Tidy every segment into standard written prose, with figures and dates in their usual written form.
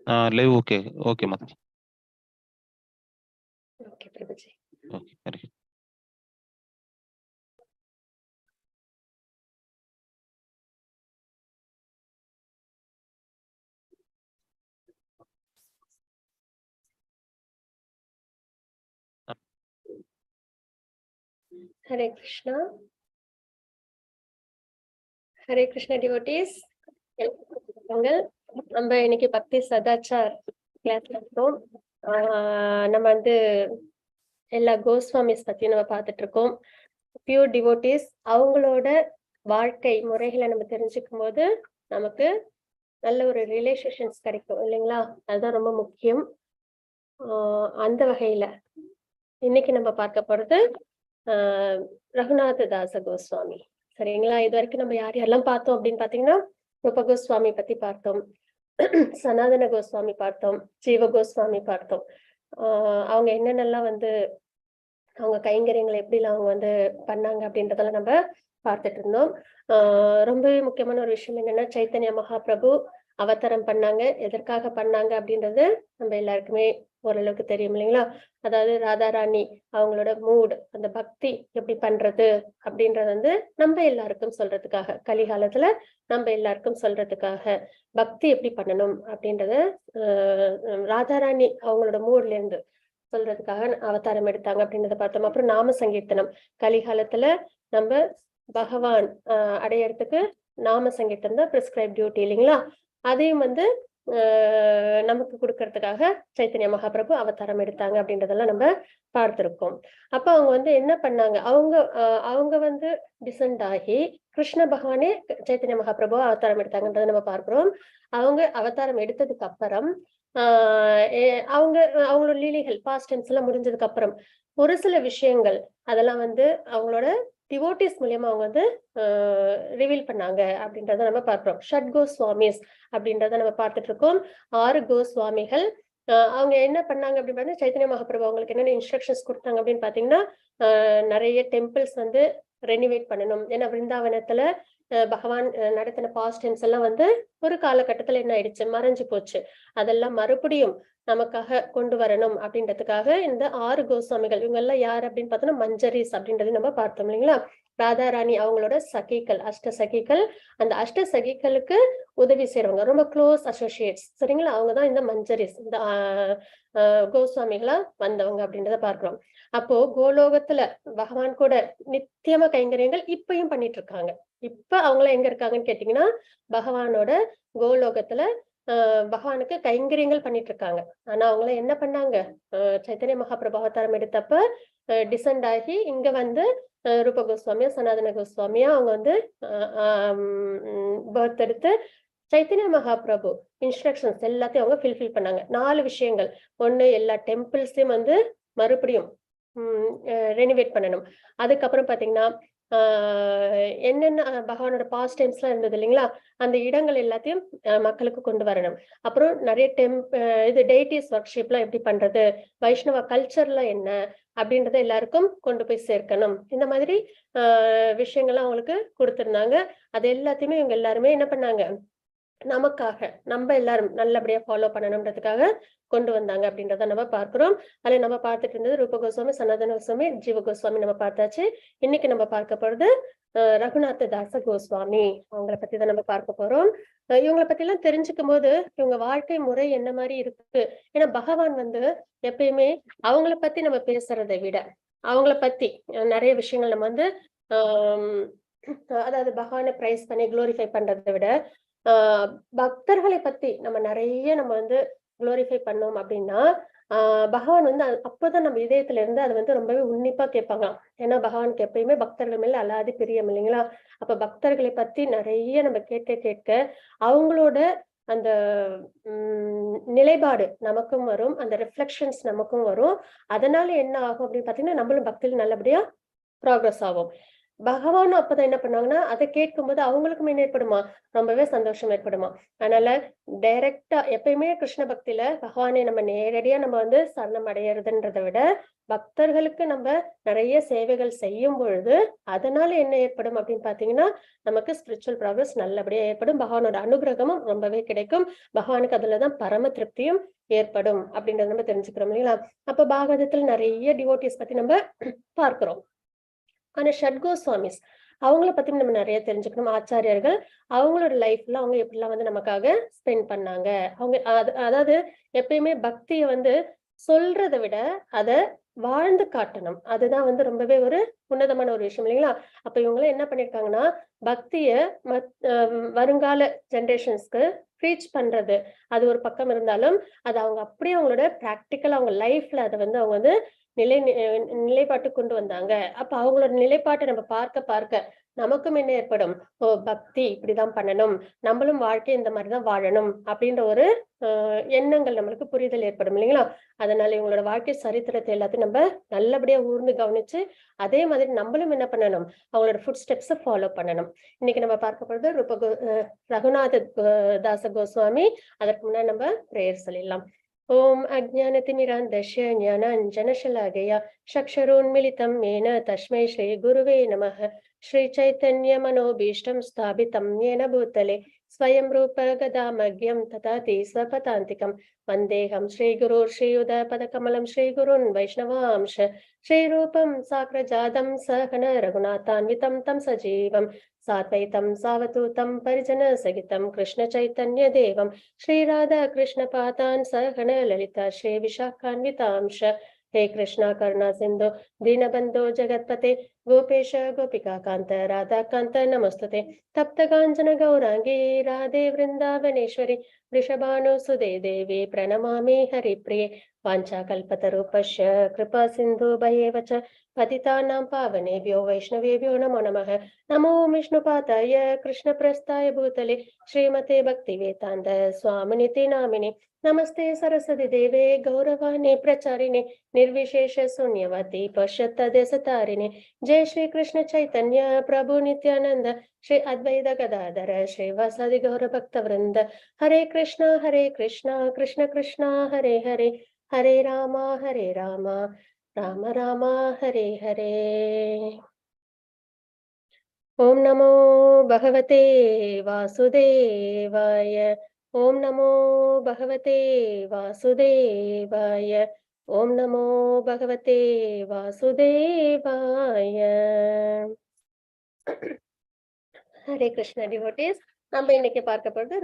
live okay. Okay, Mathaji. Okay, Prabhuji. Okay, very good. Hare Krishna. Hare Krishna devotees. நம்ம இன்னைக்கு பக்தி சதாச்சார் கிளாஸ்ல இருக்கோம். நம்ம வந்து எல்லா கோஸ்வாமிஸ் பத்தி நம்ம பார்த்துட்டு இருக்கோம். பியூர் டிவோட்டீஸ் அவங்களோட வாழ்க்கை முறைகளை நம்ம தெரிஞ்சுக்கும் போது நமக்கு நல்ல ஒரு ரிலேஷன்ஸ் கிடைக்கும் இல்லைங்களா? அதுதான் ரொம்ப முக்கியம். அந்த வகையில இன்னைக்கு நம்ம பார்க்க போறது ரகுநாத தாச கோஸ்வாமி. சரிங்களா? இது வரைக்கும் நம்ம யாரெல்லாம் பார்த்தோம் அப்படின்னு பாத்தீங்கன்னா, ரூப கோஸ்வாமி பத்தி பார்த்தோம், சனாதன கோஸ்வாமி பார்த்தோம், ஜீவ கோஸ்வாமி பார்த்தோம். அவங்க என்னென்னலாம் வந்து அவங்க கைங்கரியங்களை எப்படிலாம் அவங்க வந்து பண்ணாங்க அப்படின்றதெல்லாம் நம்ம பார்த்துட்டு இருந்தோம். ரொம்பவே முக்கியமான ஒரு விஷயம் என்னன்னா, சைத்தன்ய மகாபிரபு அவதாரம் பண்ணாங்க. எதற்காக பண்ணாங்க அப்படின்றது நம்ம எல்லாருக்குமே ஓரளவுக்கு தெரியும் இல்லைங்களா? அதாவது ராதாராணி அவங்களோட மூட், அந்த பக்தி எப்படி பண்றது அப்படின்றது வந்து நம்ம எல்லாருக்கும் சொல்றதுக்காக, கலிகாலத்துல நம்ம எல்லாருக்கும் சொல்றதுக்காக பக்தி எப்படி பண்ணணும் அப்படின்றத ராதாராணி அவங்களோட மூட்ல இருந்து சொல்றதுக்காக அவதாரம் எடுத்தாங்க அப்படின்றத பார்த்தோம். அப்புறம் நாம சங்கீர்த்தனம், கலிகாலத்துல நம்ம பகவான் அடையறதுக்கு நாம சங்கீர்த்தனம் தான் பிரிஸ்கிரைப் டியூட்டி இல்லைங்களா? அதையும் வந்து நமக்கு கொடுக்கறதுக்காக சைத்தன்ய மகாபிரபு அவதாரம் எடுத்தாங்க அப்படின்றதெல்லாம் நம்ம பார்த்திருக்கோம். அப்ப அவங்க வந்து என்ன பண்ணாங்க, அவங்க வந்து டிசென்ட் ஆகி கிருஷ்ண பகவானே சைத்தன்ய மகாபிரபு அவதாரம் எடுத்தாங்கன்றதை நம்ம பார்க்கிறோம். அவங்க அவதாரம் எடுத்ததுக்கு அப்புறம் அவங்களோட லீலைகள் பாஸ்ட் டென்ஸ் எல்லாம் முடிஞ்சதுக்கு அப்புறம் ஒரு சில விஷயங்கள் அதெல்லாம் வந்து அவங்களோட டிவோட்டிஸ் மூலியமா அவங்க வந்து ரிவீல் பண்ணாங்க அப்படின்றத நம்ம பார்க்கிறோம். ஷட் கோஸ்வாமிஸ் அப்படின்றத நம்ம பார்த்துட்டு இருக்கோம். 6 கோஸ்வாமிகள். அவங்க என்ன பண்ணாங்க அப்படின்னு பார்த்தா, சைத்தன்ய மகாபிரபு அவங்களுக்கு என்னென்ன இன்ஸ்ட்ரக்ஷன்ஸ் கொடுத்தாங்க அப்படின்னு பாத்தீங்கன்னா, நிறைய டெம்பிள்ஸ் வந்து ரெனிவேட் பண்ணணும். ஏன்னா விருந்தாவனத்துல பகவான் நடத்தின பாஸ்ட் டென்ஸ் எல்லாம் வந்து ஒரு காலகட்டத்துல என்ன ஆயிடுச்சு, மறைஞ்சு போச்சு. அதெல்லாம் மறுபடியும் நமக்காக கொண்டு வரணும் அப்படின்றதுக்காக இந்த 6 கோஸ்வாமிகள், இவங்க எல்லாம் யார் அப்படின்னு பார்த்தோம்னா மஞ்சரிஸ் அப்படின்றது நம்ம பார்த்தோம் இல்லைங்களா? ராதாராணி அவங்களோட சகிகள், அஷ்ட சகிகள். அந்த அஷ்ட சகிகளுக்கு உதவி செய்யறவங்க, ரொம்ப க்ளோஸ் அசோசியேட்ஸ் சரிங்களா? அவங்கதான் இந்த மஞ்சரிஸ், இந்த கோஸ்வாமிகளா வந்தவங்க அப்படின்றத பார்க்கிறோம். அப்போ கோலோகத்துல பகவான் கூட நித்தியமா கைங்கரியங்கள் இப்பயும் பண்ணிட்டு இருக்காங்க. இப்ப அவங்களாம் எங்க இருக்காங்கன்னு கேட்டீங்கன்னா, பகவானோட கோலோகத்துல பகவானுக்கு கைங்கரியங்கள் பண்ணிட்டு இருக்காங்க. ஆனா அவங்கள என்ன பண்ணாங்க, சைத்தன்ய மகாபிரபு அவதாரம் எடுத்தப்ப டிசென்ட் ஆகி இங்க வந்து ரூப கோஸ்வாமியா சனாதன கோஸ்வாமியா அவங்க வந்து பர்த் எடுத்து சைத்தன்ய மகாபிரபு இன்ஸ்ட்ரக்ஷன்ஸ் எல்லாத்தையும் அவங்க ஃபில்ஃபில் பண்ணாங்க. 4 விஷயங்கள். ஒண்ணு, எல்லா டெம்பிள்ஸையும் வந்து மறுபடியும் ரெனிவேட் பண்ணணும். அதுக்கப்புறம் பாத்தீங்கன்னா என்னென்ன பகவானோட பாஸ்ட் டைம்ஸ் எல்லாம் இருந்தது இல்லைங்களா, அந்த இடங்கள் எல்லாத்தையும் மக்களுக்கு கொண்டு வரணும். அப்புறம் நிறைய இது டெய்டிஸ் ஒர்க்ஷிப் எல்லாம் எப்படி பண்றது, வைஷ்ணவ கல்ச்சர்ல என்ன அப்படின்றத எல்லாருக்கும் கொண்டு போய் சேர்க்கணும். இந்த மாதிரி விஷயங்கள்லாம் அவங்களுக்கு கொடுத்திருந்தாங்க. அது எல்லாத்தையுமே இவங்க எல்லாருமே என்ன பண்ணாங்க, நமக்காக நம்ம எல்லாரும் நல்லபடியா ஃபாலோ பண்ணணும்ன்றதுக்காக கொண்டு வந்தாங்க அப்படின்றத நம்ம பார்க்கிறோம். அதுல நம்ம பார்த்துட்டு இருந்தது ரூப கோஸ்வாமி, சனாதன கோஸ்வாமி, ஜீவ கோஸ்வாமி நம்ம பார்த்தாச்சு. இன்னைக்கு நம்ம பார்க்க போறது ரகுநாத தாச கோஸ்வாமி. அவங்கள பத்தி தான் நம்ம பார்க்க போறோம். இவங்களை பத்தி எல்லாம் தெரிஞ்சுக்கும் போது இவங்க வாழ்க்கை முறை என்ன மாதிரி இருக்கு. ஏன்னா பகவான் வந்து எப்பயுமே அவங்கள பத்தி நம்ம பேசுறதை விட, அவங்கள பத்தி நிறைய விஷயங்கள் நம்ம வந்து அதாவது பகவானை பிரைஸ் பண்ணி குளோரிஃபை பண்றதை விட பக்தர்களை பத்தி நம்ம வந்து குளோரிஃபை பண்ணோம் அப்படின்னா பகவான் வந்து அப்பதான் நம்ம இதயத்துல இருந்து அது வந்து ரொம்பவே உன்னிப்பா கேட்பாங்க. ஏன்னா பகவானுக்கு எப்பயுமே பக்தர்கள் மேல அலாதி பிரியம் இல்லைங்களா? அப்ப பக்தர்களை பத்தி நிறைய நம்ம கேட்க அவங்களோட அந்த நிலைப்பாடு நமக்கும் வரும், அந்த ரிஃப்ளெக்ஷன்ஸ் நமக்கும் வரும். அதனால என்ன ஆகும் அப்படின்னு பாத்தீங்கன்னா, நம்மளும் பக்தியில் நல்லபடியா ப்ராக்ரஸ் ஆகும். பகவானும் அப்பதான் என்ன பண்ணாங்கன்னா, அதை கேட்கும்போது அவங்களுக்கும் என்ன ஏற்படுமா, ரொம்பவே சந்தோஷம் ஏற்படுமா. அதனால டைரக்டா எப்பயுமே கிருஷ்ண பக்தியில பகவானை நம்ம நேரடியா நம்ம வந்து சரணம் அடையறதுன்றதை விட, பக்தர்களுக்கு நம்ம நிறைய சேவைகள் செய்யும் பொழுது அதனால என்ன ஏற்படும் அப்படின்னு பாத்தீங்கன்னா, நமக்கு ஸ்பிரிச்சுவல் ப்ராக்ரஸ் நல்லபடியா ஏற்படும். பகவானோட அனுகிரகமும் ரொம்பவே கிடைக்கும். பகவானுக்கு அதுலதான் பரம திருப்தியும் ஏற்படும் அப்படின்றத நம்ம தெரிஞ்சுக்கிறோம் இல்லைங்களா. அப்ப பாகவதத்துல நிறைய டிவோட்டிஸ் பத்தி நம்ம பார்க்கிறோம். ஆனா ஷட்கோஸ்வாமிஸ் அவங்கள பத்தி நம்ம நிறைய தெரிஞ்சுக்கணும். ஆச்சாரியர்கள் அவங்களோட லைஃப்ல அவங்க எப்படிலாம் வந்து நமக்காக ஸ்பெண்ட் பண்ணாங்க. அவங்க அதாவது எப்பயுமே பக்திய வந்து சொல்றதை விட அத வாழ்ந்து காட்டணும். அதுதான் வந்து ரொம்பவே ஒரு உன்னதமான ஒரு விஷயம் இல்லைங்களா. அப்ப இவங்க என்ன பண்ணிருக்காங்கன்னா, பக்திய வருங்கால ஜெனரேஷன்ஸ்க்கு ப்ரீச் பண்றது அது ஒரு பக்கம் இருந்தாலும், அது அவங்க அப்படியே அவங்களோட பிராக்டிக்கலா அவங்க லைஃப்ல அதை வந்து அவங்க வந்து நிலைப்பாட்டு கொண்டு வந்தாங்க. அப்ப அவங்களோட நிலைப்பாட்டை நம்ம பார்க்க பார்க்க நமக்கும் என்ன ஏற்படும், ஓ பக்தி இப்படிதான் பண்ணணும், நம்மளும் வாழ்க்கை இந்த மாதிரிதான் வாழணும் அப்படின்ற ஒரு எண்ணங்கள் நம்மளுக்கு புரிதல் ஏற்படும் இல்லைங்களா. அதனால இவங்களோட வாழ்க்கை சரித்திரத்தை எல்லாத்தையும் நம்ம நல்லபடியா ஊர்ந்து கவனிச்சு அதே மாதிரி நம்மளும் என்ன பண்ணணும், அவங்களோட ஃபுட் ஸ்டெப்ஸை ஃபாலோ பண்ணணும். இன்னைக்கு நம்ம பார்க்க போறது ரகுநாத தாச கோஸ்வாமி. அதற்கு முன்னாடி நம்ம பிரேயர் சொல்லிடலாம். ஓம் அஜ்ஞானதிமிராந்தஸ்ய ஞானாஞ்சனசலாகயா சக்ஷரோன்மிலிதம் येन तस्मै श्री गुरुवे नमः. श्री चैतन्य मनोभीष्टं स्थापितं येन भूतले स्वयं रूप गदामग्यं तथाति स्वपदान्तिकं वन्देऽहं श्रीगुरुं श्रीयुतपदकमलं श्रीगुरुन् वैष्णवांश श्रीरूपं साग्रजातं सहगण रघुनाथान्वितं तं सजीवं साद्वैतं सावधूतं परिजनसहितं कृष्णचैतन्यदेवं श्रीराधा कृष्णपादान् सहगण ललिता श्रीविशाखान्वितांश. हे कृष्णा करुणा सिंधु दीनबंधो जगत्पते गोपेश गोपिका कांत राधा कांत नमस्तुते. तप्त कांचन गौरांगी राधे वृंदावनेश्वरी वृषभानुसुदे देवी प्रणमामि हरिप्रिये. वाञ्छाकल्पतरुपश्च कृपा सिंधु भयेव च पतितानां पावनेभ्यो वैष्णवेभ्यो नमो नमः. नमो विष्णुपादाय कृष्णप्रस्थाय भूतले श्रीमते भक्तिवेदान्त स्वामिनिति नामिने. नमस्ते सरस्वती देवे गौरवाणी प्रचारिणे निर्विशेष शून्यवती पश्चात्तदेशतारिणे. जय श्री कृष्ण चैतन्य प्रभु नित्यानंद श्री अद्वैत गदाधर श्रीवासादि गौर भक्त वृंद. हरे कृष्णा कृष्ण कृष्ण हरे हरे हरे राम राम राम हरे हरे. ओम नमो भगवते वासुदेवाय. ओम नमो भगवते वासुदेवाय. ओम नमो भगवते वासुदेवाय. ஹரே கிருஷ்ண டிவோட்டீஸ். நம்ம இன்னைக்கு பார்க்க போறது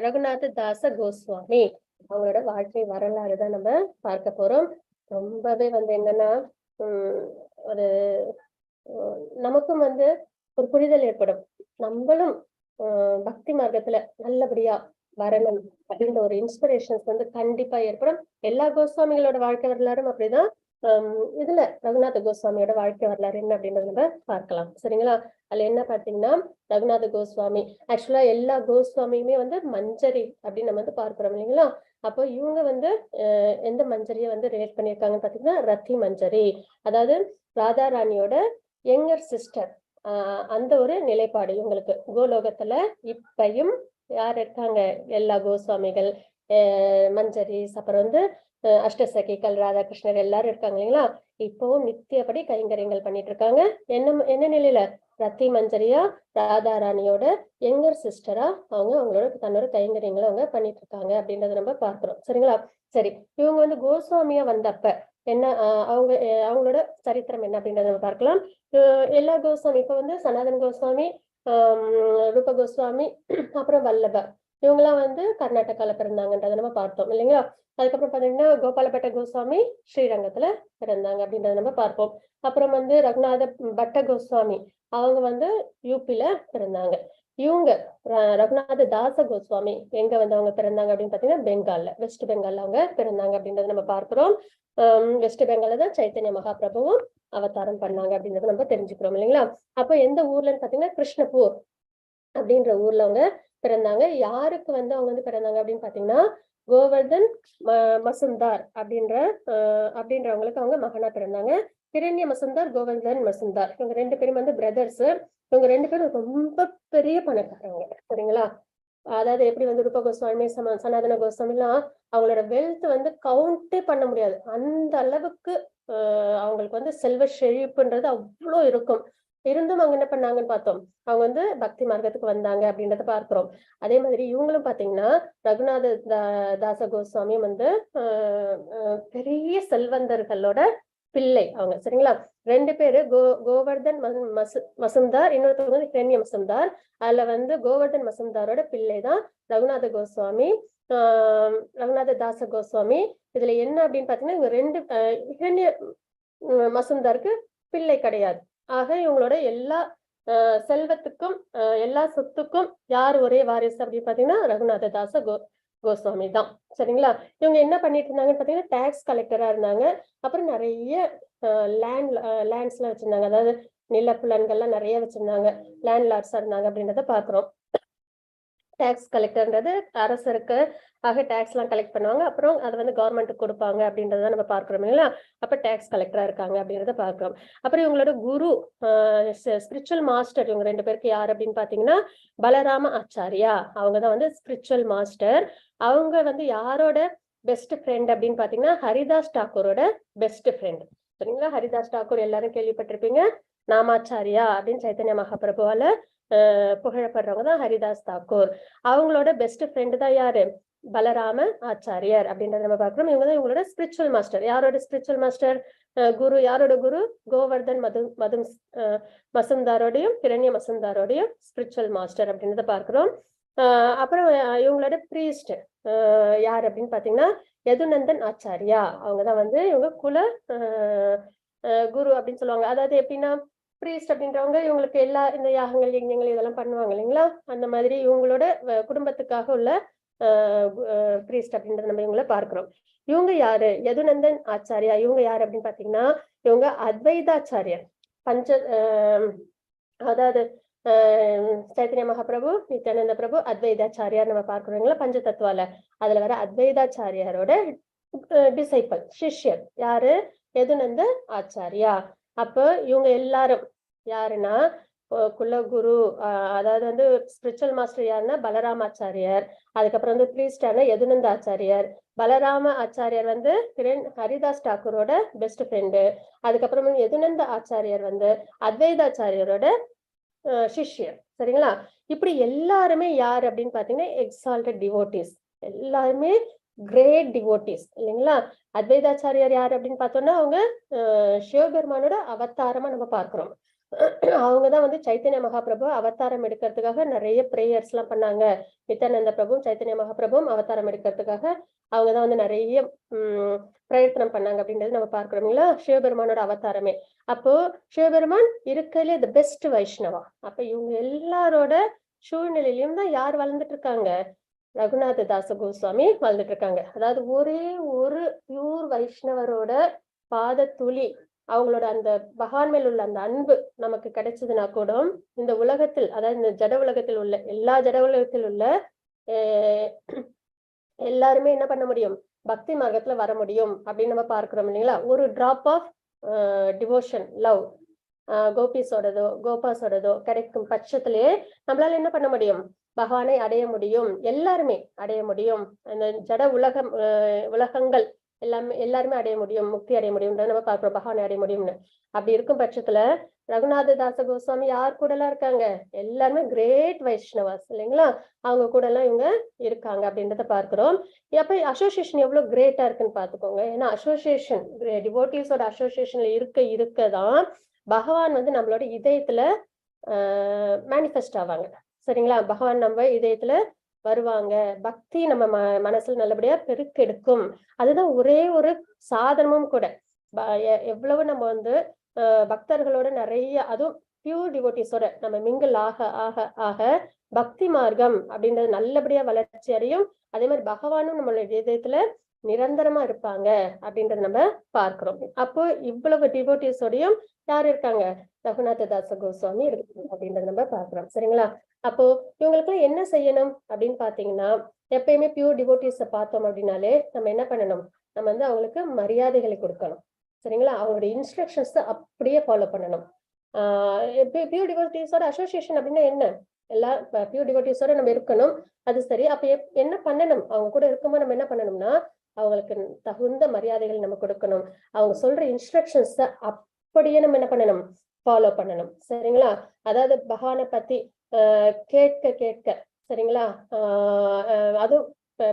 ரகுநாத தாச கோஸ்வாமி அவங்களோட வாழ்க்கை வரலாறு தான் நம்ம பார்க்க போறோம். ரொம்பவே வந்து என்னன்னா ஒரு நமக்கும் வந்து ஒரு புரிதல் ஏற்படும். நம்மளும் பக்தி மார்க்கத்துல நல்லபடியா வரணும் அப்படின்ற ஒரு இன்ஸ்பிரேஷன்ஸ் வந்து கண்டிப்பா ஏற்படும். எல்லா கோஸ்வாமிகளோட வாழ்க்கை வரலாறும் அப்படிதான். இதுல ரகுநாத கோஸ்வாமியோட வாழ்க்கை வரலாறு என்ன அப்படின்றத நம்ம பார்க்கலாம். சரிங்களா. அதுல என்ன பாத்தீங்கன்னா, ரகுநாத கோஸ்வாமி ஆக்சுவலா எல்லா கோஸ்வாமியுமே வந்து மஞ்சரி அப்படின்னு நம்ம வந்து பார்க்கிறோம் இல்லைங்களா. அப்போ இவங்க வந்து எந்த மஞ்சரியை வந்து ரிலேட் பண்ணியிருக்காங்கன்னு பாத்தீங்கன்னா, ரத்தி மஞ்சரி. அதாவது ராதா ராணியோட யங்கர் சிஸ்டர். அந்த ஒரு நிலைப்பாடு இவங்களுக்கு கோலோகத்துல இப்பயும் யார் இருக்காங்க, எல்லா கோஸ்வாமிகள், மஞ்சரிஸ், அப்புறம் வந்து அஷ்டசகிகள், ராதாகிருஷ்ணர் எல்லாரும் இருக்காங்க இல்லைங்களா. இப்பவும் நித்தியப்படி கைங்கரியங்கள் பண்ணிட்டு இருக்காங்க. என்ன நிலையில, ரத்தி மஞ்சரியா ராதா ராணியோட யங்கர் சிஸ்டரா அவங்களோட தன்னோட கைங்கரியங்களை அவங்க பண்ணிட்டு இருக்காங்க அப்படின்றத நம்ம பார்க்கிறோம். சரிங்களா. சரி, இவங்க வந்து கோஸ்வாமியா வந்தப்ப என்ன அவங்களோட சரித்திரம் என்ன அப்படின்றத நம்ம பார்க்கலாம். எல்லா கோஸ்வாமி இப்ப வந்து சனாதன் கோஸ்வாமி, ரூப கோஸ்வாமி, அப்புறம் வல்லப இவங்கெல்லாம் வந்து கர்நாடகால பிறந்தாங்கன்றத நம்ம பார்த்தோம் இல்லைங்களா. அதுக்கப்புறம் பாத்தீங்கன்னா கோபாலபட்ட கோஸ்வாமி ஸ்ரீரங்கத்துல பிறந்தாங்க அப்படின்றத நம்ம பார்ப்போம். அப்புறம் வந்து ரகுநாத பட்ட கோஸ்வாமி அவங்க வந்து யூபில பிறந்தாங்க. இவங்க ரகுநாத தாச கோஸ்வாமி எங்க வந்து அவங்க பிறந்தாங்க அப்படின்னு பாத்தீங்கன்னா பெங்கால்ல, வெஸ்ட் பெங்கால்ல அவங்க பிறந்தாங்க அப்படின்றத நம்ம பார்க்கிறோம். வெஸ்ட் பெங்கால்ல தான் சைத்தன்ய மகாபிரபுவும் அவதாரம் பண்ணாங்க அப்படின்றத நம்ம தெரிஞ்சுக்கிறோம் இல்லைங்களா. அப்ப எந்த ஊர்லன்னு பாத்தீங்கன்னா கிருஷ்ணபூர் அப்படின்ற ஊர்ல அவங்க பிறந்தாங்க. யாருக்கு வந்து அவங்க வந்து பிறந்தாங்க அப்படின்னு பாத்தீங்கன்னா, கோவர்தன் மசுந்தார் அப்படின்றவங்களுக்கு அவங்க மகனா பிறந்தாங்க. ஹிரண்ய மசுந்தார், கோவர்தன் மசுந்தார், இவங்க 2 பேரும் வந்து பிரதர்ஸ். இவங்க 2 பேரும் ரொம்ப பெரிய பணக்காரங்க, சரிங்களா? அதாவது எப்படி வந்து ரூப கோஸ்வாமி, சனாதன கோஸ்வாமி எல்லாம் அவங்களோட வெல்த் வந்து கவுண்டே பண்ண முடியாது. அந்த அளவுக்கு அவங்களுக்கு வந்து செல்வ செழிப்புன்றது அவ்வளோ இருக்கும். இருந்தும் அவங்க என்ன பண்ணாங்கன்னு பார்த்தோம், அவங்க வந்து பக்தி மார்க்கத்துக்கு வந்தாங்க அப்படின்றத பார்க்கிறோம். அதே மாதிரி இவங்களும் பாத்தீங்கன்னா ரகுநாத தாச கோஸ்வாமியும் வந்து பெரிய செல்வந்தர்களோட பிள்ளை அவங்க, சரிங்களா? 2 பேரு கோவர்தன் மசுந்தார், இன்னொருத்தவங்க வந்து ஹிரண்ய மசுந்தார். அதுல வந்து கோவர்தன் மசுந்தாரோட பிள்ளைதான் ரகுநாத கோஸ்வாமி, ரகுநாத தாச கோஸ்வாமி. இதுல என்ன அப்படின்னு பாத்தீங்கன்னா இவங்க 2 ஹிரண்ய மசுந்தாருக்கு பிள்ளை கிடையாது. ஆக இவங்களோட எல்லா செல்வத்துக்கும் எல்லா சொத்துக்கும் யார் ஒரே வாரிசு அப்படின்னு பாத்தீங்கன்னா ரகுநாத தாச கோஸ்வாமி தான், சரிங்களா? இவங்க என்ன பண்ணிட்டு இருந்தாங்கன்னு பாத்தீங்கன்னா டாக்ஸ் கலெக்டரா இருந்தாங்க. அப்புறம் நிறைய லேண்ட்ஸ் எல்லாம் வச்சிருந்தாங்க, அதாவது நிலப்புலன்கள்லாம் நிறைய வச்சிருந்தாங்க, லேண்ட் லார்ட்ஸா இருந்தாங்க அப்படின்றத பாக்குறோம். டாக்ஸ் கலெக்டர்ன்றது அரசருக்கு ஆக டாக்ஸ் எல்லாம் கலெக்ட் பண்ணுவாங்க, அப்புறம் அதை வந்து கவர்மெண்ட்டுக்கு கொடுப்பாங்க அப்படின்றத நம்ம பார்க்கிறோம் இல்லைங்களா? அப்ப டாக்ஸ் கலெக்டரா இருக்காங்க அப்படின்றத பார்க்கிறோம். அப்புறம் இவங்களோட குரு ஸ்பிரிச்சுவல் மாஸ்டர் இவங்க 2 பேருக்கு யார் அப்படின்னு பாத்தீங்கன்னா பலராம ஆச்சாரியா, அவங்கதான் வந்து ஸ்பிரிச்சுவல் மாஸ்டர். அவங்க வந்து யாரோட பெஸ்ட் ஃப்ரெண்ட் அப்படின்னு பாத்தீங்கன்னா ஹரிதாஸ் டாக்கூரோட பெஸ்ட் ஃப்ரெண்ட், சரிங்களா? ஹரிதாஸ் டாக்கூர் எல்லாரும் கேள்விப்பட்டிருப்பீங்க, நாமாச்சாரியா அப்படின்னு சைத்தன்ய மகாபிரபுவால புகழப்படுறவங்க தான் ஹரிதாஸ் தாக்கூர். அவங்களோட பெஸ்ட் ஃப்ரெண்டு தான் யாரு, பலராம ஆச்சாரியர் அப்படின்றத நம்ம பார்க்கிறோம். இவங்க தான் இவங்களோட ஸ்பிரிச்சுவல் மாஸ்டர். யாரோட ஸ்பிரிச்சுவல் மாஸ்டர்? குரு யாரோட குரு? கோவர்தன் மசுந்தாரோடையும் ஹிரண்ய மசுந்தாரோடையும் ஸ்பிரிச்சுவல் மாஸ்டர் அப்படின்றத பார்க்கிறோம். அப்புறம் இவங்களோட பிரீஸ்ட் யார் அப்படின்னு பாத்தீங்கன்னா யதுநந்தன் ஆச்சாரியா, அவங்கதான் வந்து இவங்க குல குரு அப்படின்னு சொல்லுவாங்க. அதாவது எப்படின்னா பிரீஸ்ட் அப்படின்றவங்க இவங்களுக்கு எல்லா இந்த யாகங்கள் யஜ்ஞங்கள் இதெல்லாம் பண்ணுவாங்க இல்லைங்களா? அந்த மாதிரி இவங்களோட குடும்பத்துக்காக உள்ள பிரீஸ்ட் அப்படின்றத நம்ம இவங்கள பார்க்கிறோம். இவங்க யாரு? யதுநந்தன் ஆச்சாரியா இவங்க யாரு அப்படின்னு பாத்தீங்கன்னா இவங்க அத்வைதாச்சாரியர். அதாவது சைத்தன்ய மகாபிரபு, நித்யானந்த பிரபு, அத்வைதாச்சாரியார் நம்ம பார்க்கிறோங்களா பஞ்ச தத்துவால. அதுல வர அத்வைதாச்சாரியாரோட டிசைபிள், சிஷ்யர் யாரு? யதுநந்த ஆச்சாரியா. அப்ப இவங்க எல்லாரும் யாருன்னா குலகுரு, அதாவது வந்து ஸ்பிரிச்சுவல் மாஸ்டர் யாருன்னா பலராம ஆச்சாரியர், அதுக்கப்புறம் வந்து பிரீஸ்டான யதுநந்த ஆச்சாரியர். பலராம ஆச்சாரியர் வந்து ஹரிதாஸ் டாக்கூரோட பெஸ்ட் ஃப்ரெண்டு. அதுக்கப்புறம் வந்து யதுநந்த ஆச்சாரியர் வந்து அத்வைதாச்சாரியரோட சிஷ்யர், சரிங்களா? இப்படி எல்லாருமே யார் அப்படின்னு பாத்தீங்கன்னா எக்ஸால்டட் டிவோட்டிஸ், எல்லாருமே கிரேட் டிவோட்டிஸ் இல்லைங்களா? அத்வைதாச்சாரியார் யார் அப்படின்னு பார்த்தோம்னா அவங்க சிவபெருமானோட அவதாரமா நம்ம பார்க்கிறோம். அவங்கதான் வந்து சைத்தன்ய மகாபிரபு அவதாரம் எடுக்கிறதுக்காக நிறைய பிரேயர்ஸ் எல்லாம் பண்ணாங்க. நித்யானந்த பிரபுவும் சைத்தன்ய மகாபிரபுவும் அவதாரம் எடுக்கிறதுக்காக அவங்கதான் வந்து நிறைய பிரயத்தனம் பண்ணாங்க அப்படின்றது நம்ம பார்க்கிறோம் இல்லைங்களா? சிவபெருமானோட அவதாரமே. அப்போ சிவபெருமான் இருக்கலே தி பெஸ்ட் வைஷ்ணவா. அப்ப இவங்க எல்லாரோட சூழ்நிலையிலும் தான் யார் வளர்ந்துட்டு இருக்காங்க? ரகுநாத தாச கோஸ்வாமி வாழ்ந்துட்டு இருக்காங்க. அதாவது ஒரே ஒரு பியூர் வைஷ்ணவரோட பாத துளி, அவங்களோட அந்த பகவான் மேல் உள்ள அந்த அன்பு நமக்கு கிடைச்சதுன்னா கூட இந்த உலகத்தில், அதாவது இந்த ஜட உலகத்தில் உள்ள எல்லா ஜட உலகத்தில் உள்ள எல்லாருமே என்ன பண்ண முடியும்? பக்தி மார்க்கத்துல வர முடியும் அப்படின்னு நம்ம பார்க்கிறோம் இல்லைங்களா? ஒரு டிராப் ஆஃப் டிவோஷன், லவ் கோபிஸோடதோ கோபாஸோடதோ கிடைக்கும் பட்சத்திலேயே நம்மளால என்ன பண்ண முடியும்? பகவானை அடைய முடியும், எல்லாருமே அடைய முடியும். அந்த ஜட உலகங்கள் எல்லாருமே அடைய முடியும், முக்தி அடைய முடியும் நம்ம பார்க்கிறோம், பகவானை அடைய முடியும்னு. அப்படி இருக்கும் பட்சத்துல ரகுநாத தாச கோஸ்வாமி யார் கூட எல்லாம் இருக்காங்க? எல்லாருமே கிரேட் வைஷ்ணவாஸ் இல்லைங்களா? அவங்க கூட எல்லாம் இவங்க இருக்காங்க அப்படின்றத பார்க்கிறோம். அப்ப அசோசியேஷன் எவ்வளவு கிரேட்டா இருக்குன்னு பாத்துக்கோங்க. ஏன்னா அசோசியேஷன், டிவோட்டிஸோட அசோசியேஷன்ல இருக்கதான் பகவான் வந்து நம்மளோட இதயத்துல மேனிஃபெஸ்ட் ஆவாங்க, சரிங்களா? பகவான் நம்ம இதயத்துல வருவாங்க, பக்தி நம்ம மனசுல நல்லபடியா பெருக்கெடுக்கும். அதுதான் ஒரே ஒரு சாதனமும் கூட. எவ்வளவு நம்ம வந்து பக்தர்களோட நிறைய, அதுவும் பியூர் டிவோட்டிஸோட நம்ம மிங்கிள் ஆக ஆக ஆக பக்தி மார்க்கம் அப்படின்றது நல்லபடியா வளர்ச்சி அடையும். அதே மாதிரி பகவானும் நம்மளுடைய இதயத்துல நிரந்தரமா இருப்பாங்க அப்படின்றத நம்ம பார்க்கிறோம். அப்போ இவ்வளவு டிவோட்டிஸோடையும் யார் இருக்காங்க? ரகுநாத தாச கோஸ்வாமி இருக்கு அப்படின்றத நம்ம பார்க்கிறோம், சரிங்களா? அப்போ இவங்களுக்கு என்ன செய்யணும் அப்படின்னு பாத்தீங்கன்னா, எப்பயுமே பியூர் டிவோட்டிஸ பார்த்தோம் அப்படின்னாலே நம்ம என்ன பண்ணணும்? நம்ம வந்து அவங்களுக்கு மரியாதைகளை கொடுக்கணும். சரிங்களா? அவங்களுடைய இன்ஸ்ட்ரக்ஷன்ஸ் அப்படியே ஃபாலோ பண்ணணும். பியூர் டிவோட்டீஸோட அசோசியேஷன் அப்படின்னா என்ன? எல்லா பியூர் டிவோட்டீஸோட நம்ம இருக்கணும். அது சரி. அப்ப என்ன பண்ணணும்? அவங்க கூட இருக்கும்போது நம்ம என்ன பண்ணணும்னா, அவங்களுக்கு தகுந்த மரியாதைகள் நம்ம கொடுக்கணும். அவங்க சொல்ற இன்ஸ்ட்ரக்ஷன்ஸ அப்படியே நம்ம என்ன பண்ணணும்? ஃபாலோ பண்ணணும். சரிங்களா? அதாவது பகவானை பத்தி கேட்க கேட்க, சரிங்களா? அதுவும்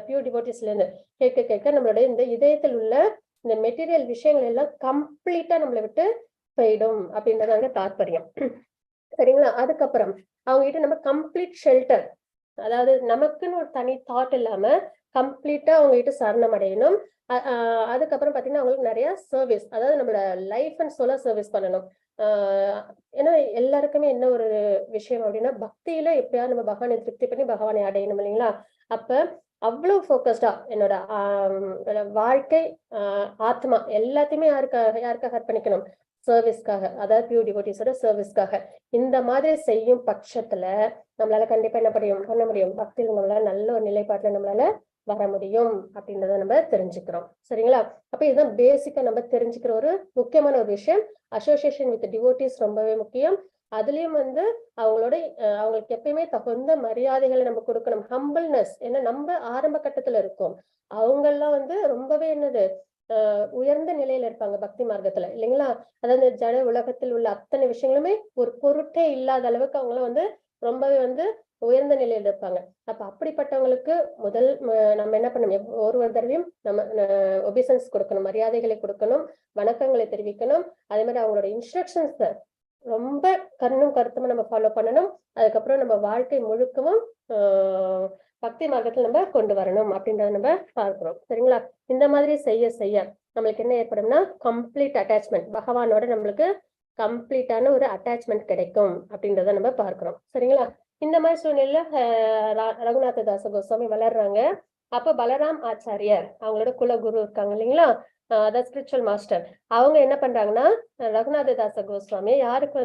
பியூர் டிவோட்டீஸ்ல இருந்து கேட்க கேட்க நம்மளுடைய இந்த இதயத்தில் உள்ள இந்த மெட்டீரியல் விஷயங்கள் எல்லாம் கம்ப்ளீட்டா நம்மளை விட்டு போயிடும் அப்படின்றதாங்க தாற்பயம். சரிங்களா? அதுக்கப்புறம் அவங்க கிட்ட நம்ம கம்ப்ளீட் ஷெல்டர், அதாவது நமக்குன்னு ஒரு தனி தாட் இல்லாம கம்ப்ளீட்டா அவங்க கிட்ட சரணம் அடையணும். அதுக்கப்புறம் பாத்தீங்கன்னா அவங்களுக்கு நிறைய சர்வீஸ், அதாவது நம்மளோட லைஃப் அண்ட் சோலா சர்வீஸ் பண்ணணும். ஏன்னா எல்லாருக்குமே என்ன ஒரு விஷயம் அப்படின்னா, பக்தியில எப்படியாவது நம்ம பகவானை திருப்தி பண்ணி பகவானை அடையணும் இல்லைங்களா? அப்ப அவ்வளவு போக்கஸ்டா என்னோட வாழ்க்கை, ஆத்மா எல்லாத்தையுமே யாருக்காக அர்ப்பணிக்கணும்? சர்வீஸ்க்காக, அதாவது பியூர் டிவோட்டீஸோட சர்வீஸ்க்காக. இந்த மாதிரி செய்யும் பட்சத்துல நம்மளால கண்டிப்பா என்ன பண்ண முடியும்? பக்தியில நம்மளால நல்ல ஒரு நிலைப்பாட்டுல நம்மளால வர முடியும் அப்படின்றத நம்ம தெரிஞ்சுக்கிறோம். சரிங்களா? அப்ப இதுதான் பேசிக்கா நம்ம தெரிஞ்சுக்கிற ஒரு முக்கியமான ஒரு விஷயம். அசோசியேஷன் வித் டிவோட்டீஸ் ரொம்பவே முக்கியம். அதுலயும் அவங்களுக்கு எப்பயுமே தகுந்த மரியாதைகளை நம்ம கொடுக்கணும். ஹம்பிள்னஸ், ஏன்னா நம்ம ஆரம்ப கட்டத்துல இருக்கோம். அவங்க எல்லாம் ரொம்பவே என்னது உயர்ந்த நிலையில இருப்பாங்க பக்தி மார்க்கத்துல இல்லைங்களா? அதாவது ஜட உலகத்தில் உள்ள அத்தனை விஷயங்களுமே ஒரு பொருட்டே இல்லாத அளவுக்கு அவங்களும் ரொம்பவே உயர்ந்த நிலையில இருப்பாங்க. அப்ப அப்படிப்பட்டவங்களுக்கு முதல் நம்ம என்ன பண்ணணும்? ஒரு தடவையும் நம்ம ஒபிசன்ஸ் கொடுக்கணும், மரியாதைகளை கொடுக்கணும், வணக்கங்களை தெரிவிக்கணும். அதே மாதிரி அவங்களோட இன்ஸ்ட்ரக்ஷன்ஸ் ரொம்ப கண்ணும் கருத்துமா நம்ம ஃபாலோ பண்ணணும். அதுக்கப்புறம் நம்ம வாழ்க்கை முழுக்கவும் பக்தி மார்க்கத்துல நம்ம கொண்டு வரணும் அப்படின்றத நம்ம பார்க்கிறோம். சரிங்களா? இந்த மாதிரி செய்ய செய்ய நம்மளுக்கு என்ன ஏற்படும்னா, கம்ப்ளீட் அட்டாச்மெண்ட், பகவானோட நம்மளுக்கு கம்ப்ளீட்டான ஒரு அட்டாச்மெண்ட் கிடைக்கும் அப்படின்றத நம்ம பார்க்கிறோம். சரிங்களா? இந்த மாதிரி சூழ்நிலையில ரகுநாத தாச கோஸ்வாமி வளர்றாங்க. அப்ப பலராம் ஆச்சாரியர் அவங்களோட குலகுரு இருக்காங்க இல்லைங்களா? அதாவது ஸ்பிரிச்சுவல் மாஸ்டர். அவங்க என்ன பண்றாங்கன்னா, ரகுநாத தாச கோஸ்வாமி யாருக்கு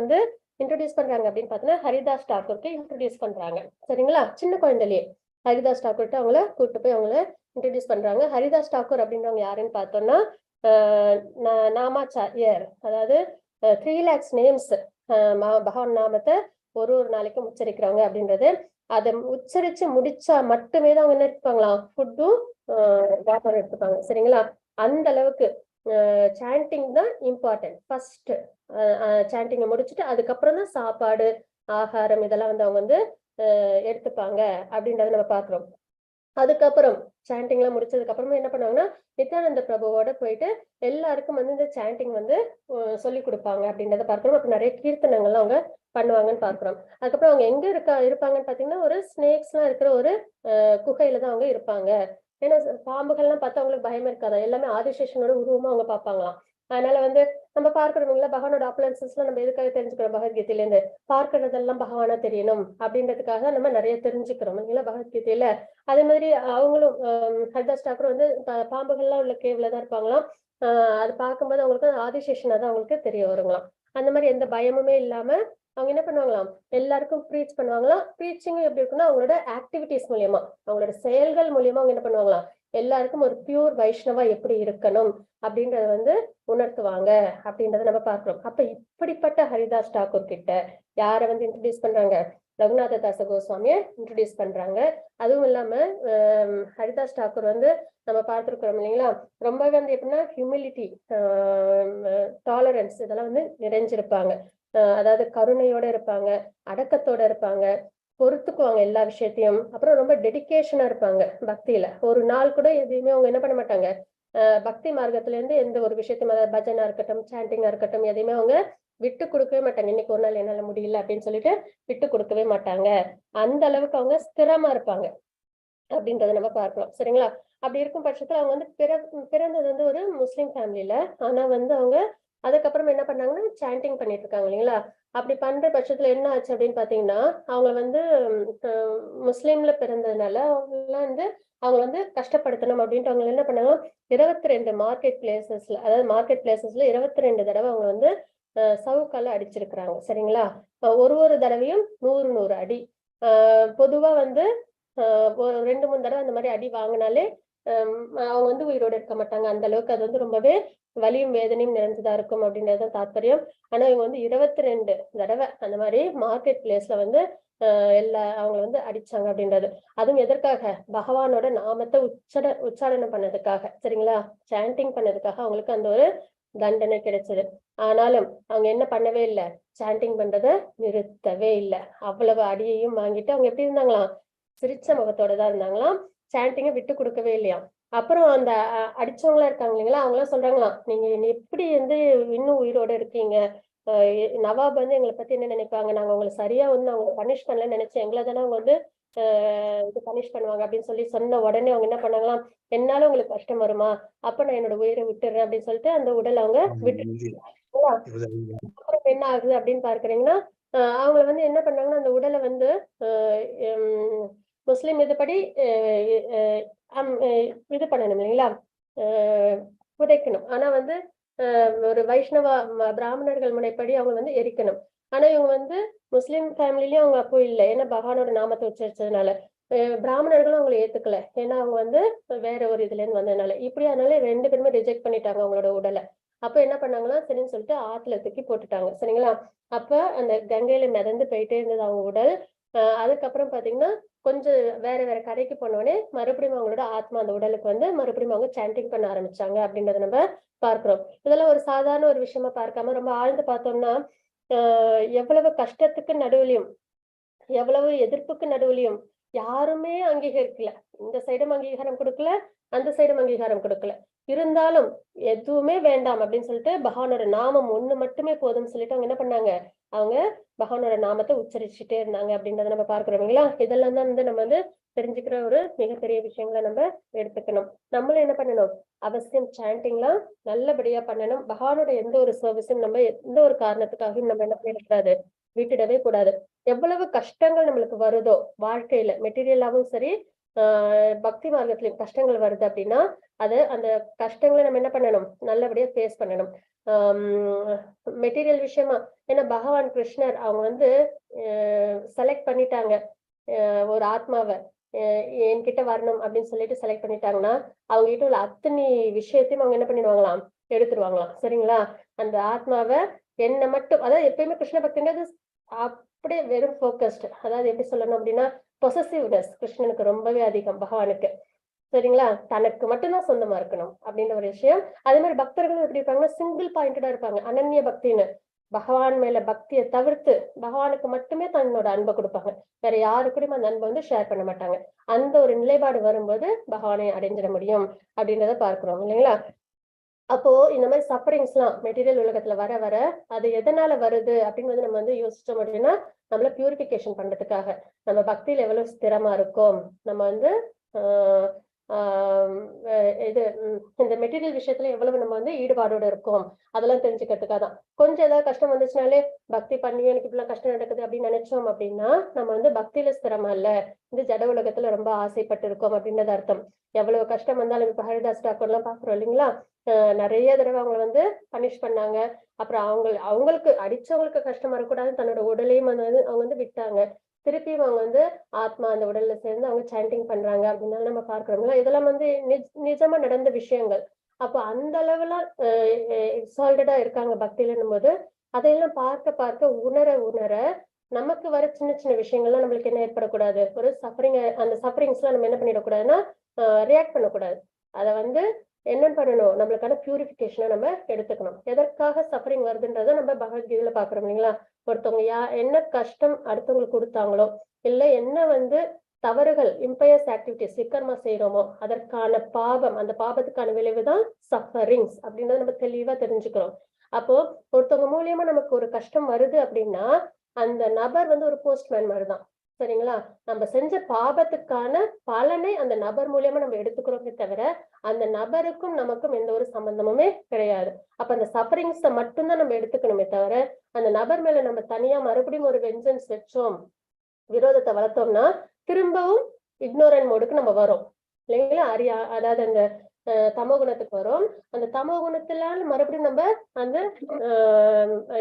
இன்ட்ரோடியூஸ் பண்றாங்க அப்படின்னு பார்த்தீங்கன்னா, ஹரிதாஸ் டாக்கூருக்கு இன்ட்ரோடியூஸ் பண்றாங்க. சரிங்களா? சின்ன குழந்தையிலேயே ஹரிதாஸ் டாக்கூர்கிட்ட அவங்கள கூப்பிட்டு போய் அவங்கள இன்ட்ரோடியூஸ் பண்றாங்க. ஹரிதாஸ் டாக்கூர் அப்படின்றவங்க யாருன்னு பார்த்தோம்னா, நாமாச்சாரியர், அதாவது 3 lakhs நேம்ஸ் பகவான் நாமத்தை ஒரு நாளைக்கும் உச்சரிக்கிறவங்க அப்படின்றது. அதை உச்சரிச்சு முடிச்சா மட்டுமே தான் அவங்க என்ன எடுத்துப்பாங்களாம்? ஃபுட்டும் வாட்டர் எடுத்துப்பாங்க. சரிங்களா? அந்த அளவுக்கு சாண்டிங் தான் இம்பார்ட்டன்ட். ஃபர்ஸ்ட் சாண்டிங்கை முடிச்சுட்டு அதுக்கப்புறம் தான் சாப்பாடு, ஆகாரம் இதெல்லாம் அவங்க எடுத்துப்பாங்க அப்படின்றத நம்ம பாக்குறோம். அதுக்கப்புறம் சாண்டிங் எல்லாம் முடிச்சதுக்கு அப்புறமா என்ன பண்ணுவாங்கன்னா, நித்யானந்த பிரபுவோட போயிட்டு எல்லாருக்கும் இந்த சாண்டிங் சொல்லி கொடுப்பாங்க அப்படின்றத பார்க்கிறோம். அப்ப நிறைய கீர்த்தனங்கள்லாம் அவங்க பண்ணுவாங்கன்னு பார்க்கிறோம். அதுக்கப்புறம் அவங்க எங்க இருப்பாங்கன்னு பாத்தீங்கன்னா, ஒரு ஸ்னேக்ஸ் எல்லாம் இருக்கிற ஒரு குகையில தான் அவங்க இருப்பாங்க. ஏன்னா பாம்புகள்லாம் பார்த்தா அவங்களுக்கு பயம் இருக்காதா? எல்லாமே ஆதிசேஷனோட உருவமா அவங்க பார்ப்பாங்களாம். அதனால நம்ம பார்க்கிறவங்கள பகவானோட அப்ளன்சஸ் எல்லாம் நம்ம எதுக்காக தெரிஞ்சுக்கிறோம்? பகவத்கீதையில இருந்து பார்க்கறதெல்லாம் பகவானா தெரியணும் அப்படின்றதுக்காக நம்ம நிறைய தெரிஞ்சுக்கிறோம் இல்லைங்களா பகவத்கீதையில. அதே மாதிரி அவங்களும் ஹரிதாஸ் டாக்கூர் பாம்புகள்லாம் உள்ள கேவ்ல தான் இருப்பாங்களாம். அது பார்க்கும்போது அவங்களுக்கு ஆதிசேஷனா தான் அவங்களுக்கு தெரிய வருங்களாம். அந்த மாதிரி எந்த பயமுமே இல்லாம அவங்க என்ன பண்ணுவாங்களாம்? எல்லாருக்கும் ப்ரீச் பண்ணுவாங்களாம். ப்ரீச்சிங்கும் எப்படி இருக்குன்னா, அவங்களோட ஆக்டிவிட்டிஸ் மூலியமா, அவங்களோட செயல்கள் மூலியமா அவங்க என்ன பண்ணுவாங்களாம்? எல்லாருக்கும் ஒரு பியூர் வைஷ்ணவா எப்படி இருக்கணும் அப்படின்றத உணர்த்துவாங்க அப்படின்றத நம்ம பார்க்கிறோம். அப்ப இப்படிப்பட்ட ஹரிதாஸ் டாக்கூர் கிட்ட யாரை இன்ட்ரோடியூஸ் பண்றாங்க? ரகுநாத தாச கோஸ்வாமியை இன்ட்ரோடியூஸ் பண்றாங்க. அதுவும் இல்லாம ஹரிதாஸ் டாக்கூர் நம்ம பார்த்திருக்கிறோம் இல்லைங்களா? ரொம்பவே எப்படின்னா ஹியூமிலிட்டி, டாலரன்ஸ் இதெல்லாம் நிறைஞ்சிருப்பாங்க. அதாவது கருணையோட இருப்பாங்க, அடக்கத்தோட இருப்பாங்க, பொறுத்துக்குவாங்க எல்லா விஷயத்தையும். அப்புறம் ரொம்ப டெடிகேஷனா இருப்பாங்க பக்தியில. ஒரு நாள் கூட எதையுமே அவங்க என்ன பண்ண மாட்டாங்க, பக்தி மார்க்கத்துல இருந்து எந்த ஒரு விஷயத்தையும், அதாவது பஜனா இருக்கட்டும், சாண்டிங்கா இருக்கட்டும், எதையுமே அவங்க விட்டு கொடுக்கவே மாட்டாங்க. இன்னைக்கு ஒரு நாள் என்னால முடியல அப்படின்னு சொல்லிட்டு விட்டு கொடுக்கவே மாட்டாங்க. அந்த அளவுக்கு அவங்க ஸ்திரமா இருப்பாங்க அப்படின்றத நம்ம பார்க்கிறோம். சரிங்களா? அப்படி இருக்கும் பட்சத்துல அவங்க பிறந்தது ஒரு முஸ்லிம் ஃபேமிலியில. ஆனா அவங்க அதுக்கப்புறம் என்ன பண்ணாங்கன்னா, சாண்டிங் பண்ணிட்டு இருக்காங்க இல்லைங்களா? அப்படி பண்ற பட்சத்துல என்ன ஆச்சு அப்படின்னு பாத்தீங்கன்னா, அவங்க முஸ்லீம்ல பிறந்ததுனால அவங்க கஷ்டப்படுத்தணும் அப்படின்ட்டு அவங்க என்ன பண்ணாங்க, 22 மார்க்கெட் பிளேசஸ்ல, அதாவது மார்க்கெட் பிளேசஸ்ல 22 தடவை அவங்க சவுக்கால அடிச்சிருக்கிறாங்க. சரிங்களா? ஒரு தடவையும் 100 அடி. பொதுவா ஒரு 2-3 தடவை அந்த மாதிரி அடி வாங்கினாலே அவங்க வந்து உயிரோட இருக்க மாட்டாங்க. அந்த அளவுக்கு அது வந்து ரொம்பவே வலியும் வேதனையும் நிறைஞ்சதா இருக்கும் அப்படின்றது தாத்பரியம். ஆனா இவங்க வந்து 22 தடவை அந்த மாதிரி மார்க்கெட் பிளேஸ்ல வந்து அவங்களை வந்து அடிச்சாங்க அப்படின்றது. அதுவும் எதற்காக? பகவானோட நாமத்தை உச்சாரணம் பண்ணதுக்காக, சரிங்களா? சாண்டிங் பண்ணதுக்காக அவங்களுக்கு அந்த ஒரு தண்டனை கிடைச்சது. ஆனாலும் அவங்க என்ன பண்ணவே இல்லை, சாண்டிங் பண்றத நிறுத்தவே இல்லை. அவ்வளவு அடியையும் வாங்கிட்டு அவங்க எப்படி இருந்தாங்களாம்? சிரிச்ச முகத்தோட தான் இருந்தாங்களாம். சாண்டிங்க விட்டு கொடுக்கவே இல்லையாம். அப்புறம் அந்த அடிச்சவங்களா இருக்காங்க இல்லைங்களா, அவங்க எல்லாம் சொல்றாங்களாம், நீங்க எப்படி வந்து இன்னும் உயிரோட இருக்கீங்க? நவாப் வந்து எங்களை பத்தி என்ன நினைப்பாங்க? நாங்க உங்களை சரியா வந்து அவங்க பனிஷ் பண்ணலன்னு நினைச்சேன். எங்களை தானே அவங்க வந்து இது பனிஷ் பண்ணுவாங்க அப்படின்னு சொல்லி சொன்ன உடனே அவங்க என்ன பண்ணாங்களாம், என்னால உங்களுக்கு கஷ்டம் வருமா? அப்ப நான் என்னோட உயிரை விட்டுறேன் அப்படின்னு சொல்லிட்டு அந்த உடல் அவங்க விட்டு. அப்புறம் என்ன ஆகுது அப்படின்னு பார்க்கறீங்கன்னா, அவங்க வந்து என்ன பண்ணாங்கன்னா அந்த உடலை வந்து முஸ்லிம் இதுபடி இது பண்ணணும் இல்லைங்களா, புதைக்கணும். ஆனா வந்து ஒரு வைஷ்ணவ பிராமணர்கள் முறைப்படி அவங்க வந்து எரிக்கணும். ஆனா இவங்க வந்து முஸ்லிம் ஃபேமிலிலயும் அவங்க அப்போ இல்லை, ஏன்னா பகவானோட நாமத்தை உச்சரிச்சதுனால. பிராமணர்களும் அவங்களை ஏத்துக்கல, ஏன்னா அவங்க வந்து வேற ஒரு இதுல இருந்து வந்ததுனால. இப்படி அதனால 2 பேருமே ரிஜெக்ட் பண்ணிட்டாங்க அவங்களோட உடலை. அப்ப என்ன பண்ணாங்கன்னா, சரின்னு சொல்லிட்டு ஆத்துல தூக்கி போட்டுட்டாங்க, சரிங்களா? அப்ப அந்த கங்கையில மிதந்து போயிட்டே இருந்தது அவங்க உடல். அதுக்கப்புறம் பாத்தீங்கன்னா கொஞ்சம் வேற வேற கரைக்கு போனோடனே மறுபடியும் அவங்களோட ஆத்மா அந்த உடலுக்கு வந்து மறுபடியும் அவங்க சாண்டிங் பண்ண ஆரம்பிச்சாங்க அப்படின்றத நம்ம பார்க்கிறோம். இதெல்லாம் ஒரு சாதாரண ஒரு விஷயமா பார்க்காம ரொம்ப ஆழ்ந்து பார்த்தோம்னா, எவ்வளவு கஷ்டத்துக்கு நடுவுலயும், எவ்வளவு எதிர்ப்புக்கு நடுவுலயும் யாருமே அங்கீகரிக்கல. இந்த சைடும் அங்கீகாரம் கொடுக்கல, அந்த சைடும் அங்கீகாரம் கொடுக்கல. இருந்தாலும் எதுவுமே வேண்டாம் அப்படின்னு சொல்லிட்டு பகவானோட நாமம் ஒண்ணு மட்டுமே போதும்னு சொல்லிட்டு அவங்க என்ன பண்ணாங்க, அவங்க பகவானோட நாமத்தை உச்சரிச்சுட்டே இருந்தாங்க அப்படின்றத நம்ம பார்க்கிறோம் இல்லைங்களா? இதெல்லாம் தான் வந்து நம்ம வந்து தெரிஞ்சுக்கிற ஒரு மிகப்பெரிய விஷயங்களை நம்ம எடுத்துக்கணும். நம்மளும் என்ன பண்ணணும், அவசியம் சாண்டிங்லாம் நல்லபடியா பண்ணணும். பகவானோட எந்த ஒரு சர்வீஸும் நம்ம எந்த ஒரு காரணத்துக்காகவும் நம்ம என்ன பண்ணிடக்கூடாது, விட்டுடவே கூடாது. எவ்வளவு கஷ்டங்கள் நம்மளுக்கு வருதோ வாழ்க்கையில, மெட்டீரியலாவும் சரி, பக்தி மார்க்கத்திலயும் கஷ்டங்கள் வருது அப்படின்னா, அந்த கஷ்டங்களை நம்ம என்ன பண்ணணும், நல்லபடியா ஃபேஸ் பண்ணணும். மெட்டீரியல் விஷயமா, ஏன்னா பகவான் கிருஷ்ணர் அவங்க வந்து செலக்ட் பண்ணிட்டாங்க ஒரு ஆத்மாவை என்கிட்ட வரணும் அப்படின்னு சொல்லிட்டு செலக்ட் பண்ணிட்டாங்கன்னா, அவங்க கிட்ட உள்ள அத்தனை விஷயத்தையும் அவங்க என்ன பண்ணிடுவாங்களாம், எடுத்துருவாங்களாம், சரிங்களா? அந்த ஆத்மாவை என்ன மட்டும், அதாவது எப்பயுமே கிருஷ்ண பக்திங்கிறது அப்படியே வெறும் போக்கஸ்ட். அதாவது எப்படி சொல்லணும் அப்படின்னா, பொசசிவ்னஸ் கிருஷ்ணனுக்கு ரொம்பவே அதிகம், பகவானுக்கு, சரிங்களா? தனக்கு மட்டும்தான் சொந்தமா இருக்கணும் அப்படின்ற ஒரு விஷயம். அதே மாதிரி பக்தர்களும் எப்படி இருப்பாங்கன்னா, சிங்கிள் பாயிண்டடா இருப்பாங்க, அனன்ய பக்தின்னு. பகவான் மேல பக்தியை தவிர்த்து பகவானுக்கு மட்டுமே தன்னோட அன்பை கொடுப்பாங்க. வேற யாரு கூடயும் அந்த அன்பை வந்து ஷேர் பண்ண மாட்டாங்க. அந்த ஒரு நிலைப்பாடு வரும்போது பகவானை அடைஞ்சிட முடியும் அப்படின்றத பார்க்கிறோம் இல்லைங்களா? அப்போ இந்த மாதிரி சஃபரிங்ஸ் எல்லாம் மெட்டீரியல் உலகத்துல வர வர அது எதனால வருது அப்படிங்கறது நம்ம வந்து யோசிச்சோம் அப்படின்னா, நம்மள பியூரிபிகேஷன் பண்றதுக்காக. நம்ம பக்தியில எவ்வளவு ஸ்திரமா இருக்கோம், நம்ம வந்து இது இந்த மெட்டீரியல் விஷயத்துல எவ்வளவு நம்ம வந்து ஈடுபாடோட இருக்கோம், அதெல்லாம் தெரிஞ்சுக்கிறதுக்காக தான். கொஞ்சம் ஏதாவது கஷ்டம் வந்துச்சுனாலே, பக்தி பண்ணி எனக்கு இப்படிலாம் கஷ்டம் நடக்குது அப்படின்னு நினைச்சோம் அப்படின்னா, நம்ம வந்து பக்தியில ஸ்திரமா இல்ல, இந்த ஜட உலகத்துல ரொம்ப ஆசைப்பட்டு இருக்கோம் அப்படின்றது அர்த்தம். எவ்வளவு கஷ்டம் வந்தாலும், இப்ப ஹரிதாஸ் டாக்கூர் எல்லாம் பாக்குறோம் இல்லைங்களா? நிறைய தடவை அவங்களை வந்து பனிஷ் பண்ணாங்க. அப்புறம் அவங்களுக்கு அடிச்சவங்களுக்கு கஷ்டம் வரக்கூடாதுன்னு தன்னோட உடலையும் வந்து அவங்க வந்து விட்டாங்க. திருப்பியும் அவங்க வந்து ஆத்மா அந்த உடல்ல சேர்ந்து அவங்க சாண்டிங் பண்றாங்க அப்படின்னா நம்ம பார்க்கிறோம்ல. இதெல்லாம் வந்து நிஜமா நடந்த விஷயங்கள். அப்போ அந்த அளவுல எக்ஸால்டடா இருக்காங்க பக்தியிலும் போது, அதையெல்லாம் பார்க்க பார்க்க உணர உணர நமக்கு வர சின்ன சின்ன விஷயங்கள்லாம் நம்மளுக்கு என்ன ஏற்படக்கூடாது, ஒரு சஃபரிங். அந்த சஃபரிங்ஸ் எல்லாம் நம்ம என்ன பண்ணிடக்கூடாதுன்னா, ரியாக்ட் பண்ணக்கூடாது. அதை வந்து என்ன பண்ணணும், நம்மளுக்கான பியூரிபிகேஷனை நம்ம எடுத்துக்கணும். எதற்காக சஃபரிங் வருதுன்றதை நம்ம பகவத்கீதையில பாக்குறோம் இல்லைங்களா? ஒருத்தவங்க என்ன கஷ்டம் அடுத்தவங்களுக்கு கொடுத்தாங்களோ, இல்ல என்ன வந்து தவறுகள், இம்பயர்ஸ் ஆக்டிவிட்டிஸ் விக்கர்மா செய்யறோமோ, அதற்கான பாவம், அந்த பாவத்துக்கான விளைவுதான் சஃபரிங்ஸ் அப்படின்றத நம்ம தெளிவா தெரிஞ்சுக்கிறோம். அப்போ ஒருத்தவங்க மூலியமா நமக்கு ஒரு கஷ்டம் வருது அப்படின்னா, அந்த நபர் வந்து ஒரு போஸ்ட்மேன் மாதிரிதான், சரிங்களா? நம்ம செஞ்ச பாவத்துக்கான பலனை அந்த நபர் மூலியமா நம்ம எடுத்துக்கிறோமே தவிர, அந்த நபருக்கும் நமக்கும் எந்த ஒரு சம்பந்தமுமே கிடையாது. அப்ப அந்த சஃபரிங்ஸ மட்டும்தான் நம்ம எடுத்துக்கணுமே தவிர, அந்த நபர் மேல நம்ம தனியா மறுபடியும் ஒரு வெஞ்சன்ஸ் வச்சோம், விரோதத்தை வளர்த்தோம்னா, திரும்பவும் இக்னோரன்ட் மோடுக்கு நம்ம வரோம் இல்லைங்களா? அதாவது அந்த தமோ குணத்துக்கு வரும். அந்த தமோ குணத்துல மறுபடியும் நம்ம அந்த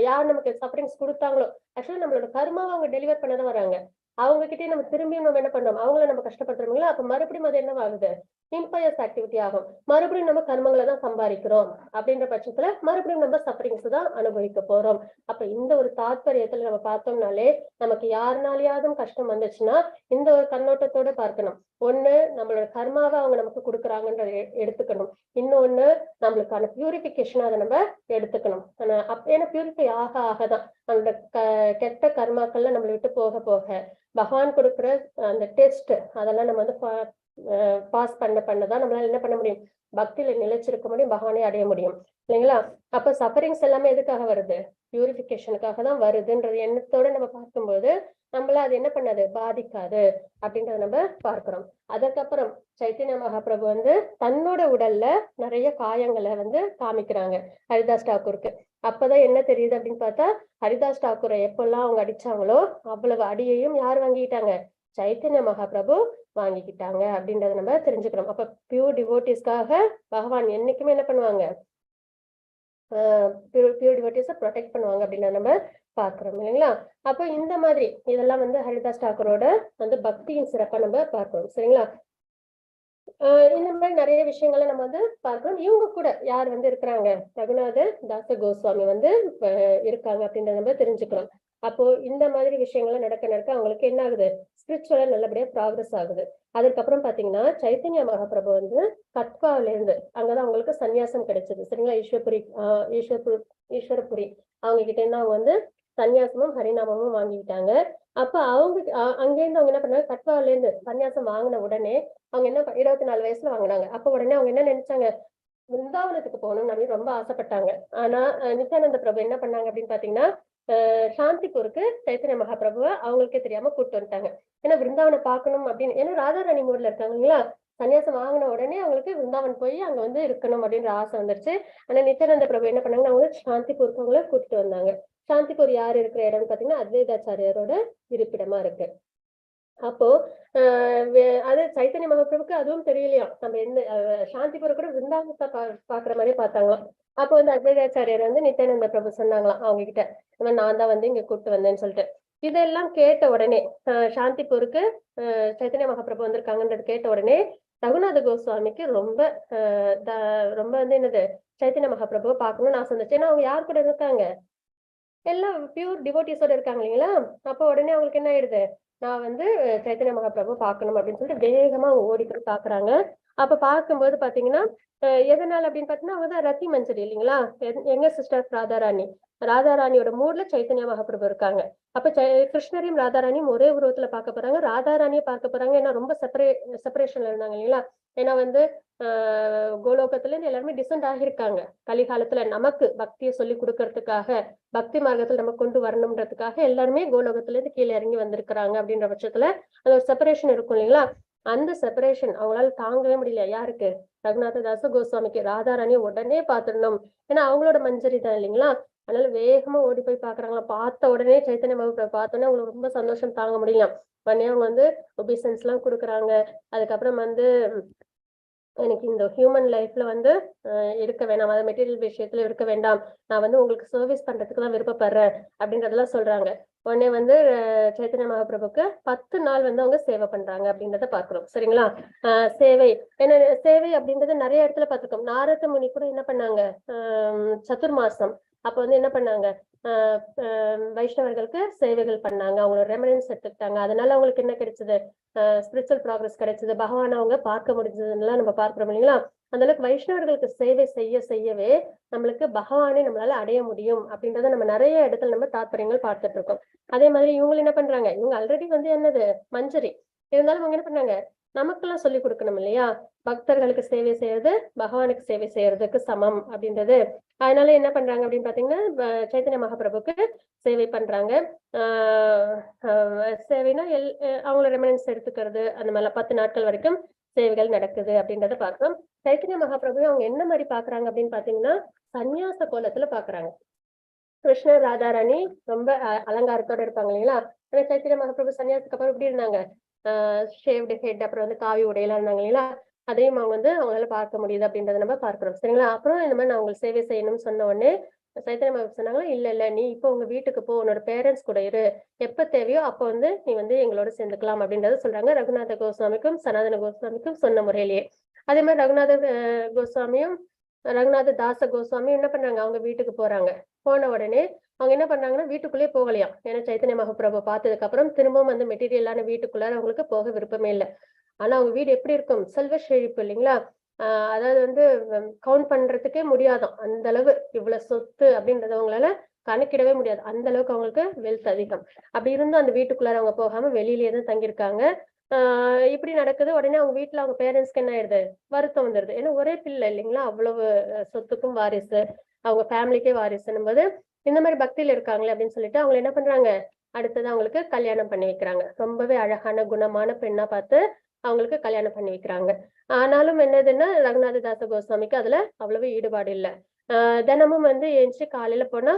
யார் நமக்கு சஃபரிங்ஸ் கொடுத்தாங்களோ, ஆக்சுவலா நம்மளோட கர்மாவை அவங்க டெலிவர் பண்ணதான் வராங்க. அவங்க கிட்டே நம்ம திரும்பியும் நம்ம என்ன பண்றோம், அவங்கள நம்ம கஷ்டப்படுறோம் இல்லைங்களா? அப்ப மறுபடியும் அது என்ன ஆகுது, இம்பயஸ் ஆக்டிவிட்டி ஆகும். மறுபடியும் நம்ம கர்மங்களை தான் சம்பாதிக்கிறோம் அப்படின்ற பட்சத்துல மறுபடியும் நம்ம சஃபரிங்ஸ் தான் அனுபவிக்க போறோம். அப்ப இந்த ஒரு தாத்பரியத்துல நம்ம பார்த்தோம்னாலே நமக்கு யாருனாலையாவது கஷ்டம் வந்துச்சுன்னா இந்த ஒரு கண்ணோட்டத்தோட பார்க்கணும். ஒண்ணு, நம்மளோட கர்மாவை அவங்க நமக்கு கொடுக்குறாங்கன்றத எடுத்துக்கணும். இன்னொன்னு, நம்மளுக்கான பியூரிபிகேஷன் அதை நம்ம எடுத்துக்கணும். ஏன்னா பியூரிஃபை ஆக ஆகதான் நம்மளோட கெட்ட கர்மாக்கள்ல நம்மளை விட்டு போக போக பகவான் கொடுக்குற அந்த டெஸ்ட் அதெல்லாம் நம்ம வந்து பாஸ் பண்ணதான் நம்மளால என்ன பண்ண முடியும், பக்தியில நிலைச்சிருக்க முடியும், பகவானை அடைய முடியும் இல்லைங்களா. அப்ப சஃபரிங்ஸ் எல்லாமே எதுக்காக வருது, பியூரிபிகேஷனுக்காக தான் வருதுன்றது எண்ணத்தோட நம்ம பார்க்கும்போது நம்மள அது என்ன பண்ணாது, பாதிக்காது அப்படின்றத நம்ம பார்க்கிறோம். அதுக்கப்புறம் சைத்தன்ய மகாபிரபு வந்து தன்னோட உடல்ல நிறைய காயங்களை வந்து காமிக்கிறாங்க ஹரிதாஸ் டாக்கூருக்கு. அப்பதான் என்ன தெரியுது அப்படின்னு பார்த்தா, ஹரிதாஸ் டாக்கூரை எப்பெல்லாம் அவங்க அடிச்சாங்களோ அவ்வளவு அடியையும் யார் வாங்கிட்டாங்க, சைத்தன்ய மகாபிரபு வாங்கிக்கிட்டாங்க அப்படின்றத நம்ம தெரிஞ்சுக்கிறோம். அப்ப பியூர் டிவோட்டிஸ்க்காக பகவான் என்னைக்குமே என்ன பண்ணுவாங்க, பியூர் டிவோட்டிஸை ப்ரொடெக்ட் பண்ணுவாங்க அப்படின்றத நம்ம பார்க்கிறோம் இல்லைங்களா. அப்போ இந்த மாதிரி இதெல்லாம் வந்து ஹரிதாஸ் டாக்கூரோட வந்து பக்தியின் சிறப்பா நம்ம பார்க்கிறோம் சரிங்களா. இந்த மாதிரி நிறைய விஷயங்களை நம்ம வந்து பார்க்கிறோம். இவங்க கூட யார் வந்து இருக்கிறாங்க, ரகுநாத தாச கோஸ்வாமி வந்து இருக்காங்க அப்படின்றத நம்ம தெரிஞ்சுக்கிறோம். அப்போ இந்த மாதிரி விஷயங்கள்லாம் நடக்க அவங்களுக்கு என்ன ஆகுது, ஸ்பிரிச்சுவலா நல்லபடியா ப்ராக்ரஸ் ஆகுது. அதுக்கப்புறம் பாத்தீங்கன்னா சைத்தன்ய மகாபிரபு வந்து கத்வால இருந்து அங்கதான் அவங்களுக்கு சன்னியாசம் கிடைச்சது சரிங்களா. ஈஸ்வரபுரி அவங்க கிட்ட இருந்து அவங்க வந்து சன்னியாசமும் ஹரிநாமமும் வாங்கிக்கிட்டாங்க. அப்ப அவங்க அங்கேருந்து அவங்க என்ன பண்ணாங்க, கத்வால இருந்து சன்னியாசம் வாங்கின உடனே அவங்க என்ன 24 வயசுல வாங்கினாங்க. அப்ப உடனே அவங்க என்ன நினைச்சாங்க, விருந்தாவனத்துக்கு போகணும்னு அப்படின்னு ரொம்ப ஆசைப்பட்டாங்க. ஆனா நித்யானந்த பிரபு என்ன பண்ணாங்க அப்படின்னு பாத்தீங்கன்னா, சாந்திப்பூருக்கு சைத்தன்ய மகாபிரபுவை அவங்களுக்கே தெரியாம கூப்பிட்டு வந்துட்டாங்க. ஏன்னா விருந்தாவனை பார்க்கணும் அப்படின்னு, ஏன்னா ராதாராணி மூட்ல இருக்காங்க இல்லைங்களா. சன்னியாசம் வாங்கின உடனே அவங்களுக்கு விருந்தாவன் போய் அங்க வந்து இருக்கணும் அப்படின்ற ஆசை வந்துருச்சு. ஆனா நித்யானந்த பிரபு என்ன பண்ணாங்க, அவங்க சாந்திப்பூருக்கு அவங்கள கூப்பிட்டு வந்தாங்க. சாந்திப்பூர் யாரு இருக்கிற இடம்னு பாத்தீங்கன்னா அத்வைதாச்சாரியாரோட இருப்பிடமா இருக்கு. அப்போ அது சைத்தன்ய மகாபிரபுக்கு அதுவும் தெரியலையா, நம்ம எந்த சாந்திபுரம் கூட விருந்தாவனத்தை பாக்குற மாதிரி பார்த்தாங்களாம். அப்போ வந்து அத்வைதாச்சாரியர் வந்து நித்யானந்த பிரபு சொன்னாங்களாம் அவங்க கிட்ட, நான் தான் வந்து இங்க கூப்பிட்டு வந்தேன்னு சொல்லிட்டு. இதெல்லாம் கேட்ட உடனே சாந்திப்பூருக்கு சைத்தன்ய மகாபிரபு வந்திருக்காங்கன்றது கேட்ட உடனே ரகுநாத கோஸ்வாமிக்கு ரொம்ப ரொம்ப வந்து என்னது, சைத்தன்ய மகாபிரபுவை பார்க்கணும்னு ஆசை வந்துச்சு. ஏன்னா அவங்க யார் கூட இருக்காங்க, எல்லாம் பியூர் டிவோட்டிஸோட இருக்காங்க இல்லைங்களா. அப்போ உடனே அவங்களுக்கு என்ன ஆயிடுது, நான் வந்து சைத்தன்ய மகாபிரபு பார்க்கணும் அப்படின்னு சொல்லிட்டு வேகமா அவங்க ஓடி போய் பாக்குறாங்க. அப்ப பார்க்கும்போது பாத்தீங்கன்னா எதனால அப்படின்னு பாத்தீங்கன்னா, அவங்கதான் ரத்தி மஞ்சரி இல்லைங்களா, எங்க சிஸ்டர் ராதாராணியோட மூட்ல சைத்தன்ய மகாபிரபு இருக்காங்க. அப்ப கிருஷ்ணரையும் ராதாராணியும் ஒரே உருவத்துல பார்க்க போறாங்க, ராதாராணியை பார்க்க போறாங்க. ஏன்னா ரொம்ப செப்பரேஷன்ல இருந்தாங்க இல்லைங்களா. ஏன்னா வந்து கோலோகத்துல இருந்து எல்லாருமே டிசென்ட் ஆகியிருக்காங்க. கலிகாலத்துல நமக்கு பக்தியை சொல்லி கொடுக்கறதுக்காக, பக்தி மார்க்கத்துல நம்ம கொண்டு வரணும்ன்றதுக்காக எல்லாருமே கோலோகத்துல இருந்து கீழே இறங்கி வந்திருக்கிறாங்க. அப்படின்ற பட்சத்துல அந்த ஒரு செப்பரேஷன் இருக்கும் இல்லைங்களா. அந்த செப்பரேஷன் அவங்களால தாங்கவே முடியல. யாருக்கு, ரகுநாத தாச கோஸ்வாமிக்கு. ராதாராணியை உடனே பார்த்துடணும், ஏன்னா அவங்களோட மஞ்சரி தான் இல்லைங்களா. அதனால வேகமா ஓடி போய் பாக்குறாங்களா. பார்த்த உடனே சைத்தன்ய மகாபிரபு பார்த்தோன்னே அவங்களுக்கு ரொம்ப சந்தோஷம் தாங்க முடியல. உடனே அவங்க வந்து ஒபிசன்ஸ் எல்லாம் கொடுக்குறாங்க. அதுக்கப்புறம் வந்து எனக்கு இந்த ஹியூமன் லைஃப்ல வந்து இருக்க வேண்டாம், அதாவது மெட்டீரியல் விஷயத்துல இருக்க வேண்டாம், நான் வந்து உங்களுக்கு சர்வீஸ் பண்றதுக்கு தான் விருப்பப்படுறேன் அப்படின்றதெல்லாம் சொல்றாங்க. உடனே வந்து சைத்தன்ய மகாபிரபுக்கு 10 நாள் வந்து அவங்க சேவை பண்றாங்க அப்படின்றத பாக்குறோம் சரிங்களா. சேவை என்ன, சேவை அப்படின்றது நிறைய இடத்துல பார்த்திருக்கோம். நாரத முனி கூட என்ன பண்ணாங்க, சதுர்மாசம் அப்ப வந்து என்ன பண்ணாங்க, வைஷ்ணவர்களுக்கு சேவைகள் பண்ணாங்க, அவங்களோட ரெமனன்ஸ் எடுத்துக்கிட்டாங்க. அதனால அவங்களுக்கு என்ன கிடைச்சது, ஸ்பிரிச்சுவல் ப்ராக்ரஸ் கிடைச்சது, பகவான் அவங்க பார்க்க முடிஞ்சதுலாம் நம்ம பார்க்கிறோம் இல்லைங்களா. அந்த அளவுக்கு வைஷ்ணவர்களுக்கு சேவை செய்யவே நம்மளுக்கு பகவானே நம்மளால அடைய முடியும் அப்படின்றத நம்ம நிறைய இடத்துல நம்ம தாத்பரியங்கள் பார்த்துட்டு இருக்கோம். அதே மாதிரி இவங்க என்ன பண்றாங்க, இவங்க ஆல்ரெடி வந்து என்னது மஞ்சரி, இருந்தாலும் அவங்க என்ன பண்ணாங்க, நமக்கெல்லாம் சொல்லி கொடுக்கணும் இல்லையா. பக்தர்களுக்கு சேவை செய்யறது பகவானுக்கு சேவை செய்யறதுக்கு சமம் அப்படின்றது. அதனால என்ன பண்றாங்க அப்படின்னு பாத்தீங்கன்னா, சைத்தன்ய மகாபிரபுக்கு சேவை பண்றாங்க. சேவைனா அவங்களோட ரெமனன்ஸ் எடுத்துக்கிறது, அந்த மாதிரி 10 நாட்கள் வரைக்கும் சேவைகள் நடக்குது அப்படின்றத பார்க்கிறோம். சைத்தன்ய மகாபிரபு அவங்க என்ன மாதிரி பாக்குறாங்க அப்படின்னு பாத்தீங்கன்னா, சன்னியாச கோலத்துல பாக்குறாங்க. கிருஷ்ணர் ராதாராணி ரொம்ப அலங்காரத்தோட இருப்பாங்க இல்லைங்களா. ஆனா சைத்தன்ய மகாபிரபு சன்னியாசத்துக்கு அப்புறம் எப்படி இருந்தாங்க, ஷேவ்டு ஹெட், அப்புறம் வந்து காவி உடையெல்லாம் இருந்தாங்க இல்லைங்களா. அதையும் அவங்க வந்து அவங்களால பார்க்க முடியுது அப்படின்றத நம்ம பார்க்கிறோம் சரிங்களா. அப்புறம் இந்த மாதிரி நான் உங்களுக்கு சேவை செய்யணும்னு சொன்ன உடனே சைத்தன்ய மகாபிரபு சொன்னாங்களா, இல்ல நீ இப்போ உங்க வீட்டுக்கு போ, உன்னோட பேரண்ட்ஸ் கூட இரு, எப்ப தேவையோ அப்ப வந்து நீ வந்து எங்களோட சேர்ந்துக்கலாம் அப்படின்றத சொல்றாங்க. ரகுநாத கோஸ்வாமிக்கும் சனாதன கோஸ்வாமிக்கும் சொன்ன முறையிலேயே. அதே மாதிரி ரகுநாத கோஸ்வாமியும் ரகுநாத தாச கோஸ்வாமியும் என்ன பண்றாங்க, அவங்க வீட்டுக்கு போறாங்க. போன உடனே அவங்க என்ன பண்றாங்கன்னா வீட்டுக்குள்ளேயே போகலையாம். ஏன்னா சைத்தன்ய மகாபிரபு பார்த்ததுக்கு அப்புறம் திரும்பவும் வந்து மெட்டீரியலான வீட்டுக்குள்ளார அவங்களுக்கு போக விருப்பமே இல்லை. ஆனா அவங்க வீடு எப்படி இருக்கும், செல்வ செழிப்பு இல்லைங்களா. அதாவது வந்து கவுண்ட் பண்றதுக்கே முடியாதாம். அந்த அளவு இவ்வளவு சொத்து அப்படின்றத அவங்களால கணக்கிடவே முடியாது. அந்த அளவுக்கு அவங்களுக்கு வெல்த் அதிகம். அப்படி இருந்தும் அந்த வீட்டுக்குள்ளார அவங்க போகாம வெளியிலேயே தான் தங்கியிருக்காங்க. இப்படி நடக்குது. உடனே அவங்க வீட்டுல அவங்க பேரண்ட்ஸ்க்கு என்ன ஆயிடுது, வருத்தம் வந்துடுது. ஏன்னா ஒரே பிள்ளை இல்லைங்களா, அவ்வளவு சொத்துக்கும் வாரிசு, அவங்க ஃபேமிலிக்கே வாரிசுன்னும் போது இந்த மாதிரி பக்தியில இருக்காங்களே அப்படின்னு சொல்லிட்டு அவங்க என்ன பண்றாங்க, அடுத்தது அவங்களுக்கு கல்யாணம் பண்ணி வைக்கிறாங்க. ரொம்பவே அழகான குணமான பெண்ணா பார்த்து அவங்களுக்கு கல்யாணம் பண்ணி வைக்கிறாங்க. ஆனாலும் என்னதுன்னா ரகுநாத தாச கோஸ்வாமிக்கு அதுல அவ்வளவு ஈடுபாடு இல்லை. தினமும் வந்து எழுந்துச்சு காலையில போனா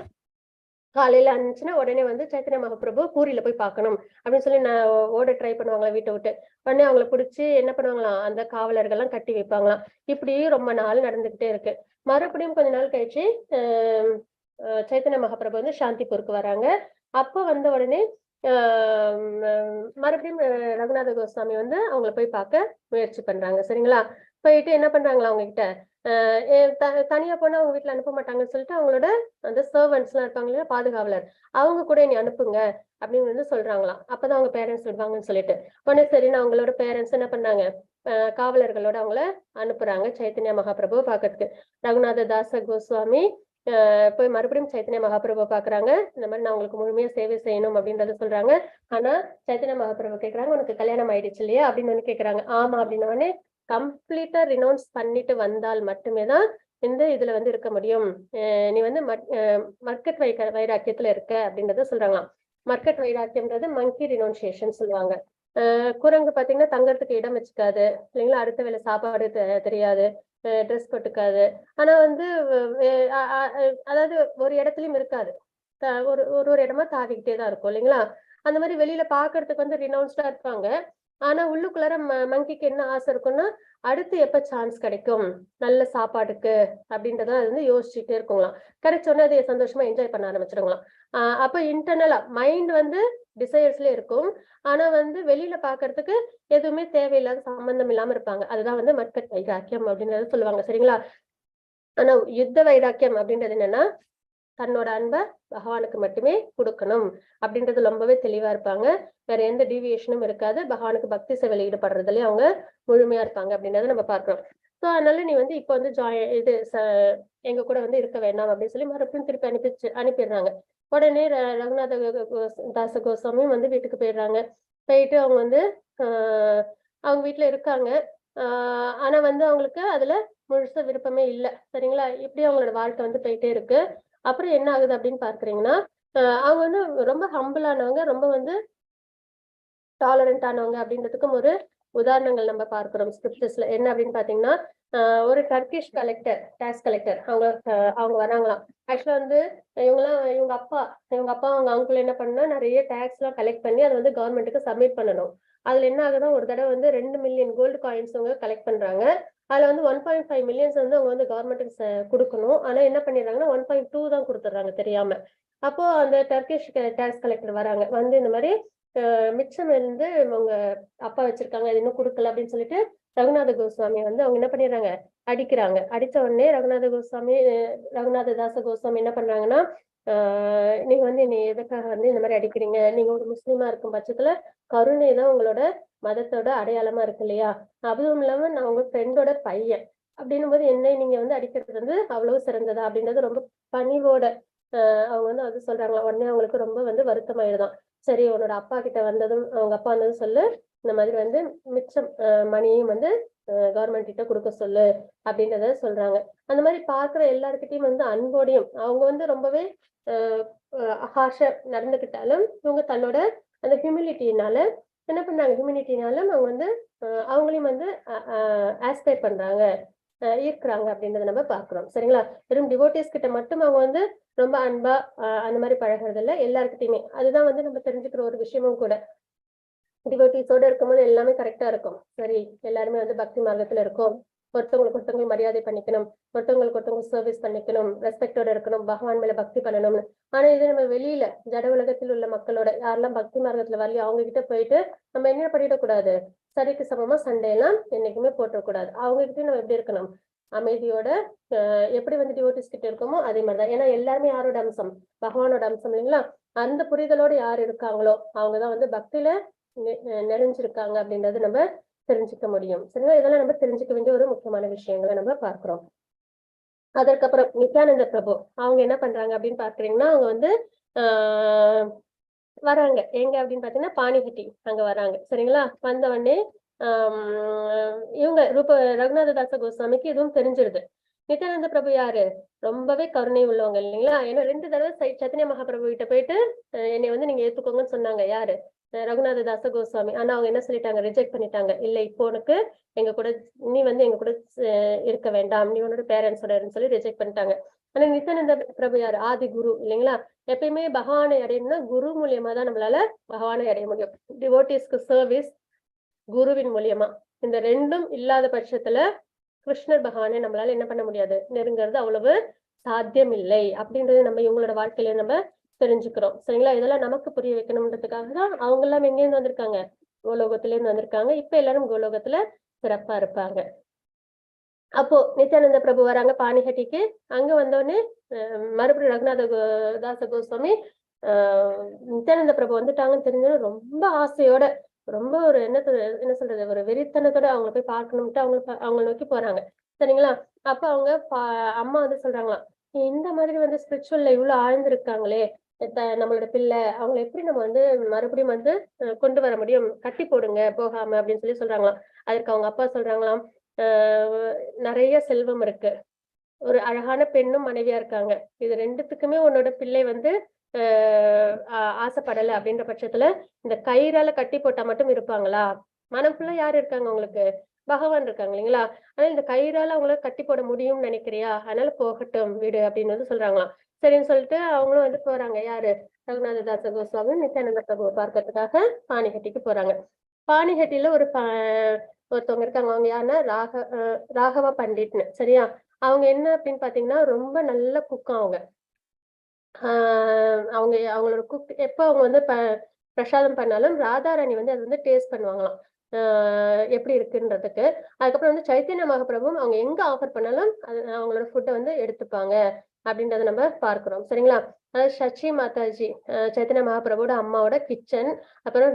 காலையில இருந்துச்சுன்னா உடனே வந்து சைத்தன்ய மகாபிரபு பூரியில போய் பார்க்கணும் அப்படின்னு சொல்லி நான் ஓட ட்ரை பண்ணுவாங்களா வீட்டை விட்டு. உடனே அவங்களை பிடிச்சி என்ன பண்ணுவாங்களாம், அந்த காவலர்கள்லாம் கட்டி வைப்பாங்களாம். இப்படி ரொம்ப நாள் நடந்துகிட்டே இருக்கு. மறுபடியும் கொஞ்ச நாள் கழிச்சு சைத்தன்ய மகாபிரபு வந்து சாந்திப்பூருக்கு வராங்க. அப்போ வந்த உடனே மறுபடியும் ரகுநாத கோஸ்வாமி வந்து அவங்கள போய் பார்க்க முயற்சி பண்றாங்க. சரிங்களா. போயிட்டு என்ன பண்றாங்களா அவங்க கிட்ட, தனியா போனா அவங்க வீட்டுல அனுப்ப மாட்டாங்கன்னு சொல்லிட்டு அவங்களோட அந்த சர்வன்ட்ஸ் எல்லாம் இருப்பாங்க இல்லையா, பாதுகாவலர், அவங்க கூட நீ அனுப்புங்க அப்படின்னு வந்து சொல்றாங்களாம். அப்பதான் அவங்க பேரண்ட்ஸ் விடுவாங்கன்னு சொல்லிட்டு உடனே சரின்னு அவங்களோட பேரண்ட்ஸ் என்ன பண்ணாங்க, காவலர்களோட அவங்கள அனுப்புறாங்க சைத்தன்ய மகாபிரபுவை பார்க்கறதுக்கு. ரகுநாத தாச கோஸ்வாமி போய் மறுபடியும் சைத்தன்ய மகாபிரபு பாக்குறாங்க. இந்த மாதிரி நான் உங்களுக்கு முழுமையா சேவை செய்யணும் அப்படின்றத சொல்றாங்க. ஆனா சைத்தன்ய மகாபிரபு கேக்குறாங்க, உனக்கு கல்யாணம் ஆயிடுச்சு இல்லையா அப்படின்னு கேக்குறாங்க. ஆமா அப்படின்னே கம்ப்ளீட்டா ரினௌன்ஸ் பண்ணிட்டு வந்தால் மட்டுமே தான் இந்த இதுல வந்து இருக்க முடியும். நீ வந்து மர்க்கட் வைராக்கியத்துல இருக்க அப்படின்றத சொல்றாங்களாம். மர்க்கட் வைராக்கியம்ன்றது மங்கி ரினௌன்சியேஷன் சொல்லுவாங்க. குரங்கு பாத்தீங்கன்னா தங்கறதுக்கு இடம் வச்சுக்காது இல்லைங்களா, அடுத்த வேலை சாப்பாடு தெரியாது, ட்ரெஸ் போட்டுக்காது. ஆனா வந்து அதாவது ஒரு இடத்துலயும் இருக்காது, ஒரு ஒரு இடமா தாவிக்கிட்டே தான் இருக்கும் இல்லைங்களா. அந்த மாதிரி வெளியில பாக்குறதுக்கு வந்து ரினௌன்ஸ்டா இருப்பாங்க. ஆனா உள்ளுக்குள்ளார மங்கிக்கு என்ன ஆசை இருக்கும்னா, அடுத்து எப்ப சான்ஸ் கிடைக்கும் நல்ல சாப்பாட்டுக்கு அப்படின்றத வந்து யோசிச்சுட்டே இருக்குங்களாம். கிடைச்ச உடனே அதை சந்தோஷமா என்ஜாய் பண்ண ஆரம்பிச்சிருங்களாம். அப்ப இன்டர்னலா மைண்ட் வந்து டிசைர்ஸ்ல இருக்கும். ஆனா வந்து வெளியில பாக்குறதுக்கு எதுவுமே தேவையில்லாத சம்பந்தம் இல்லாம இருப்பாங்க. அதுதான் வந்து மர்க்கட் வைராக்கியம் அப்படின்றத சொல்லுவாங்க. சரிங்களா. ஆனா யுத்த வைராக்கியம் அப்படின்றது என்னன்னா, தன்னோட அன்பை பகவானுக்கு மட்டுமே கொடுக்கணும் அப்படின்றது ரொம்பவே தெளிவா இருப்பாங்க. வேற எந்த டீவியேஷனும் இருக்காது. பகவானுக்கு பக்தி சேவையில ஈடுபடுறதுலயே அவங்க முழுமையா இருப்பாங்க அப்படின்றத நம்ம பார்க்கிறோம். சோ அதனால நீ வந்து இப்ப வந்து எங்க கூட வந்து இருக்க வேண்டாம் அப்படின்னு சொல்லி மறுபடியும் திருப்பி அனுப்பிடுறாங்க. உடனே ரகுநாத தாச கோஸ்வாமியும் வந்து வீட்டுக்கு போயிடுறாங்க. போயிட்டு அவங்க வந்து அவங்க வீட்டுல இருக்காங்க. ஆனா வந்து அவங்களுக்கு அதுல முழுசா விருப்பமே இல்லை. சரிங்களா. இப்படி அவங்களோட வாழ்க்கை வந்து போயிட்டே இருக்கு. அப்புறம் என்ன ஆகுது அப்படின்னு பாக்குறீங்கன்னா, அவங்க வந்து ரொம்ப ஹம்பிளானவங்க, ரொம்ப வந்து டாலரண்ட் ஆனவங்க அப்படின்றதுக்கும் ஒரு உதாரணங்கள் நம்ம பார்க்கிறோம் ஸ்கிரிப்சர்ஸ்ல. என்ன அப்படின்னு பாத்தீங்கன்னா, ஒரு டர்கிஷ் டாக்ஸ் கலெக்டர் அவங்க வராங்களாம். ஆக்சுவலா வந்து இவங்க அப்பா அவங்க அங்கிள் என்ன பண்ணா நிறைய டாக்ஸ் எல்லாம் கலெக்ட் பண்ணி அதை வந்து கவர்மெண்ட்டுக்கு சப்மிட் பண்ணணும். அதுல என்ன ஆகுதுன்னா, ஒரு தடவை வந்து 2 மில்லியன் கோல்டு காயின்ஸ் அவங்க கலெக்ட் பண்றாங்க. அதுல வந்து 1.5 மில்லியன்ஸ் வந்து அவங்க வந்து கவர்மெண்ட்டுக்கு கொடுக்கணும். ஆனா என்ன பண்ணிடுறாங்கன்னா 1.2 தான் கொடுத்துட்றாங்க தெரியாம. அப்போ அந்த டர்கிஷ் டாக்ஸ் கலெக்டர் வராங்க. வந்து இந்த மாதிரி மிச்சம் இருந்து அவங்க அப்பா வச்சிருக்காங்க, அது இன்னும் கொடுக்கல அப்படின்னு சொல்லிட்டு ரகுநாத கோஸ்வாமி வந்து அவங்க என்ன பண்ணிடுறாங்க, அடிக்கிறாங்க. அடிச்ச உடனே ரகுநாத தாச கோஸ்வாமி என்ன பண்றாங்கன்னா, நீங்க வந்து என்னை எதுக்காக வந்து இந்த மாதிரி அடிக்கிறீங்க, நீங்க ஒரு முஸ்லீமா இருக்கும் பட்சத்துல கருணை தான் உங்களோட மதத்தோட அடையாளமா இருக்கு இல்லையா, அதுவும் இல்லாம நான் உங்க ஃப்ரெண்டோட பையன் அப்படின்னும் போது என்னை நீங்க வந்து அடிக்கிறது வந்து அவ்வளவு சிறந்ததா அப்படின்றது ரொம்ப பணிவோட அவங்க வந்து அது சொல்றாங்க. உடனே அவங்களுக்கு ரொம்ப வந்து வருத்தமாயிடுதான். சரி, உன்னோட அப்பா கிட்ட வந்ததும் அவங்க அப்பா வந்ததும் சொல்லு, இந்த மாதிரி வந்து மிச்சம் மணியும் வந்து கவர்மெண்ட் கிட்ட கொடுக்க சொல்லு அப்படின்றத சொல்றாங்க. அந்த மாதிரி பாக்குற எல்லாருக்கிட்டையும் வந்து அன்போடையும் அவங்க வந்து ரொம்பவே ஹார்ஷா நடந்துகிட்டாலும் இவங்க தன்னோட அந்த ஹியூமிலிட்டினால என்ன பண்றாங்க, ஹியூமிலிட்டினாலும் அவங்க வந்து அவங்களையும் வந்து ஆஸ்பைர் பண்றாங்க, ஈர்க்கிறாங்க அப்படின்றத நம்ம பாக்குறோம். சரிங்களா. வெறும் டிவோட்டிஸ் கிட்ட மட்டும் அவங்க வந்து ரொம்ப அன்பா அந்த மாதிரி பழகிறது இல்லை, எல்லாருக்கிட்டையுமே. அதுதான் வந்து நம்ம தெரிஞ்சுக்கிற ஒரு விஷயமும் கூட. டிவோட்டிஸோட இருக்கும்போது எல்லாமே கரெக்டா இருக்கும். சரி, எல்லாருமே வந்து பக்தி மார்க்கத்துல இருக்கும், ஒருத்தவங்களுக்கு மரியாதை பண்ணிக்கணும், ஒருத்தவங்களுக்கு சர்வீஸ் பண்ணிக்கணும், ரெஸ்பெக்டோட இருக்கணும், பகவான் மேல பக்தி பண்ணணும்னு. ஆனா இது நம்ம வெளியில ஜட உலகத்தில் உள்ள மக்களோட யாரெல்லாம் பக்தி மார்க்கத்துல வரலையோ அவங்க கிட்ட போயிட்டு நம்ம என்ன பண்ணிடக்கூடாது, சரிக்கு சமமா சண்டையெல்லாம் என்னைக்குமே போட்டக்கூடாது. அவங்க கிட்ட நம்ம எப்படி இருக்கணும், அமைதியோட எப்படி வந்து டிவோட்டிஸ் கிட்ட இருக்கோமோ அதே மாதிரிதான். ஏன்னா எல்லாருமே யாரோட அம்சம், பகவானோட அம்சம் இல்லைங்களா? அந்த புரிதலோட யார் இருக்காங்களோ அவங்கதான் வந்து பக்தியில நிறைஞ்சிருக்காங்க அப்படின்றது நம்ம தெரிஞ்சுக்க முடியும். சரிங்களா? இதெல்லாம் நம்ம தெரிஞ்சுக்க வேண்டிய ஒரு முக்கியமான விஷயங்களை நம்ம பார்க்கிறோம். அதற்கப்புறம் நித்யானந்த பிரபு அவங்க என்ன பண்றாங்க அப்படின்னு பாக்குறீங்கன்னா, அவங்க வந்து வராங்க எங்க அப்படின்னு பாத்தீங்கன்னா பாணிஹட்டி அங்க வராங்க. சரிங்களா? வந்த உடனே இவங்க ரகுநாத தாச கோஸ்வாமிக்கு இதுவும் தெரிஞ்சிருது. நித்யானந்த பிரபு யாரு, ரொம்பவே கருணை உள்ளவங்க இல்லைங்களா? ஏன்னா 2 தடவை சைத்தன்ய மகாபிரபு கிட்ட போயிட்டு என்னை வந்து நீங்க ஏத்துக்கோங்கன்னு சொன்னாங்க. யாரு, ரகுநாத தாச கோஸ்வாமி. ஆனா அவங்க என்ன சொல்லிட்டாங்க, ரிஜெக்ட் பண்ணிட்டாங்க. இல்ல, இப்போ உனக்கு எங்க கூட நீ வந்து எங்க கூட இருக்க வேண்டாம், நீ உன்னோட பேரண்ட்ஸோட இருன்னு சொல்லி ரிஜெக்ட் பண்ணிட்டாங்க. ஆனா நித்யானந்த பிரபு யாரு, ஆதி குரு இல்லைங்களா? எப்பயுமே பகவானை அடையணும்னா குரு மூலியமா தான் நம்மளால பகவானை அடைய முடியும். டிவோட்டிஸ்க்கு சர்வீஸ் குருவின் மூலியமா. இந்த 2ம் இல்லாத பட்சத்துல கிருஷ்ணர் பகவானை நம்மளால என்ன பண்ண முடியாது, நெருங்கிறது அவ்வளவு சாத்தியம் இல்லை அப்படின்றது நம்ம இவங்களோட வாழ்க்கையில நம்ம தெரிஞ்சுக்கிறோம். சரிங்களா? இதெல்லாம் நமக்கு புரிய வைக்கணும்ன்றதுக்காக தான் அவங்க எல்லாம் எங்க இருந்து வந்திருக்காங்க, கோலோகத்துல இருந்து வந்திருக்காங்க. இப்ப எல்லாரும் கோலோகத்துல சிறப்பா இருப்பாங்க. அப்போ நித்யானந்த பிரபு வராங்க பாணிஹட்டிக்கு. அங்க வந்தோடனே மறுபடியும் ரகுநாத தாச கோஸ்வாமி நித்யானந்த பிரபு வந்துட்டாங்கன்னு தெரிஞ்சது ரொம்ப ஆசையோட, ரொம்ப ஒரு என்ன சொல்றது, ஒரு வெறித்தனத்தோட அவங்களை போய் பார்க்கணும்ட்டு அவங்க நோக்கி போறாங்க. சரிங்களா? அப்ப அவங்க அம்மா வந்து சொல்றாங்களாம், இந்த மாதிரி வந்து ஸ்பிரிச்சுவல்ல இவ்வளவு ஆழ்ந்திருக்காங்களே நம்மளோட பிள்ளை, அவங்களை எப்படி நம்ம வந்து மறுபடியும் வந்து கொண்டு வர முடியும், கட்டி போடுங்க போகாம அப்படின்னு சொல்லி சொல்றாங்களாம். அதற்கு அவங்க அப்பா சொல்றாங்களாம், நிறைய செல்வம் இருக்கு, ஒரு அழகான பெண்ணும் மனைவியா இருக்காங்க, இது 2த்துக்குமே உன்னோட பிள்ளை வந்து ஆசைப்படல அப்படின்ற பட்சத்துல இந்த கயிறால கட்டி போட்டா மட்டும் இருப்பாங்களா? மனம் ஃபுல்லா யாரு இருக்காங்க உங்களுக்கு, பகவான் இருக்காங்க இல்லைங்களா? ஆனா இந்த கயிறால அவங்கள கட்டி போட முடியும்னு நினைக்கிறியா? அதனால போகட்டும் விடு அப்படின்னு வந்து சொல்றாங்களாம். சரின்னு சொல்லிட்டு அவங்களும் வந்து போறாங்க. யாரு, ரகுநாத தாச கோஸ்வாமி நித்யானந்த பிரபுவை பார்க்கறதுக்காக பாணிஹட்டிக்கு போறாங்க. பாணிஹட்டியில ஒருத்தவங்க இருக்காங்க. அவங்க யாருன்னா ராகவ பண்டிட்னு. சரியா? அவங்க என்ன அப்படின்னு பாத்தீங்கன்னா ரொம்ப நல்ல குக்கம். அவங்க அவங்களோட குக் எப்ப அவங்க வந்து பிரசாதம் பண்ணாலும் ராதாராணி வந்து அது வந்து டேஸ்ட் பண்ணுவாங்களாம், எப்படி இருக்குன்றதுக்கு. அதுக்கப்புறம் வந்து சைத்தன்ய மகாபிரபுவும் அவங்க எங்க ஆஃபர் பண்ணாலும் அது அவங்களோட ஃபுட்டை வந்து எடுத்துப்பாங்க அப்படின்றத நம்ம பார்க்கிறோம். சரிங்களா? அதாவது சச்சி மாதாஜி சைத்தன்ய மகாபிரபுவோட அம்மாவோட கிச்சன், அப்புறம்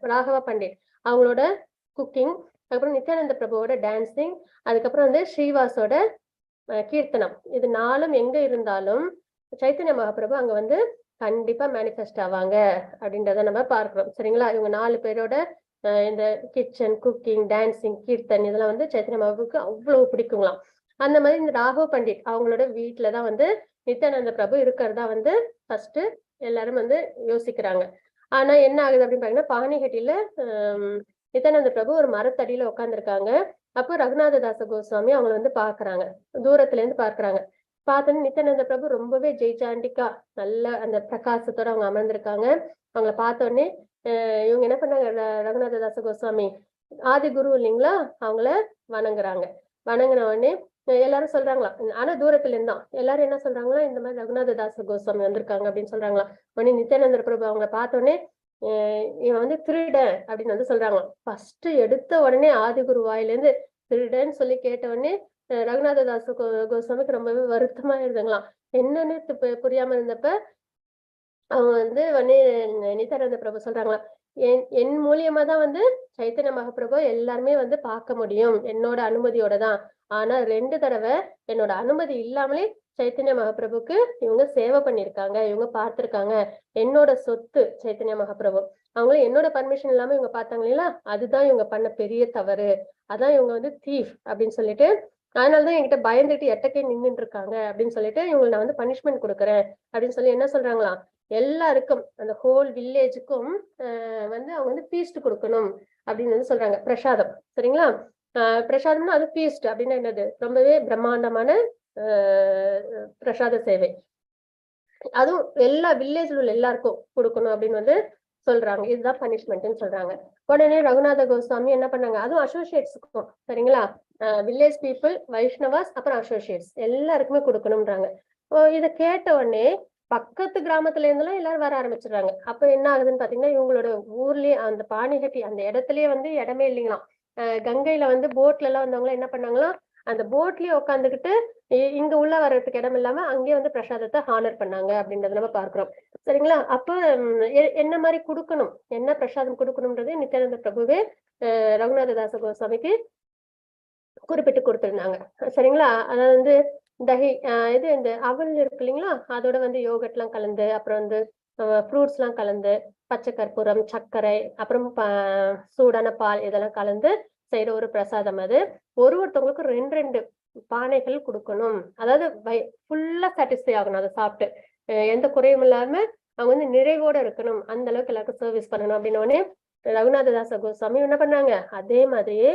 ராகவ பண்டிட் அவங்களோட குக்கிங், அதுக்கப்புறம் நித்யானந்த பிரபுவோட டான்சிங், அதுக்கப்புறம் வந்து ஸ்ரீவாஸோட கீர்த்தனம், இது 4ம் எங்க இருந்தாலும் சைத்தன்ய மகாபிரபு அங்க வந்து கண்டிப்பா மேனிஃபெஸ்ட் ஆவாங்க அப்படின்றத நம்ம பார்க்கிறோம். சரிங்களா? இவங்க 4 பேரோட இந்த கிச்சன், குக்கிங், டான்சிங், கீர்த்தன் இதெல்லாம் வந்து சைத்தன்ய மகாபிரபுக்கு அவ்வளவு பிடிக்குங்களாம். அந்த மாதிரி இந்த ராகவ் பண்டிட் அவங்களோட வீட்டுலதான் வந்து நித்யானந்த பிரபு இருக்கிறதா வந்து ஃபர்ஸ்ட் எல்லாரும் வந்து யோசிக்கிறாங்க. ஆனா என்ன ஆகுது அப்படின்னு பாத்தீங்கன்னா, பாணிஹட்டியில நித்யானந்த பிரபு ஒரு மரத்தடியில உட்காந்துருக்காங்க. அப்போ ரகுநாத தாச கோஸ்வாமி அவங்களை வந்து பாக்குறாங்க, தூரத்துல இருந்து பாக்குறாங்க. பார்த்தோன்னு நித்யானந்த பிரபு ரொம்பவே ஜெய்சாண்டிக்கா நல்ல அந்த பிரகாசத்தோட அவங்க அமர்ந்திருக்காங்க. அவங்களை பார்த்த உடனே இவங்க என்ன பண்ணாங்க, ரகுநாத தாச கோஸ்வாமி ஆதி குரு இல்லைங்களா, அவங்கள வணங்குறாங்க. வணங்கின உடனே எல்லாரும் சொல்றாங்களா, ஆனா தூரத்துல இருந்தான் எல்லாரும் என்ன சொல்றாங்களா, இந்த மாதிரி ரகுநாத தாச கோஸ்வாமி வந்திருக்காங்க அப்படின்னு சொல்றாங்களா. உடனே நித்யானந்த பிரபு அவங்களை பார்த்த உடனே இவன் வந்து திருடன் அப்படின்னு வந்து சொல்றாங்களாம். ஃபர்ஸ்ட் எடுத்த உடனே ஆதிகுரு வாயிலிருந்து திருடன்னு சொல்லி கேட்ட உடனே ரகுநாத தாச கோஸ்வாமிக்கு ரொம்பவே வருத்தமா இருந்துங்களாம். என்னன்னு புரியாம இருந்தப்ப அவங்க வந்து நித்யானந்த பிரபு சொல்றாங்களாம், என் மூலியமா தான் வந்து சைத்தன்ய மகாபிரபு எல்லாருமே வந்து பார்க்க முடியும், என்னோட அனுமதியோட தான். ஆனா 2 தடவை என்னோட அனுமதி இல்லாமலே சைத்தன்ய மகாபிரபுக்கு இவங்க சேவை பண்ணிருக்காங்க, இவங்க பார்த்திருக்காங்க. என்னோட சொத்து சைத்தன்ய மகாபிரபு, அவங்களும் என்னோட பர்மிஷன் இல்லாம இவங்க பார்த்தாங்க இல்லையா, அதுதான் இவங்க பண்ண பெரிய தவறு. அதான் இவங்க வந்து தீஃப் அப்படின்னு சொல்லிட்டு, அதனாலதான் என்கிட்ட பயந்துட்டு எட்டக்கே நின்றுட்டு இருக்காங்க அப்படின்னு சொல்லிட்டு இவங்களுக்கு நான் வந்து பனிஷ்மெண்ட் கொடுக்குறேன் அப்படின்னு சொல்லி என்ன சொல்றாங்களாம், எல்லாருக்கும் அந்த ஹோல் வில்லேஜுக்கும் வந்து அவங்க வந்து ஃபீஸ்ட் கொடுக்கணும் அப்படின்னு வந்து சொல்றாங்க, பிரசாதம். சரிங்களா? பிரசாதம்னா அது ஃபீஸ்ட் அப்படின்னா என்னது, ரொம்பவே பிரம்மாண்டமான பிரசாத சேவை. அதுவும் எல்லா வில்லேஜ்ல உள்ள எல்லாருக்கும் கொடுக்கணும் அப்படின்னு வந்து சொல்றாங்க. இதுதான் பனிஷ்மெண்ட்னு சொல்றாங்க. உடனே ரகுநாத கோஸ்வாமி என்ன பண்ணாங்க, அதுவும் அசோசியேட்ஸ்க்கும் சரிங்களா, வில்லேஜ் பீப்புள், வைஷ்ணவாஸ், அப்புறம் அசோசியேட்ஸ் எல்லாருக்குமே கொடுக்கணும்ன்றாங்க. இதை கேட்ட உடனே பக்கத்து கிராமத்துல இருந்தெல்லாம் எல்லாரும் வர ஆரம்பிச்சிடுறாங்க. அப்ப என்ன ஆகுதுன்னு பாத்தீங்கன்னா, இவங்களோட ஊர்லயே அந்த பாணிகட்டி அந்த இடத்துலயே வந்து இடமே இல்லைங்களாம். கங்கையில வந்து போட்ல எல்லாம் வந்தவங்க என்ன பண்ணாங்களாம், அந்த போட்லயே உட்காந்துக்கிட்டு இங்க உள்ள வர்றதுக்கு இடம் இல்லாம அங்கேயே வந்து பிரசாதத்தை ஹானர் பண்ணாங்க அப்படின்றத நம்ம பார்க்கிறோம். சரிங்களா? அப்ப என்ன மாதிரி கொடுக்கணும், என்ன பிரசாதம் கொடுக்கணும்ன்றது நித்யானந்த பிரபுவே ரகுநாத தாச கோஸ்வாமிக்கு குறிப்பிட்டு கொடுத்திருந்தாங்க. சரிங்களா? அதாவது வந்து தஹி இது இந்த அவல் இருக்கு இல்லைங்களா, அதோட வந்து யோகட் எல்லாம் கலந்து, அப்புறம் வந்து ஃப்ரூட்ஸ் எல்லாம் கலந்து, பச்சை கற்பூரம், சர்க்கரை, அப்புறம் சூடான பால் இதெல்லாம் கலந்து செய்யற ஒரு பிரசாதம் அது. ஒருத்தவங்களுக்கும் 2 பானைகள் கொடுக்கணும். அதாவது ஃபுல்லா சாட்டிஸ்ஃபை ஆகணும் அதை சாப்பிட்டு, எந்த குறையும் இல்லாம அவங்க வந்து நிறைவோட இருக்கணும், அந்த அளவுக்கு எல்லாருக்கும் சர்வீஸ் பண்ணணும் அப்படின்னு ரகுநாத தாச கோஸ்வாமி என்ன பண்ணாங்க, அதே மாதிரியே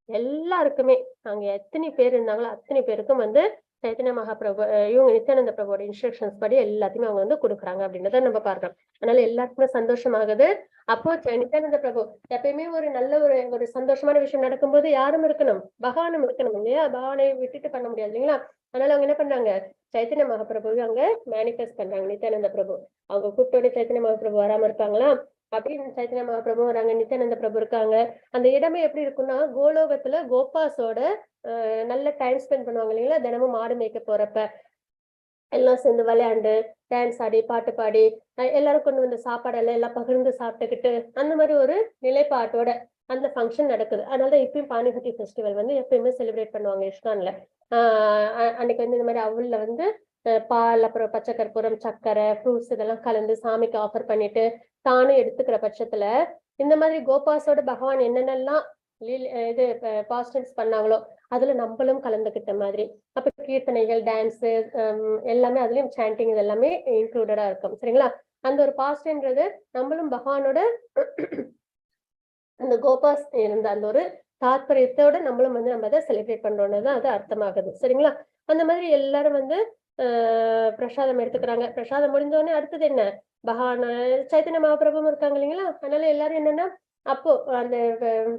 எல்லாருக்குமே அங்க எத்தனை பேர் இருந்தாங்களோ அத்தனை பேருக்கும் வந்து சைத்தன்ய மகாபிரபு இவங்க நித்யானந்த பிரபுவோட இன்ஸ்ட்ரக்ஷன்ஸ் படி எல்லாத்தையுமே அவங்க வந்து கொடுக்குறாங்க அப்படின்றத நம்ம பார்க்கிறோம். அதனால எல்லாருக்குமே சந்தோஷமாகுது. அப்போ நித்யானந்த பிரபு எப்பயுமே ஒரு நல்ல ஒரு சந்தோஷமான விஷயம் நடக்கும்போது யாரும் இருக்கணும், பகவானும் இருக்கணும் இல்லையா, பகவானை விட்டுட்டு பண்ண முடியாது இல்லைங்களா. அதனால அவங்க என்ன பண்றாங்க, சைத்தன்ய மகாபிரபு அங்க மேனிஃபெஸ்ட் பண்றாங்க. நித்யானந்த பிரபு அவங்க கூப்பிட்டோட சைத்தன்ய மகாபிரபு வராம இருப்பாங்களா, அப்படின்னு சைத்தன்ய மகாபிரபு வராங்க, நித்யானந்த பிரபு இருக்காங்க. அந்த இடமே எப்படி இருக்குன்னா, கோலோகத்துல கோபாஸோட நல்ல டைம் ஸ்பெண்ட் பண்ணுவாங்க இல்லைங்களா, தினமும் மாடு மேய்க்க போறப்ப எல்லாம் சேர்ந்து விளையாண்டு டான்ஸ் ஆடி பாட்டு பாடி எல்லாரும் கொண்டு வந்த சாப்பாடெல்லாம் எல்லாம் பகிர்ந்து சாப்பிட்டுக்கிட்டு அந்த மாதிரி ஒரு நிலைப்பாட்டோட அந்த ஃபங்க்ஷன் நடக்குது. அதனால இப்பயும் பானிபட்டி ஃபெஸ்டிவல் வந்து எப்பயுமே செலிப்ரேட் பண்ணுவாங்க இஸ்கான்ல. அன்னைக்கு வந்து இந்த மாதிரி அவல்ல வந்து பால், அப்புறம் பச்சை கற்பூரம், சர்க்கரை, ஃப்ரூட்ஸ் இதெல்லாம் கலந்து சாமிக்கு ஆஃபர் பண்ணிட்டு தானும் எடுத்துக்கிற பட்சத்துல இந்த மாதிரி கோபாஸோட பகவான் என்னென்னலாம் இது பாஸ்டன்ஸ் பண்ணாங்களோ அதுல நம்மளும் கலந்துகிட்ட மாதிரி. அப்ப கீர்த்தனைகள், டான்ஸ் எல்லாமே அதுலயும் சாண்டிங் இது எல்லாமே இன்க்ளூடடா இருக்கும். சரிங்களா? அந்த ஒரு பாஸ்ட்ன்றது நம்மளும் பகவானோட அந்த கோபாஸ் இருந்த அந்த ஒரு தாத்பரியத்தோட நம்மளும் வந்து நம்ம அதை செலிப்ரேட் பண்றோம்னு அது அர்த்தமாகுது. சரிங்களா? அந்த மாதிரி எல்லாரும் வந்து பிரசாதம் எடுத்துக்கிறாங்க. பிரசாதம் முடிஞ்சோடனே அடுத்தது என்ன, பகவான் சைத்தன்ய மகாபிரபுவும் இருக்காங்க இல்லைங்களா. அதனால எல்லாரும் என்னன்னா அப்போ அந்த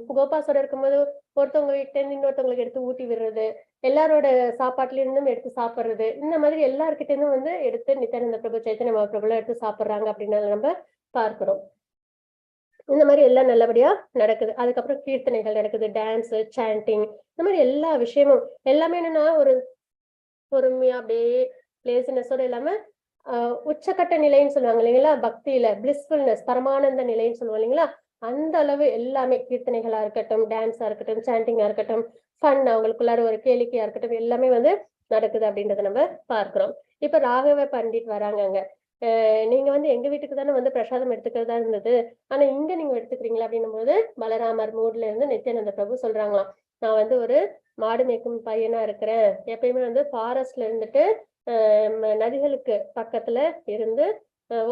கோபாஸோட இருக்கும்போது ஒருத்தவங்க வீட்டுல இருந்து இன்னொருத்தவங்களுக்கு எடுத்து ஊட்டி விடுறது, எல்லாரோட சாப்பாட்டுல இருந்தும் எடுத்து சாப்பிடுறது, இந்த மாதிரி எல்லார்கிட்ட இருந்தும் வந்து எடுத்து நித்யானந்த பிரபு சைத்தன்ய மகாபிரபுலாம் எடுத்து சாப்பிடுறாங்க அப்படின்னு நம்ம பார்க்கிறோம். இந்த மாதிரி எல்லாம் நல்லபடியா நடக்குது. அதுக்கப்புறம் கீர்த்தனைகள் நடக்குது, டான்ஸ், சாண்டிங், இந்த மாதிரி எல்லா விஷயமும் எல்லாமே என்னன்னா ஒரு பொறுமையா அப்படியே லேசினஸோட இல்லாம உச்சக்கட்ட நிலைன்னு சொல்லுவாங்க இல்லைங்களா, பக்தியில பிளிஸ்ஃபுல்னஸ், பரமானந்த நிலைன்னு சொல்லுவோம் இல்லைங்களா, அந்த அளவு எல்லாமே கீர்த்தனைகளா இருக்கட்டும், டான்ஸா இருக்கட்டும், சாண்டிங்கா இருக்கட்டும், ஃபன் அவங்களுக்குள்ளார ஒரு கேளிக்கையா இருக்கட்டும், எல்லாமே வந்து நடக்குது அப்படின்றத நம்ம பார்க்கிறோம். இப்ப ராகவ பண்டிட் வராங்க அங்க. நீங்க வந்து எங்க வீட்டுக்கு தானே வந்து பிரசாதம் எடுத்துக்கிறதா இருந்தது, ஆனா இங்க நீங்க எடுத்துக்கிறீங்களா அப்படின்னும் போது பலராமர் மூட்ல இருந்து நித்யானந்த பிரபு சொல்றாங்களாம், நான் வந்து ஒரு மாடு மேய்க்கும் பையனா இருக்கிறேன், எப்பயுமே வந்து ஃபாரஸ்ட்ல இருந்துட்டு நதிகளுக்கு பக்கத்துல இருந்து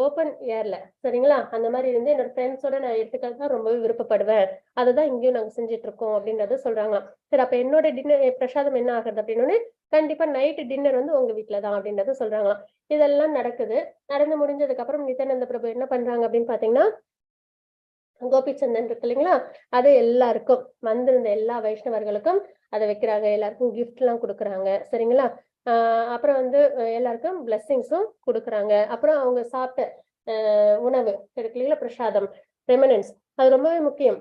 ஓப்பன் ஏர்ல சரிங்களா அந்த மாதிரி இருந்து என்னோட ஃப்ரெண்ட்ஸோட நான் எடுத்துக்கிறது தான் ரொம்பவே விருப்பப்படுவேன், அதுதான் இங்கேயும் நாங்க செஞ்சுட்டு இருக்கோம் அப்படின்றத சொல்றாங்களாம். சரி, அப்ப என்னோட டின்னர் பிரசாதம் என்ன ஆகுறது அப்படின்னு, கண்டிப்பா நைட்டு டின்னர் வந்து உங்க வீட்டுலதான் அப்படின்றத சொல்றாங்களாம். இதெல்லாம் நடக்குது. நடந்து முடிஞ்சதுக்கு அப்புறம் நித்யானந்த பிரபு என்ன பண்றாங்க அப்படின்னு பாத்தீங்கன்னா, கோபிச்சந்தன் இருக்கு இல்லைங்களா, அது எல்லாருக்கும் வந்திருந்த எல்லா வைஷ்ணவர்களுக்கும் அதை வைக்கிறாங்க, எல்லாருக்கும் கிஃப்ட் எல்லாம் கொடுக்குறாங்க. சரிங்களா? அப்புறம் வந்து எல்லாருக்கும் பிளெஸ்ஸிங்ஸும் கொடுக்குறாங்க. அப்புறம் அவங்க சாப்பிட்ட உணவு இருக்கு இல்லைங்களா, பிரசாதம், ரெமினன்ஸ், அது ரொம்பவே முக்கியம்.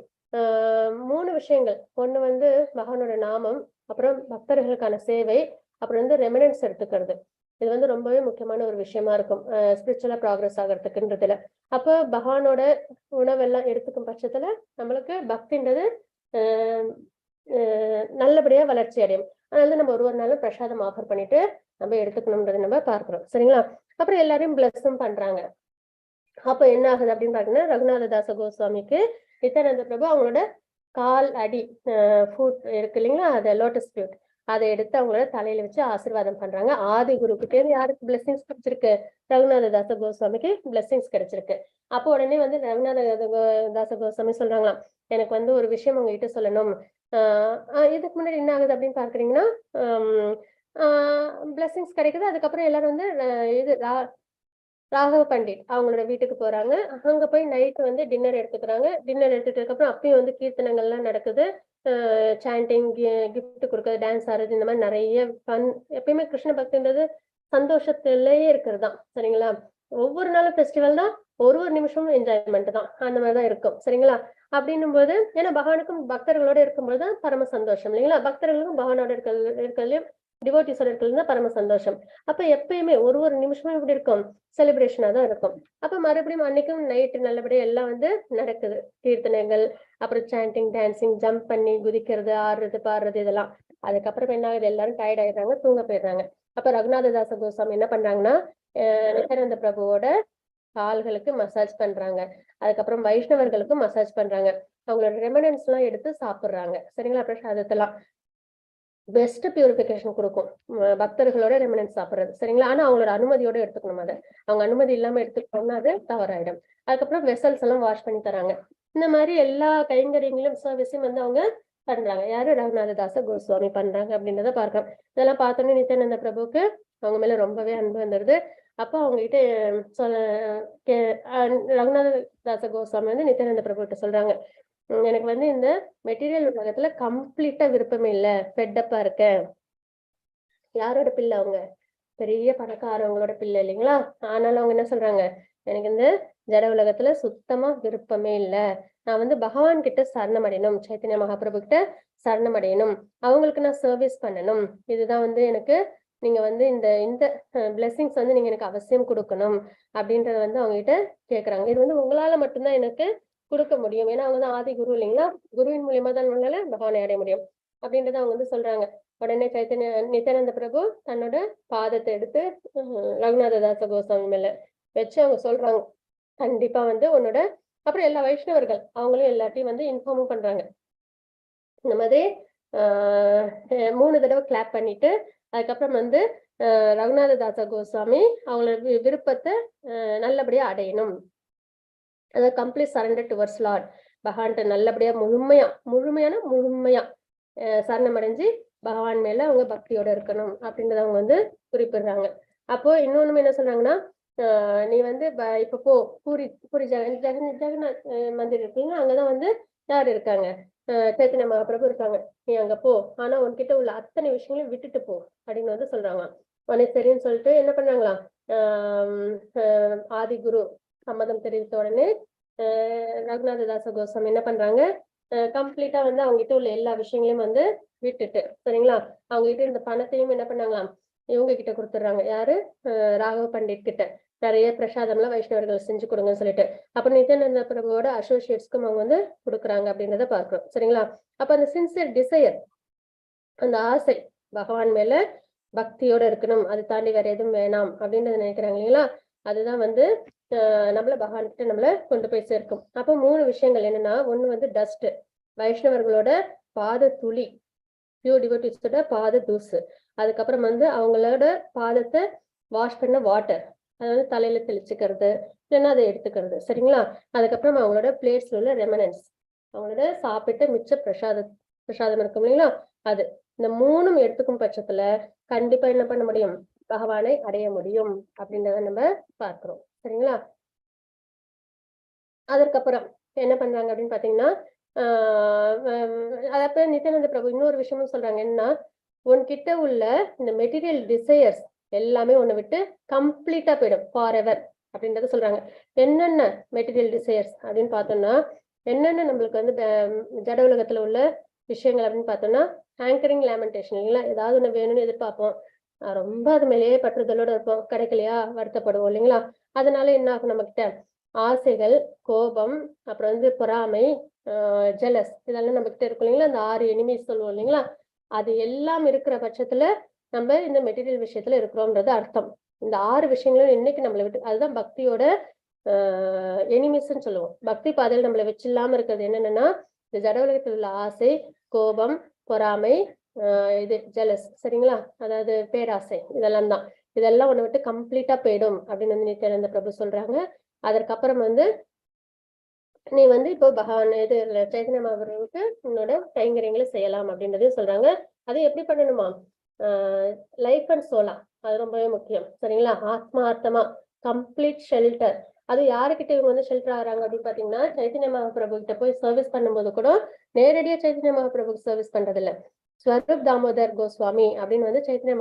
3 விஷயங்கள். ஒண்ணு வந்து பகவானோட நாமம், அப்புறம் பக்தர்களுக்கான சேவை, அப்புறம் வந்து ரெமினன்ஸ் எடுத்துக்கிறது. இது வந்து ரொம்பவே முக்கியமான ஒரு விஷயமா இருக்கும் ஸ்பிரிச்சுவலா ப்ராக்ரஸ் ஆகிறதுக்குன்றதுல. அப்போ பகவானோட உணவெல்லாம் எடுத்துக்கும் பட்சத்துல நம்மளுக்கு பக்தின்றது நல்லபடியா வளர்ச்சி அடையும். அதனால நம்ம ஒரு நாளும் பிரசாதம் ஆஃபர் பண்ணிட்டு நம்ம எடுத்துக்கணும்ன்றதை நம்ம பார்க்கிறோம். சரிங்களா? அப்புறம் எல்லாரையும் பிளஸும் பண்றாங்க. அப்ப என்ன ஆகுது அப்படின்னு பாத்தீங்கன்னா, ரகுநாத தாச கோஸ்வாமிக்கு நித்யானந்த பிரபு அவங்களோட கால் அடி ஃபுட் இருக்கு இல்லைங்களா, அதை லோட்டஸ் ஃபியூட் அதை எடுத்து அவங்களோட தலையில வச்சு ஆசீர்வாதம் பண்றாங்க. ஆதி குருக்கிட்டே யாருக்கு பிளெஸிங்ஸ் கிடைச்சிருக்கு, ரகுநாத தாச கோஸ்வாமிக்கு பிளெஸிங்ஸ் கிடைச்சிருக்கு. அப்போ உடனே வந்து ரகுநாத தாச கோஸ்வாமி சொல்றாங்களாம், எனக்கு வந்து ஒரு விஷயம் உங்ககிட்ட சொல்லணும். இதுக்கு முன்னாடி என்ன ஆகுது அப்படின்னு பாக்குறீங்கன்னா, பிளெஸிங்ஸ் கிடைக்குது. அதுக்கப்புறம் எல்லாரும் வந்து இது ராகவ பண்டிட் அவங்களோட வீட்டுக்கு போறாங்க. அங்க போய் நைட் வந்து டின்னர் எடுத்துக்கிறாங்க. டின்னர் எடுத்துட்டதுக்கு அப்புறம் அப்பயும் வந்து கீர்த்தனங்கள்லாம் நடக்குது. சாண்டிங், கிஃப்ட் கொடுக்கறது, டான்ஸ் ஆடுறது, இந்த மாதிரி நிறைய ஃபன். எப்பயுமே கிருஷ்ண பக்தின்றது சந்தோஷத்திலேயே இருக்கிறது தான். சரிங்களா? ஒவ்வொரு நாளும் ஃபெஸ்டிவல் தான், ஒரு நிமிஷமும் என்ஜாய்மெண்ட் தான். அந்த மாதிரிதான் இருக்கும். சரிங்களா? அப்படின்னும் போது ஏன்னா பகவானுக்கும் பக்தர்களோட இருக்கும்போது தான் பரம சந்தோஷம் இல்லைங்களா? பக்தர்களுக்கும் பகவானோட இருக்கிறதுலயும் டிவோட்டிஸோட இருக்கிறது தான் பரம சந்தோஷம். அப்ப எப்பயுமே ஒரு நிமிஷமும் எப்படி இருக்கும்? செலிப்ரேஷனா தான் இருக்கும். அப்ப மறுபடியும் அன்னைக்கும் நைட்டு நல்லபடியா எல்லாம் வந்து நடக்குது. கீர்த்தனைகள், அப்புறம் சாண்டிங், டான்சிங், ஜம்ப் பண்ணி குதிக்கிறது, ஆடுறது, பாடுறது இதெல்லாம். அதுக்கப்புறம் என்ன ஆகுது? எல்லாரும் டயர்ட் ஆயிடுறாங்க, தூங்க போயிடுறாங்க. அப்ப ரகுநாததாச கோஸ்வாமி என்ன பண்றாங்கன்னா, நித்யானந்த பிரபுவோட கால்களுக்கு மசாஜ் பண்றாங்க. அதுக்கப்புறம் வைஷ்ணவர்களுக்கும் மசாஜ் பண்றாங்க. அவங்களோட ரெமனன்ஸ் எல்லாம் எடுத்து சாப்பிடுறாங்க. சரிங்களா? பிரசாதத்தெல்லாம் பெஸ்ட் பியூரிபிகேஷன் கொடுக்கும். பக்தர்களோட ரெமனன்ஸ் சாப்பிடுறது. சரிங்களா? ஆனா அவங்களோட அனுமதியோட எடுத்துக்கணும். அதை அவங்க அனுமதி இல்லாம எடுத்துக்கிட்டோம்னா அது தவறாயிடும். அதுக்கப்புறம் வெசல்ஸ் எல்லாம் வாஷ் பண்ணி தராங்க. இந்த மாதிரி எல்லா கைங்கரியங்களும் சர்வீஸும் வந்து அவங்க பண்றாங்க. யாரு? ரகுநாததாச கோஸ்வாமி பண்றாங்க அப்படின்றத பார்க்கலாம். இதெல்லாம் பார்த்தோன்னே நித்யானந்த பிரபுக்கு அவங்க மேல ரொம்பவே அன்பு வந்துருது. அப்போ அவங்க கிட்ட ரகுநாததாச கோஸ்வாமி வந்து நித்யானந்த பிரபு கிட்ட சொல்றாங்க, எனக்கு வந்து இந்த மெட்டீரியல் உலகத்துல கம்ப்ளீட்டா விருப்பமே இல்ல, ஃபெட்டப்பா இருக்கேன். யாரோட பிள்ளை? அவங்க பெரிய பணக்காரவங்களோட பிள்ளை இல்லைங்களா? ஆனாலும் அவங்க என்ன சொல்றாங்க, எனக்கு இந்த ஜட உலகத்துல சுத்தமா விருப்பமே இல்ல. நான் வந்து பகவான் கிட்ட சரணம் அடையணும், சைத்தன்ய மகாபிரபு கிட்ட சரணம் அடையணும், அவங்களுக்கு நான் சர்வீஸ் பண்ணணும். இதுதான் வந்து எனக்கு நீங்க வந்து இந்த இந்த பிளெஸிங்ஸ் வந்து நீங்க எனக்கு அவசியம் கொடுக்கணும் அப்படின்றத வந்து அவங்க கிட்ட கேக்குறாங்க. இது வந்து உங்களால மட்டும்தான் எனக்கு கொடுக்க முடியும். ஏன்னா அவங்க தான் ஆதி குரு இல்லைங்களா? குருவின் மூலியமா தான் உங்களால பகவானை அடைய முடியும் அப்படின்றத அவங்க வந்து சொல்றாங்க. உடனே நித்யானந்த பிரபு தன்னோட பாதத்தை எடுத்து ரகுநாததாச கோஸ்வாமி மேல வச்சு அவங்க சொல்றாங்க, கண்டிப்பா வந்து உன்னோட. அப்புறம் எல்லா வைஷ்ணவர்கள் அவங்களும் எல்லாத்தையும் வந்து இன்ஃபார்மும் பண்றாங்க. இந்த மாதிரி 3 தடவை கிளாப் பண்ணிட்டு அதுக்கப்புறம் வந்து ரகுநாததாச கோஸ்வாமி அவங்களோட விருப்பத்தை நல்லபடியா அடையணும். அதாவது கம்ப்ளீட் சரண்டர் டுவர்ட்ஸ் லார்ட். பகவான்கிட்ட நல்லபடியா முழுமையா சரணம் அடைஞ்சு பகவான் மேல அவங்க பக்தியோட இருக்கணும் அப்படின்றத அவங்க வந்து குறிப்பிடுறாங்க. அப்போ இன்னொன்னு என்ன சொல்றாங்கன்னா, நீ வந்து இப்ப போ பூரி பூரி ஜெகநாத் மந்திர் இருக்கீங்க, அங்கதான் வந்து யார் இருக்காங்க? சைத்தன்ய மகாபிரபு இருக்காங்க. நீ அங்க போ, ஆனா உன்கிட்ட உள்ள அத்தனை விஷயங்களையும் விட்டுட்டு போ அப்படின்னு வந்து சொல்றாங்க. உடனே சரின்னு சொல்லிட்டு என்ன பண்றாங்களாம், ஆதி குரு சம்மதம் தெரிவித்த உடனே ரகுநாததாச கோஸ்வாமி என்ன பண்றாங்க, கம்ப்ளீட்டா வந்து அவங்க கிட்ட உள்ள எல்லா விஷயங்களையும் வந்து விட்டுட்டு, சரிங்களா, அவங்க கிட்ட இந்த பணத்தையும் என்ன பண்ணாங்களாம், இவங்க கிட்ட கொடுத்துடுறாங்க. யாரு? ராகவ பண்டிட் கிட்ட நிறைய பிரசாதம் எல்லாம் வைஷ்ணவர்கள் செஞ்சு கொடுங்கன்னு சொல்லிட்டு. அப்புறம் நித்யானந்த பிரபுவோட அசோசியேட்ஸ்க்கும் அவங்க வந்து கொடுக்குறாங்க அப்படின்றத பார்க்கிறோம். சரிங்களா? அப்ப அந்த சின்சியர் டிசையர், அந்த ஆசை பகவான் மேல பக்தியோட இருக்கணும், அது தாண்டி வேற எதுவும் வேணாம் அப்படின்றத நினைக்கிறாங்க இல்லைங்களா? அதுதான் வந்து நம்மள பகவான் கிட்ட நம்மள கொண்டு போய் சேர்க்கும். அப்போ 3 விஷயங்கள் என்னன்னா, ஒண்ணு வந்து டஸ்ட், வைஷ்ணவர்களோட பாத துளி, பியூர் டிவோட்டிஸோட பாத தூசு. அதுக்கப்புறம் வந்து அவங்களோட பாதத்தை வாஷ் பண்ண வாட்டர், அதாவது தலையில தெளிச்சுக்கிறது, இல்லைன்னா அதை எடுத்துக்கிறது. சரிங்களா? அதுக்கப்புறம் அவங்களோட பிளேட்ஸ்ல உள்ள ரெமனன்ஸ், அவங்களோட சாப்பிட்ட மிச்ச பிரசாதம் இருக்கும் இல்லைங்களா? அது இந்த 3ம் எடுத்துக்கும் பட்சத்துல கண்டிப்பா என்ன பண்ண முடியும்? பகவானை அடைய முடியும் அப்படின்றத நம்ம பார்க்கிறோம். சரிங்களா? அதற்கப்புறம் என்ன பண்றாங்க அப்படின்னு பாத்தீங்கன்னா, அதப்ப நித்யானந்த பிரபு இன்னொரு விஷயமும் சொல்றாங்க. என்னன்னா, உன்கிட்ட உள்ள இந்த மெட்டீரியல் டிசையர்ஸ் எல்லாமே உன்னை விட்டு கம்ப்ளீட்டா போயிடும், ஃபார் எவர் அப்படின்றத சொல்றாங்க. என்னென்ன மெட்டீரியல் டிசையர்ஸ் அப்படின்னு பார்த்தோம்னா, என்னென்ன நம்மளுக்கு வந்து ஜட உலகத்துல உள்ள விஷயங்கள் அப்படின்னு பார்த்தோம்னா, ஹேங்கரிங் லேமெண்டேஷன் இல்லைங்களா? ஏதாவது ஒண்ணு வேணும்னு எதிர்பார்ப்போம், ரொம்ப அது மேலேயே பற்றுதலோட இருப்போம், கிடைக்கலையா வருத்தப்படுவோம் இல்லைங்களா? அதனால என்ன ஆகும், நம்ம கிட்ட ஆசைகள், கோபம், அப்புறம் வந்து பொறாமை, ஜெலஸ், இதெல்லாம் நம்ம கிட்ட இருக்கும் இல்லைங்களா? அந்த 6 எனிமீஸ் சொல்லுவோம் இல்லைங்களா? அது எல்லாம் இருக்கிற பட்சத்துல நம்ம இந்த மெட்டீரியல் விஷயத்துல இருக்கிறோம்ன்றது அர்த்தம். இந்த 6 விஷயங்களும் என்னைக்கு நம்மளை விட்டு, அதுதான் பக்தியோட எனிமீஸ்ன்னு சொல்லுவோம். பக்தி பாதையில் நம்மளை வச்சு இல்லாம இருக்கிறது என்னென்னா, இந்த ஜட உலகத்தில் உள்ள ஆசை, கோபம், பொறாமை, இது ஜெலஸ், சரிங்களா, அதாவது பேராசை, இதெல்லாம் தான். இதெல்லாம் உன்னை விட்டு கம்ப்ளீட்டா போயிடும் அப்படின்னு வந்து நித்யானந்த பிரபு சொல்றாங்க. அதற்கப்புறம் வந்து நீ வந்து இப்போ பகவான் இது சைத்தன்ய மகாபிரபுவுக்கு உன்னோட கைங்கரியங்களை செய்யலாம் அப்படின்றதையும் சொல்றாங்க. அது எப்படி பண்ணணுமா? லைஃப் அண்ட் சோலா, அது ரொம்பவே முக்கியம். சரிங்களா? ஆத்மார்த்தமா கம்ப்ளீட் ஷெல்டர். அது யாருக்கிட்ட இவங்க வந்து ஷெல்டர் ஆகுறாங்க அப்படின்னு பாத்தீங்கன்னா, சைத்தன்ய மகாபிரபு கிட்ட போய் சர்வீஸ் பண்ணும்போது கூட நேரடியா சைத்தன்ய மகாபிரபுக்கு சர்வீஸ் பண்றது இல்ல. ஸ்வரூப் தாமோதர் கோஸ்வாமி அப்படின்னு வந்து சைத்தன்ய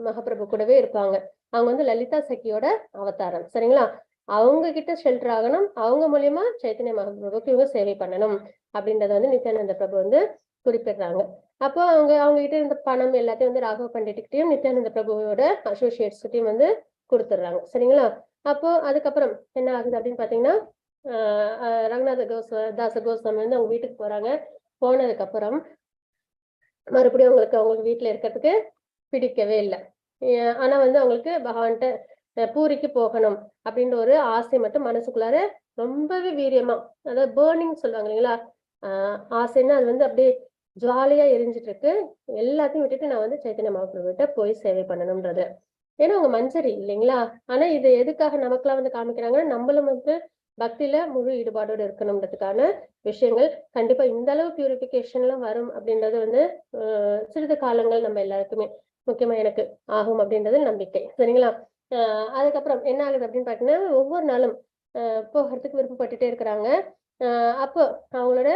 மகாபிரபு கூடவே இருப்பாங்க. அவங்க வந்து லலிதா சகியோட அவதாரம். சரிங்களா? அவங்க கிட்ட ஷெல்டர் ஆகணும், அவங்க மூலியமா சைத்தன்ய மகாபிரபுக்கு இவங்க சேவை பண்ணணும் அப்படின்றத வந்து நித்யானந்த பிரபு வந்து குறிப்பிடுறாங்க. அப்போ அவங்க கிட்ட இருந்த பணம் எல்லாத்தையும் வந்து ராகவ பண்டிட்கிட்டையும் நித்யானந்த பிரபுவோட அசோசியேட்ஸ்கிட்டையும் வந்து கொடுத்துடுறாங்க. சரிங்களா? அப்போ அதுக்கப்புறம் என்ன ஆகுது அப்படின்னு பாத்தீங்கன்னா, ரகுநாத தாச கோஸ்வாமி வந்து அவங்க வீட்டுக்கு போறாங்க. போனதுக்கு அப்புறம் மறுபடியும் அவங்களுக்கு வீட்டுல இருக்கிறதுக்கு பிடிக்கவே இல்லை. ஆனா வந்து அவங்களுக்கு பகவான்கிட்ட பூரிக்கு போகணும் அப்படின்ற ஒரு ஆசை மட்டும் மனசுக்குள்ளார ரொம்பவே வீரியமா, அதாவது பேர்னிங் சொல்லுவாங்க இல்லைங்களா, ஆசைன்னா அது வந்து அப்படியே ஜாலியா எரிஞ்சிட்டு இருக்கு. எல்லாத்தையும் விட்டுட்டு நான் வந்து சைத்தன்ய மகாபிரபுகிட்ட போய் சேவை பண்ணணும்ன்றது. ஏன்னா அவங்க மஞ்சரி இல்லைங்களா. ஆனா இது எதுக்காக நமக்கெல்லாம் வந்து காமிக்கிறாங்கன்னா, நம்மளும் வந்து பக்தியில முழு ஈடுபாடோடு இருக்கணும்ன்றதுக்கான விஷயங்கள். கண்டிப்பா இந்த அளவு பியூரிபிகேஷன் எல்லாம் வரும் அப்படின்றது வந்து சிறிது காலங்கள் நம்ம எல்லாருக்குமே, முக்கியமா எனக்கு ஆகும் அப்படின்றது நம்பிக்கை. சரிங்களா? அதுக்கப்புறம் என்ன ஆகுது அப்படின்னு பாத்தீங்கன்னா, ஒவ்வொரு நாளும் போகிறதுக்கு விருப்பப்பட்டுட்டே இருக்கிறாங்க. அப்போ அவங்களோட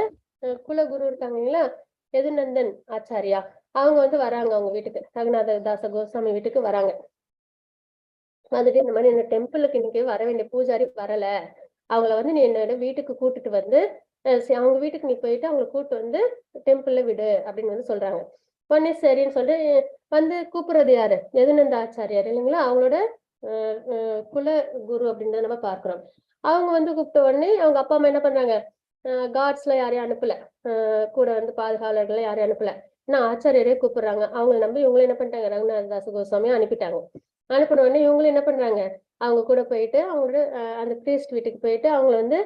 குலகுரு இருக்காங்க இல்லைங்களா, யதுநந்தன் ஆச்சாரியா, அவங்க வந்து வராங்க அவங்க வீட்டுக்கு. ரகுநாத தாச கோஸ்வாமி வீட்டுக்கு வராங்க. வந்துட்டு இந்த மாதிரி இந்த டெம்பிளுக்கு இன்னைக்கு வர வேண்டிய பூஜாரி வரல, அவங்கள வந்து நீ என்னோட வீட்டுக்கு கூட்டிட்டு வந்து அவங்க வீட்டுக்கு நீ போயிட்டு அவங்களை கூட்டு வந்து டெம்பிள்ல விடு அப்படின்னு வந்து சொல்றாங்க. உடனே சரின்னு சொல்லிட்டு வந்து கூப்பிடுறது யாரு, யதுநந்த ஆச்சாரியார் இல்லைங்களா, அவங்களோட குல குரு அப்படின்றத நம்ம பார்க்கிறோம். அவங்க வந்து கூப்பிட்ட உடனே அவங்க அப்பா அம்மா என்ன பண்றாங்க, கார்ட்ஸ்ல யாரையும் அனுப்பல, கூட வந்து பாதுகாவலர்கள் யாரையும் அனுப்பல. ஏன்னா ஆச்சாரியரே கூப்பிடுறாங்க. அவங்களை நம்பி இவங்களும் என்ன பண்ணிட்டாங்க, ரகுநாத தாச கோஸ்வாமியை அனுப்பிட்டாங்க. அனுப்பின உடனே இவங்களும் என்ன பண்றாங்க, அவங்க கூட போயிட்டு அவங்களோட அந்த பிரீஸ்ட் வீட்டுக்கு போயிட்டு அவங்கள வந்து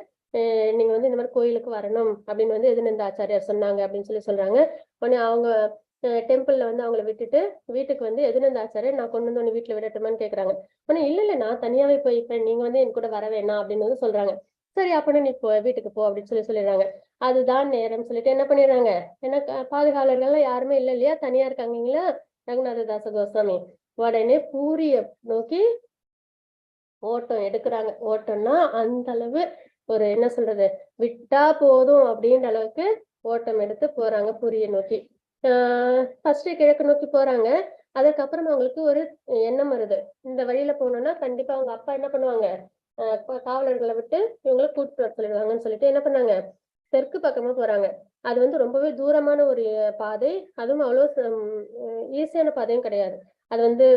நீங்க வந்து இந்த மாதிரி கோயிலுக்கு வரணும் அப்படின்னு வந்து யதுநந்த ஆச்சாரியார் சொன்னாங்க அப்படின்னு சொல்றாங்க. உடனே அவங்க டெம்பிள்ல வந்து அவங்கள விட்டுட்டு வீட்டுக்கு வந்து யதுநந்த ஆச்சாரியார் நான் கொண்டு வந்து வீட்டுல விடட்டுமான்னு கேக்குறாங்க. உடனே இல்ல நான் தனியாவே போய்ப்பேன், நீங்க வந்து என் கூட வர வேணாம் அப்படின்னு வந்து சொல்றாங்க. சரி அப்படின்னு நீ வீட்டுக்கு போ அப்படின்னு சொல்லிடுறாங்க. அதுதான் நேரம் சொல்லிட்டு என்ன பண்ணிடுறாங்க, ஏன்னா பாதுகாவலர்கள்லாம் யாருமே இல்லை இல்லையா, தனியா இருக்காங்க இல்லையா ரகுநாத தாச கோஸ்வாமி. உடனே பூரிய நோக்கி ஓட்டம் எடுக்கிறாங்க. ஓட்டம்னா அந்த அளவு ஒரு என்ன சொல்றது, விட்டா போதும் அப்படின்ற அளவுக்கு ஓட்டம் எடுத்து போறாங்க பூரியை நோக்கி. ஃபர்ஸ்ட் கிழக்கு நோக்கி போறாங்க. அதுக்கப்புறம் அவங்களுக்கு ஒரு எண்ணம் வருது, இந்த வழியில போகணும்னா கண்டிப்பா அவங்க அப்பா என்ன பண்ணுவாங்க, காவலர்களை விட்டு இவங்களை கூட்டிட்டு வர சொல்லிடுவாங்கன்னு சொல்லிட்டு என்ன பண்ணாங்க, தெற்கு பக்கமா போறாங்க. அது வந்து ரொம்பவே தூரமான ஒரு பாதை, அதுவும் அவ்வளவு ஈஸியான பாதையும் கிடையாது. அது வந்து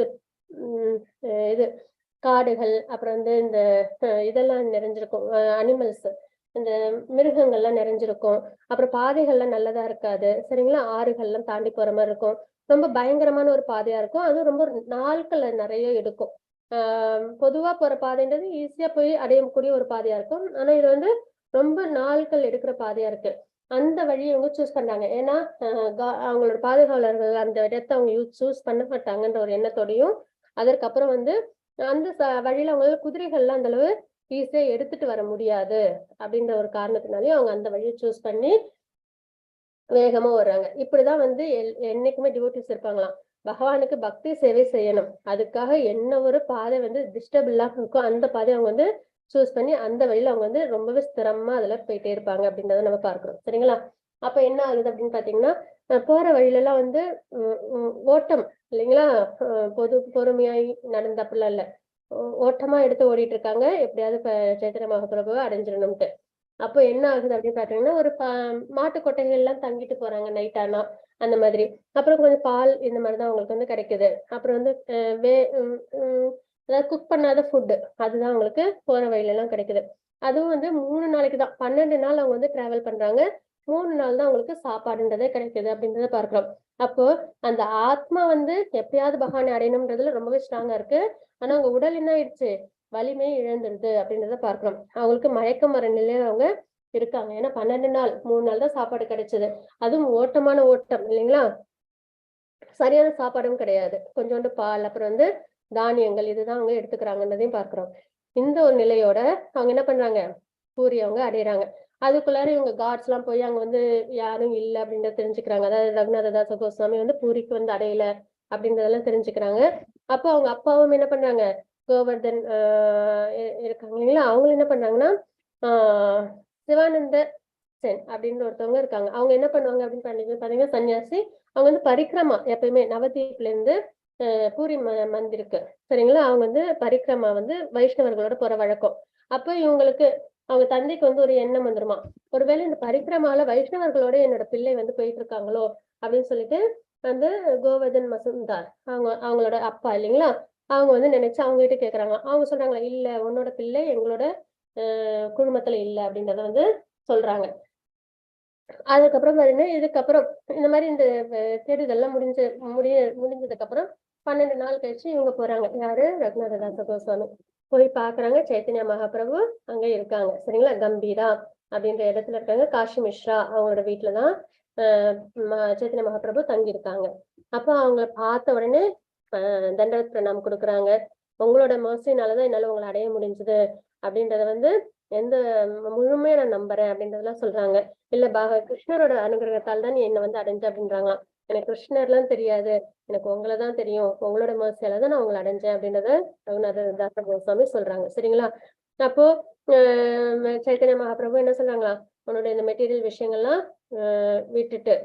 இது காடுகள், அப்புறம் வந்து இந்த இதெல்லாம் நிறைஞ்சிருக்கும், அனிமல்ஸ், இந்த மிருகங்கள்லாம் நிறைஞ்சிருக்கும். அப்புறம் பாதைகள்லாம் நல்லதா இருக்காது. சரிங்களா? ஆறுகள்லாம் தாண்டி போற மாதிரி இருக்கும். ரொம்ப பயங்கரமான ஒரு பாதையா இருக்கும். அதுவும் ரொம்ப நாட்கள் நிறைய எடுக்கும். பொதுவா போற பாதைன்றது ஈஸியா போய் அடையக்கூடிய ஒரு பாதையா இருக்கும். ஆனா இது வந்து ரொம்ப நாட்கள் எடுக்கிற பாதையா இருக்கு. அந்த வழியை இவங்க சூஸ் பண்ணாங்க. ஏன்னா அவங்களோட பாதுகாவலர்கள் அந்த இடத்தை அவங்க சூஸ் பண்ண மாட்டாங்கன்ற ஒரு எண்ணத்தோடையும், அதற்கப்புறம் வந்து அந்த வழியில அவங்களால குதிரைகள்லாம் அந்த அளவு ஈஸியா எடுத்துட்டு வர முடியாது அப்படின்ற ஒரு காரணத்தினாலயும் அவங்க அந்த வழியை சூஸ் பண்ணி வேகமா வர்றாங்க. இப்படிதான் வந்து என்னைக்குமே டிவோட்டிஸ் இருப்பாங்களாம். பகவானுக்கு பக்தி சேவை செய்யணும், அதுக்காக என்ன ஒரு பாதை வந்து டிஸ்டர்ப் இல்லாம இருக்கும் அந்த பாதையை அவங்க வந்து சூஸ் பண்ணி அந்த வழியில அவங்க வந்து ரொம்பவே ஸ்திரமா அதுல போயிட்டே இருப்பாங்க அப்படின்றத நம்ம பார்க்கிறோம். சரிங்களா? அப்ப என்ன ஆகுது அப்படின்னு பாத்தீங்கன்னா, போற வழியில எல்லாம் வந்து ஓட்டம் இல்லைங்களா, பொறுமையாய் நடந்த அப்படிலாம் இல்ல, ஓட்டமா எடுத்து ஓடிட்டு இருக்காங்க, எப்படியாவது சைத்தன்ய மகாபிரபுவை அடைஞ்சிடணும்ட்டு. அப்போ என்ன ஆகுது அப்படின்னு பாத்தீங்கன்னா, ஒரு மாட்டு கொட்டைகள் எல்லாம் தங்கிட்டு போறாங்க நைட் ஆனா அந்த மாதிரி. அப்புறம் கொஞ்சம் பால் இந்த மாதிரிதான் அவங்களுக்கு வந்து கிடைக்குது. அப்புறம் வந்து அதாவது குக் பண்ணாத ஃபுட்டு அதுதான் அவங்களுக்கு போற வழியில எல்லாம் கிடைக்குது. அதுவும் வந்து 3 நாளைக்கு தான், 12 நாள் அவங்க வந்து டிராவல் பண்றாங்க. 3 நாள் தான் அவங்களுக்கு சாப்பாடுன்றதே கிடைக்குது அப்படின்றத பார்க்கிறோம். அப்போ அந்த ஆத்மா வந்து எப்படியாவது பகவானை அடையணும்ன்றதுல ரொம்பவே ஸ்ட்ராங்கா இருக்கு. ஆனா அவங்க உடல் என்ன ஆயிடுச்சு, வலிமை இழந்துருது அப்படின்றத பார்க்கிறோம். அவங்களுக்கு மயக்கம் வர நிலையில அவங்க இருக்காங்க. ஏன்னா 12 நாள் 3 நாள் தான் சாப்பாடு கிடைச்சது. அதுவும் ஓட்டமான ஓட்டம் இல்லைங்களா, சரியான சாப்பாடும் கிடையாது. கொஞ்சோண்டு பால், அப்புறம் வந்து தானியங்கள் இதுதான் அவங்க எடுத்துக்கிறாங்கன்றதையும் பார்க்கிறோம். இந்த ஒரு நிலையோட அவங்க என்ன பண்றாங்க, பூரி அவங்க அடையிறாங்க. அதுக்குள்ளார இவங்க காட்ஸ் எல்லாம் போய் அங்க வந்து யாரும் இல்ல அப்படின்றத தெரிஞ்சுக்கிறாங்க. அதாவது ரகுநாத தாச கோஸ்வாமி வந்து பூரிக்கு வந்து அடையல அப்படின்றதெல்லாம் தெரிஞ்சுக்கிறாங்க. அப்போ அவங்க அப்பாவும் என்ன பண்றாங்க, கோவர்தன் இருக்காங்க இல்லைங்களா, அவங்க என்ன பண்றாங்கன்னா சிவானந்த சென் அப்படின்னு ஒருத்தவங்க இருக்காங்க. அவங்க என்ன பண்ணுவாங்க அப்படின்னு பாத்தீங்கன்னா சன்னியாசி. அவங்க வந்து பரிக்கிரமா எப்பயுமே நவதீப்ல இருந்து பூரி மந்திருக்கு சரிங்களா, அவங்க வந்து பரிக்கிரமா வந்து வைஷ்ணவர்களோட போற வழக்கம். அப்ப இவங்களுக்கு அவங்க தந்தைக்கு வந்து ஒரு எண்ணம் வந்துருமா, ஒருவேளை இந்த பரிக்கிரமால வைஷ்ணவர்களோட என்னோட பிள்ளை வந்து போயிட்டு இருக்காங்களோ அப்படின்னு சொல்லிட்டு வந்து கோவர்தன் மசூந்தார் அவங்களோட அப்பா இல்லைங்களா, அவங்க வந்து நினைச்சு அவங்க கிட்ட கேக்குறாங்க. அவங்க சொல்றாங்களா, இல்ல உன்னோட பிள்ளை எங்களோட குடும்பத்துல இல்ல அப்படின்றத வந்து சொல்றாங்க. அதுக்கப்புறம் பாத்தீங்கன்னா இதுக்கப்புறம் இந்த மாதிரி இந்த தேடுதல்லாம் முடிஞ்சதுக்கு அப்புறம் 12 நாள் கழிச்சு இவங்க போறாங்க. யாரு? ரகுநாததாச கோஸ்வாமி போய் பாக்குறாங்க. சைத்தன்ய மகாபிரபு அங்க இருக்காங்க சரிங்களா, கம்பீரா அப்படின்ற இடத்துல இருக்காங்க. காஷி மிஸ்ரா அவங்களோட வீட்டுலதான் சைத்தன்ய மகாபிரபு தங்கி இருக்காங்க. அப்ப அவங்கள பார்த்த உடனே தண்டவத் பிரணாம் கொடுக்குறாங்க. உங்களோட மர்சினாலதான் என்னால உங்களை அடைய முடிஞ்சது அப்படின்றத வந்து எந்த முழுமையா நான் நம்புறேன் அப்படின்றதெல்லாம் சொல்றாங்க. இல்ல கிருஷ்ணரோட அனுகிரகத்தால் தான் நீ என்ன வந்து அடைஞ்ச அப்படின்றாங்க. எனக்கு கிருஷ்ணர்லாம் தெரியாது, எனக்கு உங்களைதான் தெரியும், உங்களோட மர்சியால தான் நான் உங்களை அடைஞ்சேன் அப்படின்றத ரகுநாததாச கோஸ்வாமி சொல்றாங்க சரிங்களா. அப்போ சைத்தன்ய மகாபிரபு என்ன சொல்றாங்களா, உன்னோட இந்த மெட்டீரியல் விஷயங்கள்லாம் விட்டுட்டு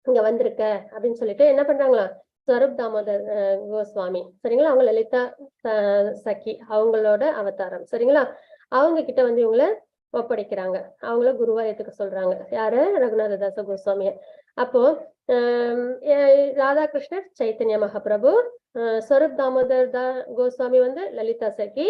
இங்க வந்திருக்க அப்படின்னு சொல்லிட்டு என்ன பண்றாங்களா, ஸ்வரூப் தாமோதர் கோஸ்வாமி சரிங்களா, அவங்க லலிதா சகி அவங்களோட அவதாரம் சரிங்களா, அவங்க கிட்ட வந்து இவங்களை ஒப்படைக்கிறாங்க. அவங்கள குருவா ஏத்துக்க சொல்றாங்க. யாரு? ரகுநாததாச கோஸ்வாமிய. அப்போ ராதாகிருஷ்ணர் சைத்தன்ய மகாபிரபு, ஸ்வரூப் தாமோதர் கோஸ்வாமி வந்து லலிதா சகி,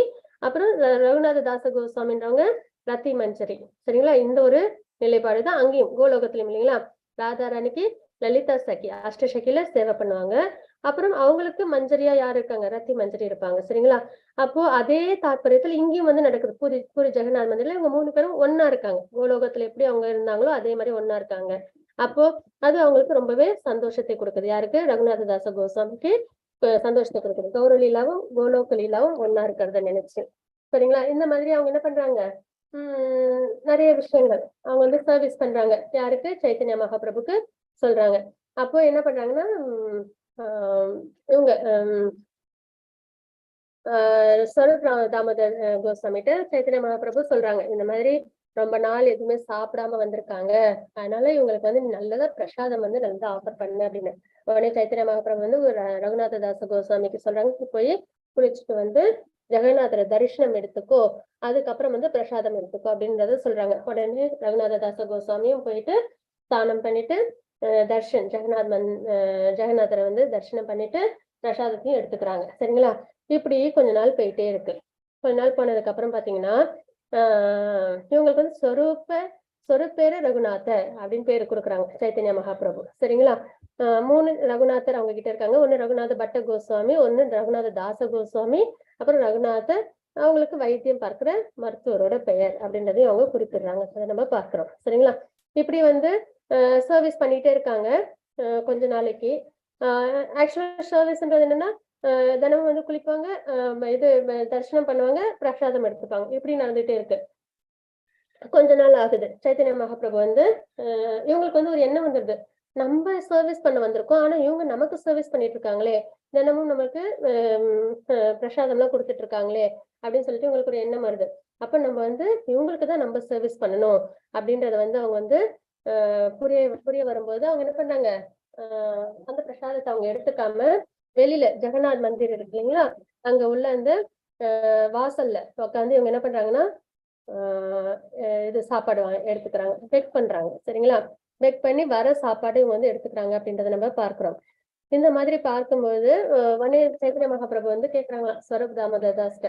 அப்புறம் ரகுநாததாச கோஸ்வாமின்றவங்க ரத்தி மஞ்சரி சரிங்களா. இந்த ஒரு நிலைப்பாடுதான் அங்கேயும் கோலோகத்திலும் இல்லைங்களா. ராதாராணிக்கு லலிதா சகி அஷ்டசகில சேவை பண்ணுவாங்க. அப்புறம் அவங்களுக்கு மஞ்சரியா யாரு இருக்காங்க? ரத்தி மஞ்சரி இருப்பாங்க சரிங்களா. அப்போ அதே தாற்பயத்துல இங்கேயும் வந்து நடக்குது. பூரி ஜெகநாத் மந்திரில இவங்க 3 பேரும் ஒன்னா இருக்காங்க. கோலோகத்துல எப்படி அவங்க இருந்தாங்களோ அதே மாதிரி ஒன்னா இருக்காங்க. அப்போ அது அவங்களுக்கு ரொம்பவே சந்தோஷத்தை கொடுக்குது. யாருக்கு? ரகுநாததாச கோஸ்வாமிக்கு சந்தோஷத்தை கொடுக்குது. கௌரலீலாவும் கோலோகலீலாவும் ஒன்னா இருக்கிறத நினைச்சு சரிங்களா. இந்த மாதிரி அவங்க என்ன பண்றாங்க, நிறைய விஷயங்கள் அவங்க வந்து சர்வீஸ் பண்றாங்க. யாருக்கு? சைத்தன்ய மகாபிரபுக்கு சொல்றாங்க. அப்போ என்ன பண்றாங்கன்னா இவங்க ஸ்வரூப் தாமோதர் கோஸ்வாமிட்ட சைத்தன்ய மகாபிரபு சொல்றாங்க, இந்த மாதிரி ரொம்ப நாள் எதுவுமே சாப்பிடாம வந்திருக்காங்க, அதனால இவங்களுக்கு வந்து நல்லதா பிரசாதம் வந்து நல்லா ஆஃபர் பண்ணு அப்படின்னு. உடனே சைத்தன்ய மகாபிரபு வந்து ஒரு ரகுநாததாச கோஸ்வாமிக்கு சொல்றாங்க, போய் குளிச்சுட்டு வந்து ஜெகநாதரை தரிசனம் எடுத்துக்கோ, அதுக்கப்புறம் வந்து பிரசாதம் எடுத்துக்கோ அப்படின்றத சொல்றாங்க. உடனே ரகுநாததாச கோஸ்வாமியும் போயிட்டு ஸ்நானம் பண்ணிட்டு ஜெகநாதரை வந்து தரிசனம் பண்ணிட்டு பிரசாதத்தையும் எடுத்துக்கிறாங்க சரிங்களா. இப்படி கொஞ்ச நாள் போயிட்டே இருக்கு. கொஞ்ச நாள் போனதுக்கு அப்புறம் பாத்தீங்கன்னா இவங்களுக்கு வந்து சொருப்பேரு ரகுநாதர் அப்படின்னு பேரு கொடுக்குறாங்க சைத்தன்ய மகாபிரபு சரிங்களா. 3 ரகுநாதர் அவங்க கிட்ட இருக்காங்க. ஒண்ணு ரகுநாத பட்ட கோஸ்வாமி, ஒண்ணு ரகுநாத தாச கோஸ்வாமி, அப்புறம் ரகுநாதர் அவங்களுக்கு வைத்தியம் பார்க்கிற மருத்துவரோட பெயர் அப்படின்றதையும் அவங்க குறிப்பிடுறாங்க. அதை நம்ம பார்க்கிறோம் சரிங்களா. இப்படி வந்து சர்வீஸ் பண்ணிட்டே இருக்காங்க கொஞ்ச நாளைக்கு. ஆக்சுவலா சர்வீஸ்ன்றது என்னன்னா தினமும் வந்து குளிப்பாங்க, இது தரிசனம் பண்ணுவாங்க, பிரசாதம் எடுத்துப்பாங்க, இப்படி நடந்துட்டே இருக்கு. கொஞ்ச நாள் ஆகுது. சைத்தன்ய மகாபிரபு வந்து இவங்களுக்கு வந்து ஒரு எண்ணம் வந்துருது, நம்ம சர்வீஸ் பண்ண வந்திருக்கோம், ஆனா இவங்க நமக்கு சர்வீஸ் பண்ணிட்டு இருக்காங்களே, தினமும் நமக்கு பிரசாதம் எல்லாம் கொடுத்துட்டு இருக்காங்களே அப்படின்னு சொல்லிட்டு இவங்களுக்கு ஒரு எண்ணம் வருது. அப்ப நம்ம வந்து இவங்களுக்கு தான் நம்ம சர்வீஸ் பண்ணணும் அப்படின்றத வந்து அவங்க வந்து புரிய வரும்போது அவங்க என்ன பண்ணாங்க, அந்த பிரசாதத்தை அவங்க எடுத்துக்காம வெளியில ஜெகநாத் மந்திர் இருக்கு இல்லைங்களா, அங்க உள்ள அந்த வாசல்ல உட்காந்து இவங்க என்ன பண்றாங்கன்னா இது சாப்பாடு எடுத்துக்கிறாங்க, பெக் பண்றாங்க சரிங்களா. பெக் பண்ணி வர சாப்பாடு இவங்க வந்து எடுத்துக்கிறாங்க அப்படின்றத நம்ம பார்க்கிறோம். இந்த மாதிரி பார்க்கும்போது சைத்தன்ய மகாபிரபு வந்து கேக்குறாங்க ஸ்வரூப் தாமோதர் தாஸ்ட,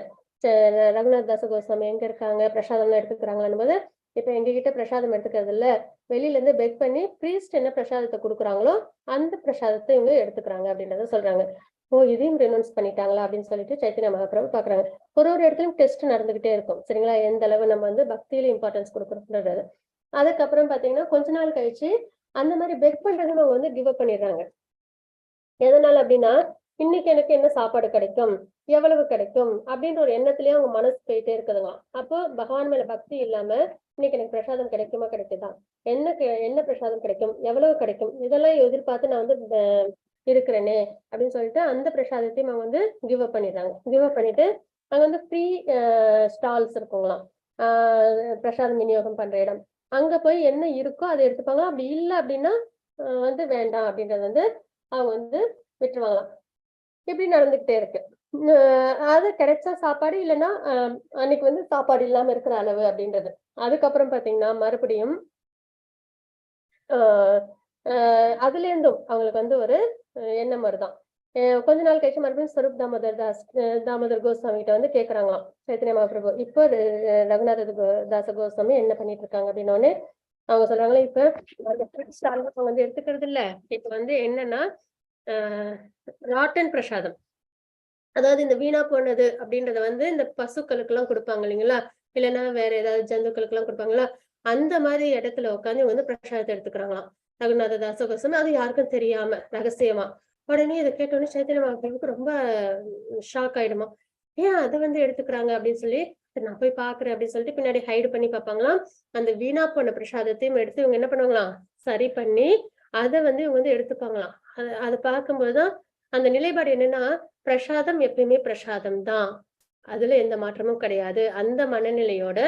ரகுநாத் தாச கோஸ்வாமி எங்க இருக்காங்க, பிரசாதம் எல்லாம் எடுத்துக்கிறாங்கன்னு போது, இப்ப எங்க கிட்ட பிரசாதம் எடுத்துக்கிறது இல்ல, வெளியில இருந்து பெக் பண்ணி பிரீஸ்ட் என்ன பிரசாதத்தை கொடுக்குறாங்களோ அந்த பிரசாதத்தை இவங்க எடுத்துக்கிறாங்க அப்படின்றத சொல்றாங்க. ஓ, இதையும் ரெனவுன்ஸ் பண்ணிட்டாங்களா அப்படின்னு சொல்லிட்டு சைத்தன்ய மகாபிரபு பாக்குறாங்க. ஒரு இடத்துலயும் டெஸ்ட் நடந்துகிட்டே இருக்கும் சரிங்களா, எந்த அளவு நம்ம வந்து பக்தியில இம்பார்ட்டன்ஸ் கொடுக்கறோம்ன்றது. அதுக்கப்புறம் பாத்தீங்கன்னா கொஞ்ச நாள் கழிச்சு அந்த மாதிரி பெக் பண்றதை அவங்க வந்து கிவ் அப் பண்ணிடுறாங்க. எதனால அப்படின்னா, இன்னைக்கு எனக்கு என்ன சாப்பாடு கிடைக்கும், எவ்வளவு கிடைக்கும் அப்படின்ற ஒரு எண்ணத்திலேயே அவங்க மனசு போயிட்டே இருக்குதுங்க. அப்போ பகவான் மேல பக்தி இல்லாம இன்னைக்கு எனக்கு பிரசாதம் கிடைக்குமா கிடைக்குதா, என்ன பிரசாதம் கிடைக்கும், எவ்வளவு கிடைக்கும், இதெல்லாம் எதிர்பார்த்து நான் வந்து இருக்கிறேனே அப்படின்னு சொல்லிட்டு அந்த பிரசாதத்தையும் அவங்க வந்து கிவ் அப் பண்ணிடுறாங்க. கிவ் அப் பண்ணிட்டு அங்க வந்து ஃப்ரீ ஸ்டால்ஸ் இருக்குங்களாம், பிரசாதம் விநியோகம் பண்ற இடம். அங்க போய் என்ன இருக்கோ அதை எடுத்துப்பாங்க. அப்படி இல்லை அப்படின்னா வந்து வேண்டாம் அப்படின்றது வந்து அவங்க வந்து விட்டுருவாங்களாம். இப்படி நடந்துகிட்டே இருக்கு. அது கிடைச்சா சாப்பாடு, இல்லைன்னா அன்னைக்கு வந்து சாப்பாடு இல்லாம இருக்கிற அளவு அப்படின்றது. அதுக்கப்புறம் பாத்தீங்கன்னா மறுபடியும் அதுல இருந்தும் அவங்களுக்கு வந்து ஒரு எண்ணம் வருதான். கொஞ்ச நாள் கழிச்சு மறுபடியும் ஸ்வரூப் தாமோதர் கோஸ்வாமி கிட்ட வந்து கேக்குறாங்களாம் சைத்தன்ய மகாபிரபு, இப்போ ரகுநாத தாச கோஸ்வாமி என்ன பண்ணிட்டு இருக்காங்க அப்படின்னோடனே அவங்க சொல்றாங்களே, இப்ப அவங்க வந்து எடுத்துக்கிறது இல்ல. இப்ப வந்து என்னன்னா ராட்டன் பிரசாதம், அதாவது இந்த வீணா போனது அப்படின்றத வந்து இந்த பசுக்களுக்கு எல்லாம் கொடுப்பாங்க இல்லைங்களா, இல்லைன்னா வேற ஏதாவது ஜந்துக்களுக்கு எல்லாம் கொடுப்பாங்களா, அந்த மாதிரி இடத்துல உட்காந்து வந்து பிரசாதத்தை எடுத்துக்கிறாங்களாம் ரகுநாத தாச கோஸ்வாமி. அது யாருக்கும் தெரியாம ரகசியமா. உடனே இதை கேட்டோடனே சைத்தன்ய மகாபிரபுக்கு ரொம்ப ஷாக் ஆயிடுமா. ஏன் அதை வந்து எடுத்துக்கிறாங்க அப்படின்னு சொல்லி, நான் போய் பாக்குறேன் அப்படின்னு சொல்லிட்டு பின்னாடி ஹைடு பண்ணி பார்ப்பாங்களாம். அந்த வீணா போன பிரசாதத்தையும் எடுத்து இவங்க என்ன பண்ணுவாங்களாம், சரி பண்ணி அதை வந்து இவங்க வந்து எடுத்துப்பாங்களாம். அதை பார்க்கும்போதுதான் அந்த நிலைப்பாடு என்னன்னா, பிரசாதம் எப்பயுமே பிரசாதம் தான், அதுல எந்த மாற்றமும் கிடையாது. அந்த மனநிலையோட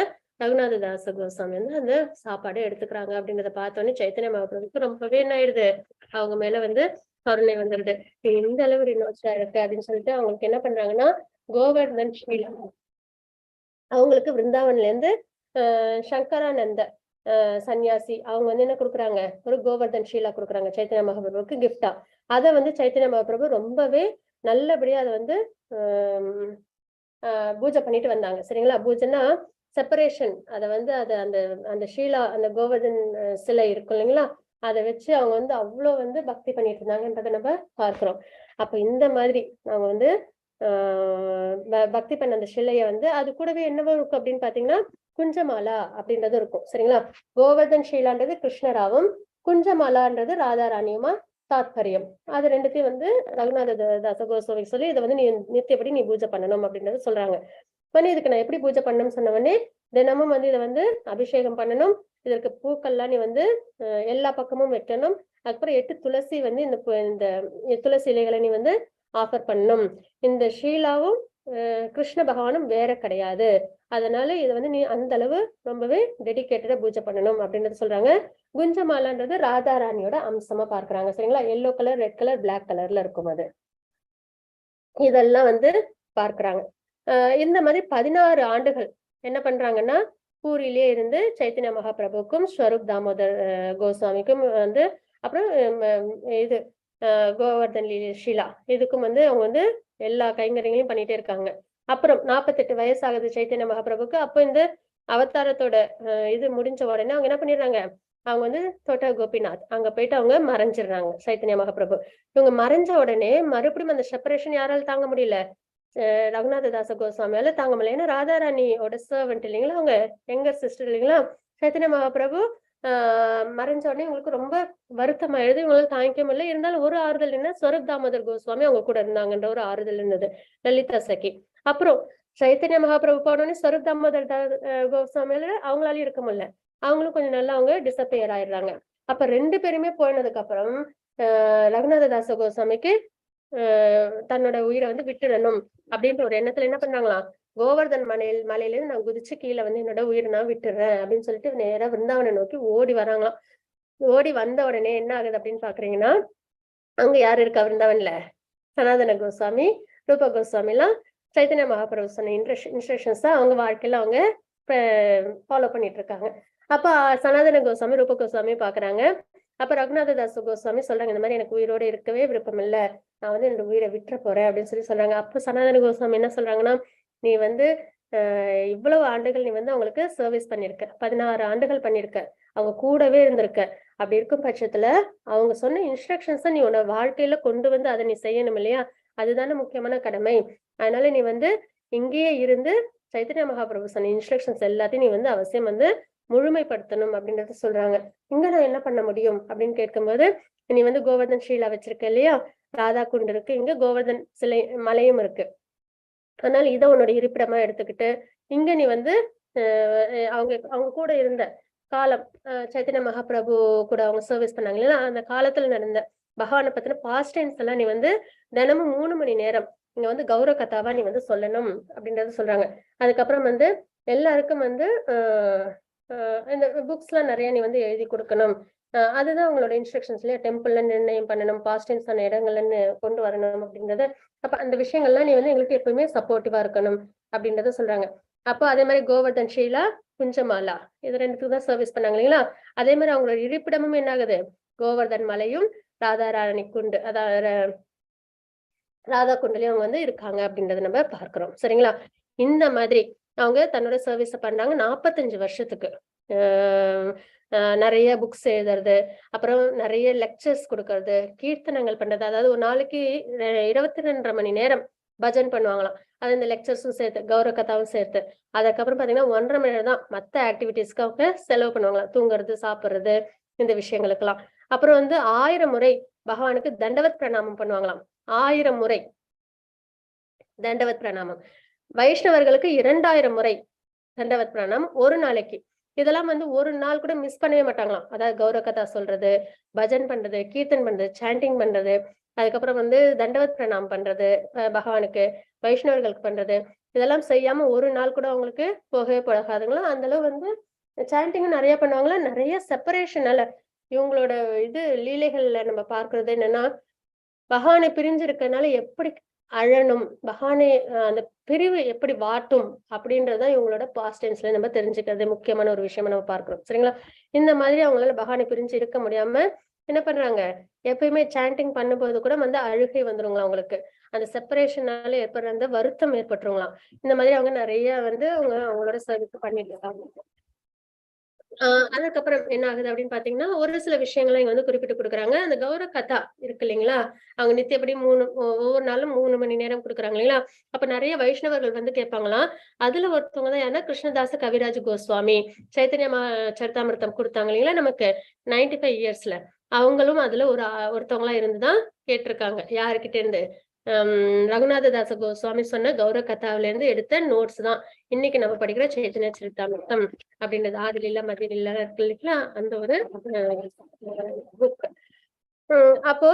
ரகுநாத தாச கோஸ்வாமி வந்து அந்த சாப்பாடை எடுத்துக்கிறாங்க அப்படின்றத பார்த்தோன்னே சைத்தன்ய மகாபிரபுக்கு ரொம்பவே என்ன ஆயிடுது, அவங்க மேல வந்து கருணை வந்துடுது. இந்த அளவு ரினோச்சா இருக்கு அப்படின்னு சொல்லிட்டு அவங்களுக்கு என்ன பண்றாங்கன்னா, கோவர்தன் ஷீலா அவங்களுக்கு விருந்தாவன்ல இருந்து சங்கரானந்த சன்னியாசி அவங்க வந்து என்ன கொடுக்குறாங்க, ஒரு கோவர்தன் ஷீலா கொடுக்குறாங்க சைத்தன்ய மகாபிரபுக்கு கிஃப்டா. அதை வந்து சைத்தன்ய மகாபிரபு ரொம்பவே நல்லபடியா அதை வந்து பூஜை பண்ணிட்டு வந்தாங்க. சரிங்களா, பூஜைன்னா செப்பரேஷன். அதை வந்து அந்த அந்த ஷீலா அந்த கோவர்தன் சிலை இருக்கும் இல்லைங்களா, அதை வச்சு அவங்க வந்து அவ்வளோ வந்து பக்தி பண்ணிட்டு இருந்தாங்கன்றதை நம்ம பார்க்கிறோம். அப்ப இந்த மாதிரி அவங்க வந்து பக்தி பண்ண அந்த சிலையை வந்து அது கூடவே என்னவோ இருக்கும் அப்படின்னு பாத்தீங்கன்னா குஞ்சமாலா அப்படின்றது இருக்கும். சரிங்களா, கோவர்தன் ஷீலான்றது கிருஷ்ணராவும், குஞ்சமாலான்றது ராதாராணியுமா தாத்பரியம். அது ரெண்டுத்தையும் வந்து ரகுநாத தாச கோஸ்வாமி சொல்லி இதை வந்து நீ நித்தியப்படி நீ பூஜை பண்ணணும் அப்படின்றத சொல்றாங்க. பண்ணி இதுக்கு நான் எப்படி பூஜை பண்ணணும்னு சொன்னவொடனே, தினமும் வந்து இதை வந்து அபிஷேகம் பண்ணணும், இதற்கு பூக்கள்லாம் நீ வந்து எல்லா பக்கமும் வைக்கணும், அதுக்கப்புறம் 8 துளசி வந்து இந்த துளசி இலைகளை நீ வந்து ஆஃபர் பண்ணணும், இந்த ஷீலாவும் கிருஷ்ண பகவானும் வேற கிடையாது, அதனால இதை வந்து நீ அந்த அளவு ரொம்பவே டெடிகேட்டடா பூஜை பண்ணணும் அப்படின்றது சொல்றாங்க. குஞ்சமாலான்றது ராதாராணியோட அம்சமா பார்க்கிறாங்க. சரிங்களா, yellow colour, red colour, black கலர்ல இருக்கும் அது. இதெல்லாம் வந்து பார்க்கிறாங்க. இந்த மாதிரி 16 ஆண்டுகள் என்ன பண்றாங்கன்னா, பூரியிலே இருந்து சைத்தன்ய மகாபிரபுக்கும் ஸ்வரூப் தாமோதர் கோஸ்வாமிக்கும் வந்து, அப்புறம் இது கோவர்தன் ஷீலா இதுக்கும் வந்து அவங்க வந்து எல்லா கைங்கரியங்களையும் பண்ணிட்டே இருக்காங்க. அப்புறம் 48 வயசாகுது சைத்தன்ய மகாபிரபுக்கு. அப்போ இந்த அவதாரத்தோட இது முடிஞ்ச உடனே அவங்க என்ன பண்ணிடுறாங்க, அவங்க வந்து தோட்டா கோபிநாத் அங்க போயிட்டு அவங்க மறைஞ்சிடுறாங்க சைத்தன்ய மகாபிரபு. இவங்க மறைஞ்ச உடனே மறுபடியும் அந்த செப்பரேஷன் யாரால தாங்க முடியல, ரகுநாத தாச கோஸ்வாமியால தாங்க முடியல. ஏன்னா ராதாராணியோட சர்வெண்ட் இல்லைங்களா, அவங்க யங்கர் சிஸ்டர் இல்லைங்களா. சைத்தன்ய மகாபிரபு மறைஞ்ச உடனே உங்களுக்கு ரொம்ப வருத்தம் ஆயிடுது, இவங்களால தாங்கிக்க முடியல. இருந்தாலும் ஒரு ஆறுதல் என்ன, ஸ்வரூப் தாமோதர் கோஸ்வாமி அவங்க கூட இருந்தாங்கன்ற ஒரு ஆறுதல் இருந்தது, லலிதா சகி. அப்புறம் சைத்தன்ய மகாபிரபு போனோடனே ஸ்வரூப் தாமோதர் கோஸ்வாமியால அவங்களாலயும் இருக்க முடியல, அவங்களும் கொஞ்சம் நல்லா அவங்க டிசப்பியர் ஆயிடுறாங்க. அப்ப 2 பேருமே போனதுக்கு அப்புறம் ரகுநாத தாச கோஸ்வாமிக்கு தன்னோட உயிரை வந்து விட்டுடணும் அப்படின்ற ஒரு எண்ணத்துல என்ன பண்ணாங்களாம், கோவர்தன் மலையில இருந்து நான் குதிச்சு கீழே வந்து என்னோட உயிரை நான் விட்டுறேன் அப்படின்னு சொல்லிட்டு நேரா விருந்தாவனை நோக்கி ஓடி வராங்களாம். ஓடி வந்த உடனே என்ன ஆகுது அப்படின்னு பாக்குறீங்கன்னா, அங்க யாரு இருக்கா விருந்தாவன்ல, சனாதன கோஸ்வாமி, ரூப கோஸ்வாமி எல்லாம் சைத்தன்ய மகாபிரபு சொன்ன இன்ஸ்ட்ரக்ஷன்ஸ் தான் அவங்க வாழ்க்கையில அவங்க ஃபாலோ பண்ணிட்டு இருக்காங்க. அப்ப சனாதன கோஸ்வாமி ரூப கோஸ்வாமி பாக்குறாங்க. அப்ப ரகுநாத தாச கோஸ்வாமி சொல்றாங்க, இந்த மாதிரி எனக்கு உயிரோட இருக்கவே விருப்பம் இல்ல, நான் வந்து என்னோட உயிரை விட்டுற போறேன் அப்படின்னு சொல்லி சொல்றாங்க. அப்ப சனாதன கோஸ்வாமி என்ன சொல்றாங்கன்னா, நீ வந்து இவ்வளவு ஆண்டுகள் நீ வந்து அவங்களுக்கு சர்வீஸ் பண்ணிருக்க, 16 ஆண்டுகள் பண்ணிருக்க, அவங்க கூடவே இருந்திருக்க, அப்படி இருக்கும் பட்சத்துல அவங்க சொன்ன இன்ஸ்ட்ரக்ஷன்ஸ் நீ உன்னோட வாழ்க்கையில கொண்டு வந்து அதை நீ செய்யணும் இல்லையா, அதுதானே முக்கியமான கடமை. அதனால நீ வந்து இங்கேயே இருந்து சைத்தன்ய மகாபிரபு சொன்ன இன்ஸ்ட்ரக்ஷன்ஸ் எல்லாத்தையும் நீ வந்து அவசியம் வந்து முழுமைப்படுத்தணும் அப்படின்றத சொல்றாங்க. இங்க நான் என்ன பண்ண முடியும் அப்படின்னு கேட்கும்போது, நீ வந்து கோவர்தன் ஷீலா வச்சிருக்க இல்லையா, ராதா குண்டு இருக்கு, இங்க கோவர்தன் சிலை மலையும் இருக்கு, அதனால இதை உன்னோட இருப்பிடமா எடுத்துக்கிட்டு இங்க நீ வந்து அவங்க அவங்க கூட இருந்த காலம், சைத்தன்ய மகாபிரபு கூட அவங்க சர்வீஸ் பண்ணாங்க இல்லையா, அந்த காலத்துல நடந்த பகவானை பத்தின பாஸ்ட் டென்ஸ் எல்லாம் நீ வந்து தினமும் 3 மணி நேரம் இங்க வந்து கௌரவ கதாவா நீ வந்து சொல்லணும் அப்படின்றத சொல்றாங்க. அதுக்கப்புறம் வந்து எல்லாருக்கும் வந்து இந்த புக்ஸ் எல்லாம் நிறைய நீ வந்து எழுதி கொடுக்கணும். அதுதான் அவங்களோட இன்ஸ்ட்ரக்ஷன்ஸ்லயே டெம்பிள்ல நிர்ணயம் பண்ணணும், பாஸ்ட் டென்ஸான இடங்கள்னு கொண்டு வரணும் அப்படின்றத. அப்ப அந்த விஷயங்கள்லாம் நீ வந்து எங்களுக்கு எப்பவுமே சப்போர்ட்டிவா இருக்கணும் அப்படின்றத சொல்றாங்க. அப்போ அதே மாதிரி கோவர்தன் ஷீலா, குஞ்சமாலா இது 2த்துக்கு தான் சர்வீஸ் பண்ணாங்க இல்லைங்களா? அதே மாதிரி அவங்களோட இருப்பிடமும் என்ன ஆகுது, கோவர்தன் மலையும் ராதாராணி குண்டு, அதாவது ராதா குண்டலையும் அவங்க வந்து இருக்காங்க அப்படின்றத நம்ம பார்க்கிறோம். சரிங்களா? இந்த மாதிரி அவங்க தன்னோட சர்வீஸ பண்றாங்க 45 வருஷத்துக்கு. நிறைய புக்ஸ் எழுதுறது, அப்புறம் நிறைய லெக்சர்ஸ் கொடுக்கறது, கீர்த்தனங்கள் பண்றது. அதாவது ஒரு நாளைக்கு 22.5 மணி நேரம் பஜன் பண்ணுவாங்களாம். அது இந்த லெக்சர்ஸும் சேர்த்து, கௌரவ கதாவும் சேர்த்து. அதுக்கப்புறம் பாத்தீங்கன்னா 1.5 மணி நேரம் தான் மத்த ஆக்டிவிட்டிஸ்க்கு அவங்க செலவு பண்ணுவாங்களாம். தூங்குறது, சாப்பிடுறது, இந்த விஷயங்களுக்கெல்லாம். அப்புறம் வந்து 1000 முறை பகவானுக்கு தண்டவத் பிரணாமம் பண்ணுவாங்களாம். 1000 முறை தண்டவத் பிரணாமம். வைஷ்ணவர்களுக்கு 2000 முறை தண்டவத் பிரணாமம் ஒரு நாளைக்கு. இதெல்லாம் வந்து ஒரு நாள் கூட மிஸ் பண்ணவே மாட்டாங்களாம். அதாவது கௌரவ கதா சொல்றது, பஜன் பண்றது, கீர்த்தன் பண்றது, சாண்டிங் பண்றது, அதுக்கப்புறம் வந்து தண்டவத் பிரணாமம் பண்றது, பகவானுக்கு, வைஷ்ணவர்களுக்கு பண்றது, இதெல்லாம் செய்யாம ஒரு நாள் கூட அவங்களுக்கு போகவே போகாதுங்களா. அந்த அளவு வந்து சாண்டிங்கும் நிறைய பண்ணுவாங்களா. நிறைய செப்பரேஷனால இவங்களோட இது லீலைகள்ல நம்ம பார்க்கறது என்னன்னா, பகவானை பிரிஞ்சு இருக்கறதுனால எப்படி அழணும், பகவானை அந்த பிரிவு எப்படி வாட்டும் அப்படின்றதுதான் இவங்களோட பாஸ்ட் டென்ஸ்ல நம்ம தெரிஞ்சுக்கிறது முக்கியமான ஒரு விஷயமா நம்ம பார்க்கிறோம். சரிங்களா? இந்த மாதிரி அவங்களால பகவானை பிரிஞ்சு இருக்க முடியாம என்ன பண்றாங்க, எப்பயுமே சாண்டிங் பண்ணும்போது கூட வந்து அழுகை வந்துருங்களா அவங்களுக்கு. அந்த செப்பரேஷனால ஏற்படுற அந்த வருத்தம் ஏற்பட்டுருங்களாம். இந்த மாதிரி அவங்க நிறைய வந்து அவங்களோட சர்வீஸ் பண்ணிட்டு இருக்காங்க. அதுக்கப்புறம் என்ன ஆகுது அப்படின்னு பாத்தீங்கன்னா, ஒரு சில விஷயங்களை இங்க வந்து குறிப்பிட்டு குடுக்குறாங்க. அந்த கௌரவ கதா இருக்கு இல்லைங்களா? அவங்க நித்தியப்படி ஒவ்வொரு நாளும் 3 மணி நேரம் குடுக்குறாங்க இல்லைங்களா? அப்ப நிறைய வைஷ்ணவர்கள் வந்து கேட்பாங்களாம். அதுல ஒருத்தவங்க தான் யாருன்னா, கிருஷ்ணதாச கவிராஜ் கோஸ்வாமி சைத்தன்ய சரிதாமிர்தம் குடுத்தாங்க இல்லைங்களா நமக்கு 95 இயர்ஸ்ல. அவங்களும் அதுல ஒருத்தவங்களா இருந்துதான் கேட்டிருக்காங்க. யாருகிட்ட இருந்து? ரகுநாத தாச கோஸ்வாமி சொன்ன கௌரவ கதாவில இருந்து எடுத்த நோட்ஸ் தான் இன்னைக்கு நம்ம படிக்கிற சைத்தன்ய சரிதாமிர்தம் அப்படின்றது. ஆதிலீலா மதிலீலா இருக்கு இல்லைங்களா? அந்த ஒரு புக். அப்போ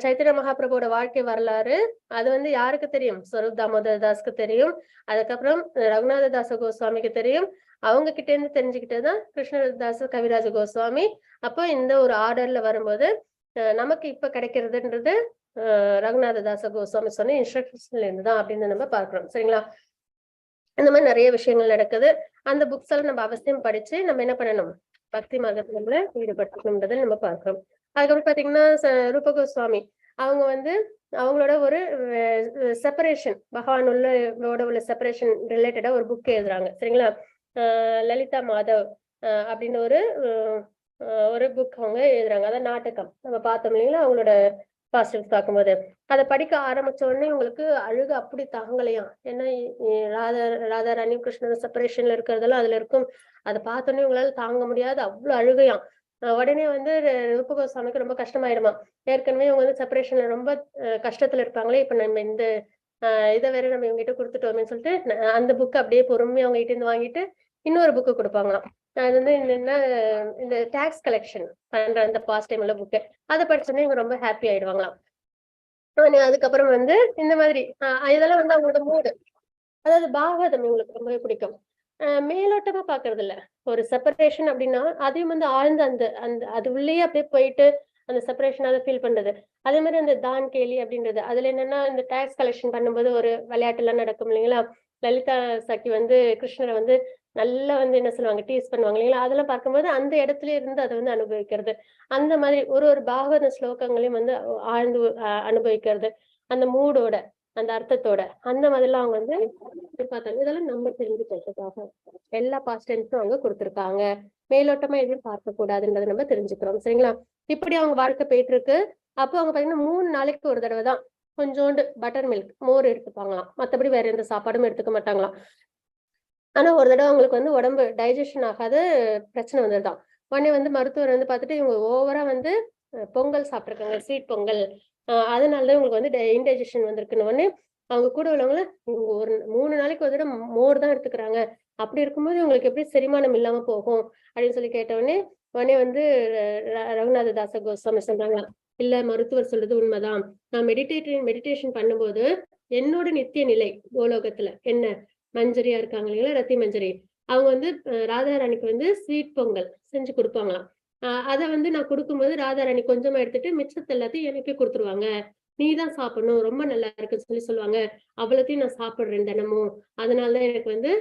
சைத்தன்ய மகாபிரபுவோட வாழ்க்கை வரலாறு அது வந்து யாருக்கு தெரியும்? ஸ்வரூப் தாமோதர் தாஸ்க்கு தெரியும். அதுக்கப்புறம் ரகுநாத தாச கோஸ்வாமிக்கு தெரியும். அவங்க கிட்ட இருந்து தெரிஞ்சுக்கிட்டதுதான் கிருஷ்ணதாச கவிராஜ கோஸ்வாமி. அப்போ இந்த ஒரு ஆர்டர்ல வரும்போது நமக்கு இப்ப கிடைக்கிறதுன்றது ரகுநாத தாச கோஸ்வாமி சொன்ன இன்ஸ்ட்ரக்ஷன்ஸ்ல இருந்துதான் அப்படின்னு நம்ம பார்க்கிறோம். சரிங்களா? இந்த மாதிரி நிறைய விஷயங்கள் நடக்குது. அந்த புக்ஸ் எல்லாம் நம்ம அவசியம் படிச்சு நம்ம என்ன பண்ணணும், பக்தி மார்க்கத்துல நம்மள ஈடுபடுத்தணும்ன்றதை நம்ம பார்க்கிறோம். அதுக்கப்புறம் பாத்தீங்கன்னா ரூப கோஸ்வாமி அவங்க வந்து அவங்களோட ஒரு செப்பரேஷன் பகவான் உள்ள செப்பரேஷன் ரிலேட்டடா ஒரு புக் எழுதுறாங்க. சரிங்களா? லலிதா மாதவ் அப்படின்னு ஒரு புக் அவங்க எழுதுறாங்க. அதான் நாடகம் நம்ம பார்த்தோம் இல்லைங்களா? அவங்களோட பாஸ்டர்ஸ் பார்க்கும்போது அதை படிக்க ஆரம்பிச்ச உடனே உங்களுக்கு அழுக அப்படி தாங்கலையாம். ஏன்னா ராதா ராணி கிருஷ்ணன் செப்பரேஷன்ல இருக்கிறதெல்லாம் அதுல இருக்கும். அதை பார்த்தோன்னே உங்களால தாங்க முடியாது, அவ்வளவு அழுகையாம். உடனே வந்து ரூப கோஸ்வாமிக்கு ரொம்ப கஷ்டமாயிடுமா. ஏற்கனவே இவங்க வந்து செப்பரேஷன்ல ரொம்ப கஷ்டத்துல இருப்பாங்களே, இப்ப நம்ம இந்த இதை வேற நம்ம இவங்க கிட்ட கொடுத்துட்டோம்னு சொல்லிட்டு அந்த புக் அப்படியே பொறுமையா அவங்க கிட்ட இருந்து வாங்கிட்டு இன்னொரு புக்கு கொடுப்பாங்களாம். அது வந்து இந்த டாக்ஸ் கலெக்ஷன் பண்ற அந்த பாஸ்ட் டைம்ல புக்கு. அதை படிச்சோன்னே இவங்க ரொம்ப ஹாப்பி ஆயிடுவாங்களாம். அதுக்கப்புறம் வந்து இந்த மாதிரி இதெல்லாம் வந்து அவங்களோட மூடு. அதாவது பாகவதம் இவங்களுக்கு ரொம்பவே பிடிக்கும். மேலோட்டமா பாக்குறது இல்ல. ஒரு செப்பரேஷன் அப்படின்னா அதையும் வந்து ஆழ்ந்த அந்த அந்த அது உள்ளேயே அப்படியே போயிட்டு அந்த செப்பரேஷனால ஃபீல் பண்றது. அதே மாதிரி அந்த தான் கேலி அப்படின்றது அதுல என்னன்னா இந்த டாக்ஸ் கலெக்ஷன் பண்ணும்போது ஒரு விளையாட்டு எல்லாம் நடக்கும் இல்லைங்களா? லலிதா சக்கி வந்து கிருஷ்ணரை வந்து நல்லா வந்து என்ன சொல்லுவாங்க, டீஸ் பண்ணுவாங்க இல்லைங்களா? அதெல்லாம் பார்க்கும்போது அந்த இடத்துல இருந்து அதை வந்து அனுபவிக்கிறது. அந்த மாதிரி ஒரு பாகவத ஸ்லோகங்களையும் வந்து ஆழ்ந்து அனுபவிக்கிறது. அந்த மூடோட அந்த அர்த்தத்தோட அந்த மாதிரிலாம் அவங்க வந்து பார்த்தாங்க. இதெல்லாம் நம்ம தெரிஞ்சுக்கிறதுக்காக எல்லா பாஸ்ட் டென்ஸும் அவங்க கொடுத்திருக்காங்க. மேலோட்டமா எதுவும் பார்க்க கூடாதுன்றதை நம்ம தெரிஞ்சுக்கிறோம். சரிங்களா? இப்படி அவங்க வாழ்க்கை போயிட்டு இருக்கு. அப்போ அவங்க பாத்தீங்கன்னா 3 நாளைக்கு ஒரு தடவை தான் கொஞ்சோண்டு பட்டர் மில்க் மோர் எடுத்துப்பாங்களாம். மத்தபடி வேற எந்த சாப்பாடும் எடுத்துக்க மாட்டாங்களாம். ஆனா ஒரு தடவை அவங்களுக்கு வந்து உடம்பு டைஜஷன் ஆகாத பிரச்சனை வந்ததுதான். உடனே வந்து மருத்துவர் வந்து பார்த்துட்டு இவங்க ஓவரா வந்து பொங்கல் சாப்பிட்டுருக்காங்க, ஸ்வீட் பொங்கல். அதனாலதான் இவங்களுக்கு வந்து இன்டைஜஷன் வந்திருக்குன்னு உடனே அவங்க கூட உள்ளவங்கள இவங்க ஒரு 3 நாளைக்கு ஒரு தடவை மோர் தான் எடுத்துக்கிறாங்க. அப்படி இருக்கும்போது இவங்களுக்கு எப்படி செரிமானம் இல்லாம போகும் அப்படின்னு சொல்லி கேட்ட உடனே வந்து ரகுநாத தாச கோஸ்வாமி சொல்றாங்க, இல்ல மருத்துவர் சொல்றது உண்மைதான், நான் மெடிடேஷன் பண்ணும்போது என்னோட நித்திய நிலை கோலோகத்துல என்ன மஞ்சரியா இருக்காங்க இல்லைங்களா, ரத்தி மஞ்சரி, அவங்க வந்து ராதாராணிக்கு வந்து ஸ்வீட் பொங்கல் செஞ்சு கொடுப்பாங்களாம். அதை வந்து நான் கொடுக்கும்போது ராதாராணி கொஞ்சமா எடுத்துட்டு மிச்சத்தை எல்லாத்தையும் எனக்கு கொடுத்துருவாங்க. நீதான் சாப்பிடணும், ரொம்ப நல்லா இருக்குன்னு சொல்லி சொல்லுவாங்க. அவ்வளத்தையும் நான் சாப்பிடுறேன் தினமும். அதனாலதான் எனக்கு வந்து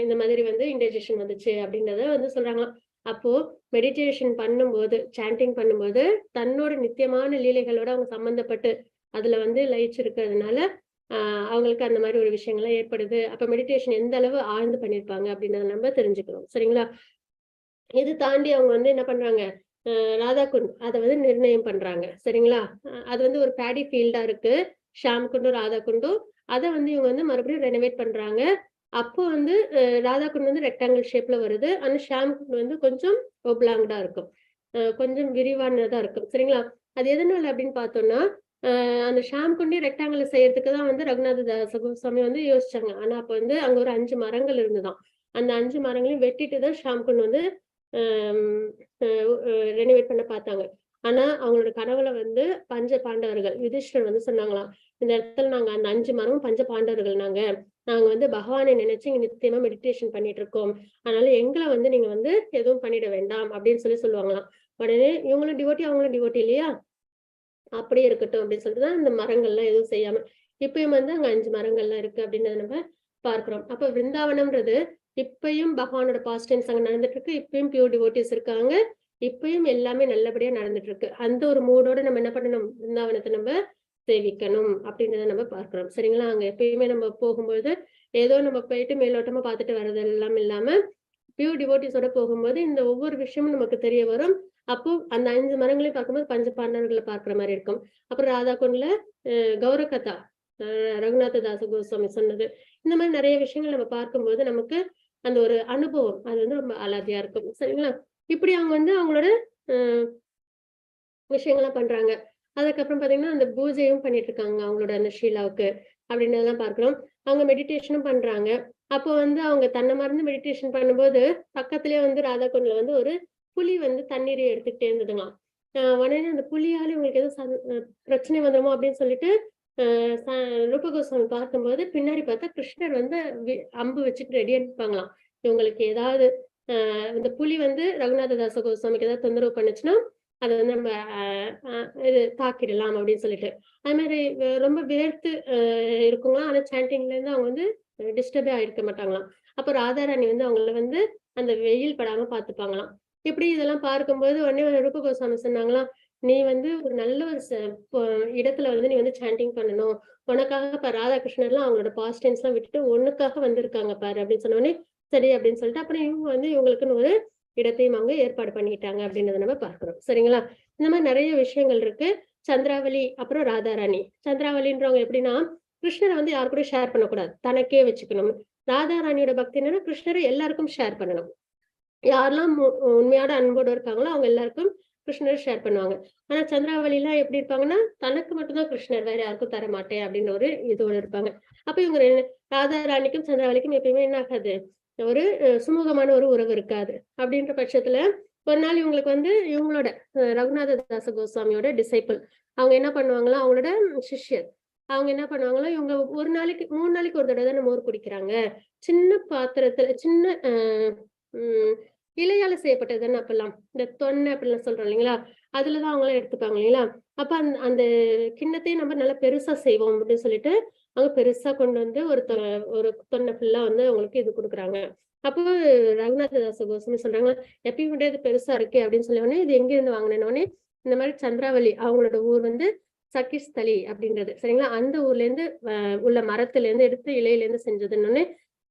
இந்த மாதிரி வந்து இன்டைஜஷன் வந்துச்சு அப்படின்றத வந்து சொல்றாங்களாம். அப்போ மெடிடேஷன் பண்ணும்போது, சாண்டிங் பண்ணும்போது தன்னோட நித்தியமான லீலைகளோட அவங்க சம்பந்தப்பட்டு அதுல வந்து லயிச்சிருக்கிறதுனால அவங்களுக்கு அந்த மாதிரி ஒரு விஷயங்கள்லாம் ஏற்படுது. அப்ப மெடிடேஷன் எந்த அளவு ஆழ்ந்து பண்ணிருப்பாங்க அப்படின்றத நம்ம தெரிஞ்சுக்கிறோம். சரிங்களா? இது தாண்டி அவங்க வந்து என்ன பண்றாங்க, ராதா குண்ட் அதை வந்து நிர்ணயம் பண்றாங்க. சரிங்களா? அது வந்து ஒரு பேடி ஃபீல்டா இருக்கு. ஷாம் குண்டும் ராதா குண்டும் அதை வந்து இவங்க வந்து மறுபடியும் ரெனோவேட் பண்றாங்க. அப்போ வந்து ராதா குண்ட் வந்து ரெக்டாங்கிள் ஷேப்ல வருது. ஆனா ஷாம் குண்ட் வந்து கொஞ்சம் ஒப்லாங்கா இருக்கும். கொஞ்சம் விரிவானதா இருக்கும். சரிங்களா? அது எதனால அப்படின்னு பார்த்தோம்னா, அந்த ஷாம் குண்டி ரெக்டாங்கிள் செய்யறதுக்கு தான் வந்து ரகுநாத தாச கோஸ்வாமி வந்து யோசிச்சாங்க. ஆனா அப்ப வந்து அங்க ஒரு 5 மரங்கள் இருந்துதான். அந்த 5 மரங்களையும் வெட்டிட்டு தான் ஷாம் குண்ட் வந்து ரெனோவேட் பண்ண பார்த்தாங்க. ஆனா அவங்களோட கனவுல வந்து பஞ்ச பாண்டவர்கள் யுதிஷ்டர் வந்து சொன்னாங்களாம், இந்த இடத்துல நாங்க அந்த 5 மரமும் பஞ்ச பாண்டவர்கள் நாங்க வந்து பகவானை நினைச்சு இங்க நித்தியமா மெடிடேஷன் பண்ணிட்டு இருக்கோம். அதனால எங்களை வந்து நீங்க வந்து எதுவும் பண்ணிட வேண்டாம் அப்படின்னு சொல்லுவாங்களாம். உடனே இவங்களும் டிவோட்டி அவங்களும் டிவோட்டி இல்லையா, அப்படியே இருக்கட்டும் அப்படின்னு சொல்லிட்டு தான் இந்த மரங்கள்லாம் எதுவும் செய்யாம இப்பயும் வந்து அங்க 5 மரங்கள்லாம் இருக்கு அப்படின்றத நம்ம பார்க்கிறோம். அப்ப விருந்தாவனம்ன்றது இப்பயும் பகவானோட பாஸ்டன்ஸ் அங்க நடந்துட்டு இருக்கு. இப்பயும் பியூர் டிவோட்டிஸ் இருக்காங்க. இப்பயும் எல்லாமே நல்லபடியா நடந்துட்டு இருக்கு. அந்த ஒரு மூடோட நம்ம என்ன பண்ணணும், விருந்தாவனத்தை நம்ம சேவிக்கணும் அப்படின்றத நம்ம பார்க்கிறோம். சரிங்களா? அங்க எப்பயுமே நம்ம போகும்போது ஏதோ நம்ம போயிட்டு மேலோட்டமா பார்த்துட்டு வர்றது எல்லாம் இல்லாம பியூர் டிவோட்டிஸோட போகும்போது இந்த ஒவ்வொரு விஷயமும் நமக்கு தெரிய வரும். அப்போ அந்த 5 மரங்களையும் பார்க்கும்போது பஞ்ச பாண்டவர்களை பார்க்கிற மாதிரி இருக்கும். அப்புறம் ராதா குண்ட்ல கௌர கதா ரகுநாத தாச கோஸ்வாமி சொன்னது, இந்த மாதிரி நிறைய விஷயங்கள் நம்ம பார்க்கும்போது நமக்கு அந்த ஒரு அனுபவம் அது வந்து ரொம்ப அலாதியா இருக்கும். சரிங்களா? இப்படி அவங்க வந்து அவங்களோட விஷயங்கள்லாம் பண்றாங்க. அதுக்கப்புறம் பாத்தீங்கன்னா அந்த பூஜையும் பண்ணிட்டு இருக்காங்க அவங்களோட அந்த ஷீலாவுக்கு அப்படின்றதெல்லாம் பார்க்கிறோம். அவங்க மெடிடேஷனும் பண்றாங்க. அப்போ வந்து அவங்க தன்னை மறந்து மெடிடேஷன் பண்ணும்போது பக்கத்திலேயே வந்து ராதா குண்ட்ல வந்து ஒரு புலி வந்து தண்ணீரை எடுத்துக்கிட்டே இருந்ததுங்களாம். உடனே அந்த புலியால இவங்களுக்கு எதுவும் பிரச்சனை வந்துருமோ அப்படின்னு சொல்லிட்டு ரூப கோஸ்வாமி பார்க்கும்போது பின்னாடி பார்த்தா கிருஷ்ணர் வந்து அம்பு வச்சுட்டு ரெடியா இருப்பாங்களாம். இவங்களுக்கு ஏதாவது இந்த புலி வந்து ரகுநாத தாச கோஸ்வாமிக்கு ஏதாவது தொந்தரவு பண்ணுச்சுன்னா அதை வந்து நம்ம இது தாக்கிடலாம் அப்படின்னு சொல்லிட்டு அது மாதிரி ரொம்ப வேர்த்து இருக்குங்களா. ஆனா சாண்டிங்ல இருந்து அவங்க வந்து டிஸ்டர்பே ஆயிருக்க மாட்டாங்களாம். அப்போ ராதாராணி வந்து அவங்கள வந்து அந்த வெயில் படாம பாத்துப்பாங்களாம். இப்படி இதெல்லாம் பார்க்கும்போது உடனே ரூப கோஸ்வாமி சொன்னாங்களாம், நீ வந்து ஒரு நல்ல ஒரு இடத்துல வந்து நீ வந்து சாண்டிங் பண்ணணும். உனக்காக இப்ப ராதாகிருஷ்ணர்லாம் அவங்களோட பாஸ்டன்ஸ் எல்லாம் விட்டுட்டு ஒண்ணுக்காக வந்திருக்காங்க பாரு அப்படின்னு சொன்ன உடனே சரி அப்படின்னு சொல்லிட்டு அப்புறம் இவங்க வந்து இவங்களுக்குன்னு ஒரு இடத்தையும் அவங்க ஏற்பாடு பண்ணிட்டாங்க அப்படின்றத நம்ம பார்க்கிறோம். சரிங்களா? இந்த மாதிரி நிறைய விஷயங்கள் இருக்கு. சந்திராவளி அப்புறம் ராதாராணி. சந்திராவளின்றவங்க எப்படின்னா கிருஷ்ணரை வந்து யாரு கூட ஷேர் பண்ணக்கூடாது, தனக்கே வச்சுக்கணும். ராதாராணியோட பக்தி என்னன்னா கிருஷ்ணரை எல்லாருக்கும் ஷேர் பண்ணணும். யாரெல்லாம் உண்மையான அன்போடு இருக்காங்களோ அவங்க எல்லாருக்கும் கிருஷ்ணரை ஷேர் பண்ணுவாங்க. ஆனா சந்திராவளி எல்லாம் எப்படி இருப்பாங்கன்னா தனக்கு மட்டும்தான் கிருஷ்ணர், வேற யாருக்கும் தர மாட்டேன் அப்படின்னு ஒரு இதோட இருப்பாங்க. அப்ப இவங்க ராதாராணிக்கும் சந்திராவளிக்கும் எப்பயுமே என்ன ஆகாது, ஒரு சுமூகமான ஒரு உறவு இருக்காது. அப்படின்ற பட்சத்துல ஒரு நாள் இவங்களுக்கு வந்து இவங்களோட ரகுநாத தாச கோஸ்வாமியோட டிசைபிள் அவங்க என்ன பண்ணுவாங்களோ அவங்களோட சிஷ்யர் அவங்க என்ன பண்ணுவாங்களோ இவங்க ஒரு நாளைக்கு 3 நாளைக்கு ஒரு தடவை தான் மோர் குடிக்கிறாங்க. சின்ன பாத்திரத்துல சின்ன இலையால செய்யப்பட்டது தானே அப்பெல்லாம் இந்த தொன்னை அப்படிலாம் சொல்றோம் இல்லைங்களா, அதுலதான் அவங்களாம் எடுத்துப்பாங்க இல்லைங்களா. அப்ப அந்த கிண்ணத்தையும் நம்ம நல்லா பெருசா செய்வோம் அப்படின்னு சொல்லிட்டு அவங்க பெருசா கொண்டு வந்து ஒரு தொன்னை ஃபுல்லா வந்து அவங்களுக்கு இது கொடுக்குறாங்க. அப்போ ரகுநாத தாச கோஸ்வாமி சொல்றாங்க, எப்பயும் விட இது பெருசா இருக்கு அப்படின்னு சொல்ல உடனே இது எங்க இருந்து வாங்கினோடனே இந்த மாதிரி சந்திராவளி அவங்களோட ஊர் வந்து சக்கிஸ்தலி அப்படின்றது. சரிங்களா? அந்த ஊர்ல இருந்து உள்ள மரத்துல இருந்து எடுத்து இலையில இருந்து செஞ்சதுன்னு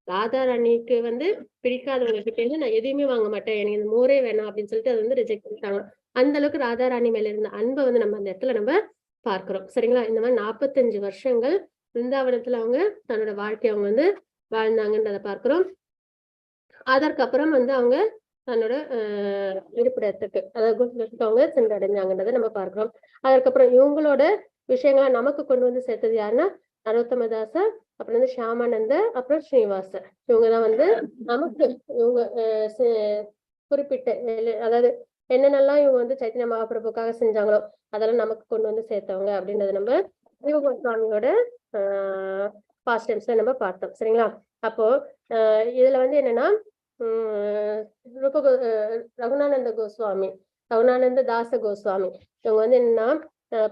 ராதாராணிக்கு வந்து பிடிக்காதவங்க கிட்ட இருந்து நான் எதையுமே வாங்க மாட்டேன், எனக்கு இந்த மோரே வேணாம் அப்படின்னு சொல்லிட்டு அதை வந்து ரிஜெக்ட் பண்ணிட்டாங்க. அந்த அளவுக்கு ராதாராணி மேல இருந்த அன்பை வந்து நம்ம அந்த இடத்துல நம்ம பார்க்கிறோம். சரிங்களா? இந்த மாதிரி 45 வருஷங்கள் பிருந்தாவனத்துல அவங்க தன்னோட வாழ்க்கையை அவங்க வந்து வாழ்ந்தாங்கன்றதை பார்க்கிறோம். அதற்கப்புறம் வந்து அவங்க தன்னோட இருப்பிடத்துக்கு அதாவது அவங்க சென்றடைஞ்சாங்கன்றதை நம்ம பார்க்கிறோம். அதற்கப்புறம் இவங்களோட விஷயங்களை நமக்கு கொண்டு வந்து சேர்த்தது யாருன்னா நரோத்தமதாச, அப்புறம் வந்து ஷியாமானந்த, அப்புறம் ஸ்ரீனிவாச. இவங்கதான் வந்து நமக்கு இவங்க குறிப்பிட்ட அதாவது என்னென்னலாம் இவங்க வந்து சைத்தன்ய மகாபிரபுக்காக செஞ்சாங்களோ அதெல்லாம் நமக்கு கொண்டு வந்து சேர்த்தவங்க அப்படின்றத நம்ம ஜீவ கோஸ்வாமியோட பாஸ்ட் டென்ஸ்ல நம்ம பார்த்தோம். சரிங்களா? அப்போ இதுல வந்து என்னன்னா ரகுணானந்த கோஸ்வாமி, ரகுணானந்த தாச கோஸ்வாமி இவங்க வந்து என்னன்னா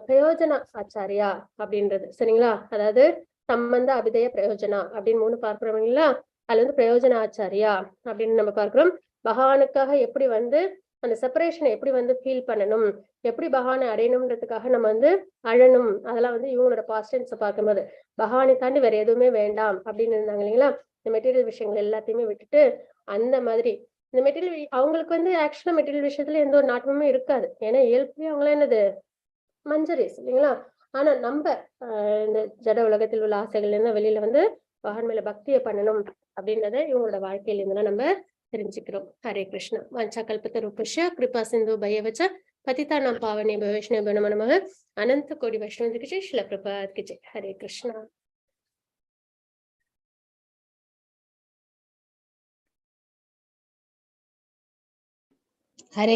பிரயோஜன ஆச்சாரியா அப்படின்றது. சரிங்களா? அதாவது சம்பந்த அபிதய பிரயோஜனா அப்படின்னு 3 பார்க்கிறோம் இல்லைங்களா? அதுல வந்து பிரயோஜன ஆச்சாரியா அப்படின்னு நம்ம பார்க்கிறோம். பகவானுக்காக எப்படி வந்து அந்த செப்பரேஷனை எப்படி வந்து ஃபீல் பண்ணணும், எப்படி பகவானை அடையணும்ன்றதுக்காக நம்ம வந்து அழணும், அதெல்லாம் வந்து இவங்களோட பாஸ்டன்ஸை பார்க்கும்போது பகவானை தாண்டி வேற எதுவுமே வேண்டாம் அப்படின்னு இருந்தாங்க இல்லைங்களா? இந்த மெட்டீரியல் விஷயங்கள் எல்லாத்தையுமே விட்டுட்டு அந்த மாதிரி இந்த மெட்டீரியல் அவங்களுக்கு வந்து ஆக்சுவலா மெட்டீரியல் விஷயத்துல எந்த ஒரு நாட்டமுமே இருக்காது. ஏன்னா இயல்புலயே அவங்கள என்னது மஞ்சரிஸ் இல்லைங்களா? ஆனா நம்ம இந்த ஜட உலகத்தில் உள்ள ஆசைகள் இருந்து வெளியில வந்து பகவான் மேல பக்தியை பண்ணணும் அப்படின்றத இவங்களோட வாழ்க்கையில இருந்தெல்லாம் நம்ம தெரிஞ்சுக்கிறோம். ஹரே கிருஷ்ணா. வாஞ்சா கல்பத்த ரூபஸ்ய கிருபா சிந்து பயவச்ச பதிதானாம் பாவனேப வைஷ்ணவ நமோ நமः. அனந்த கோடி வைஷ்ணவருக்கு ஜெய். ஸ்ரீல பிரபுபாத்க்கு ஜெய். ஹரே கிருஷ்ணா. ஹரே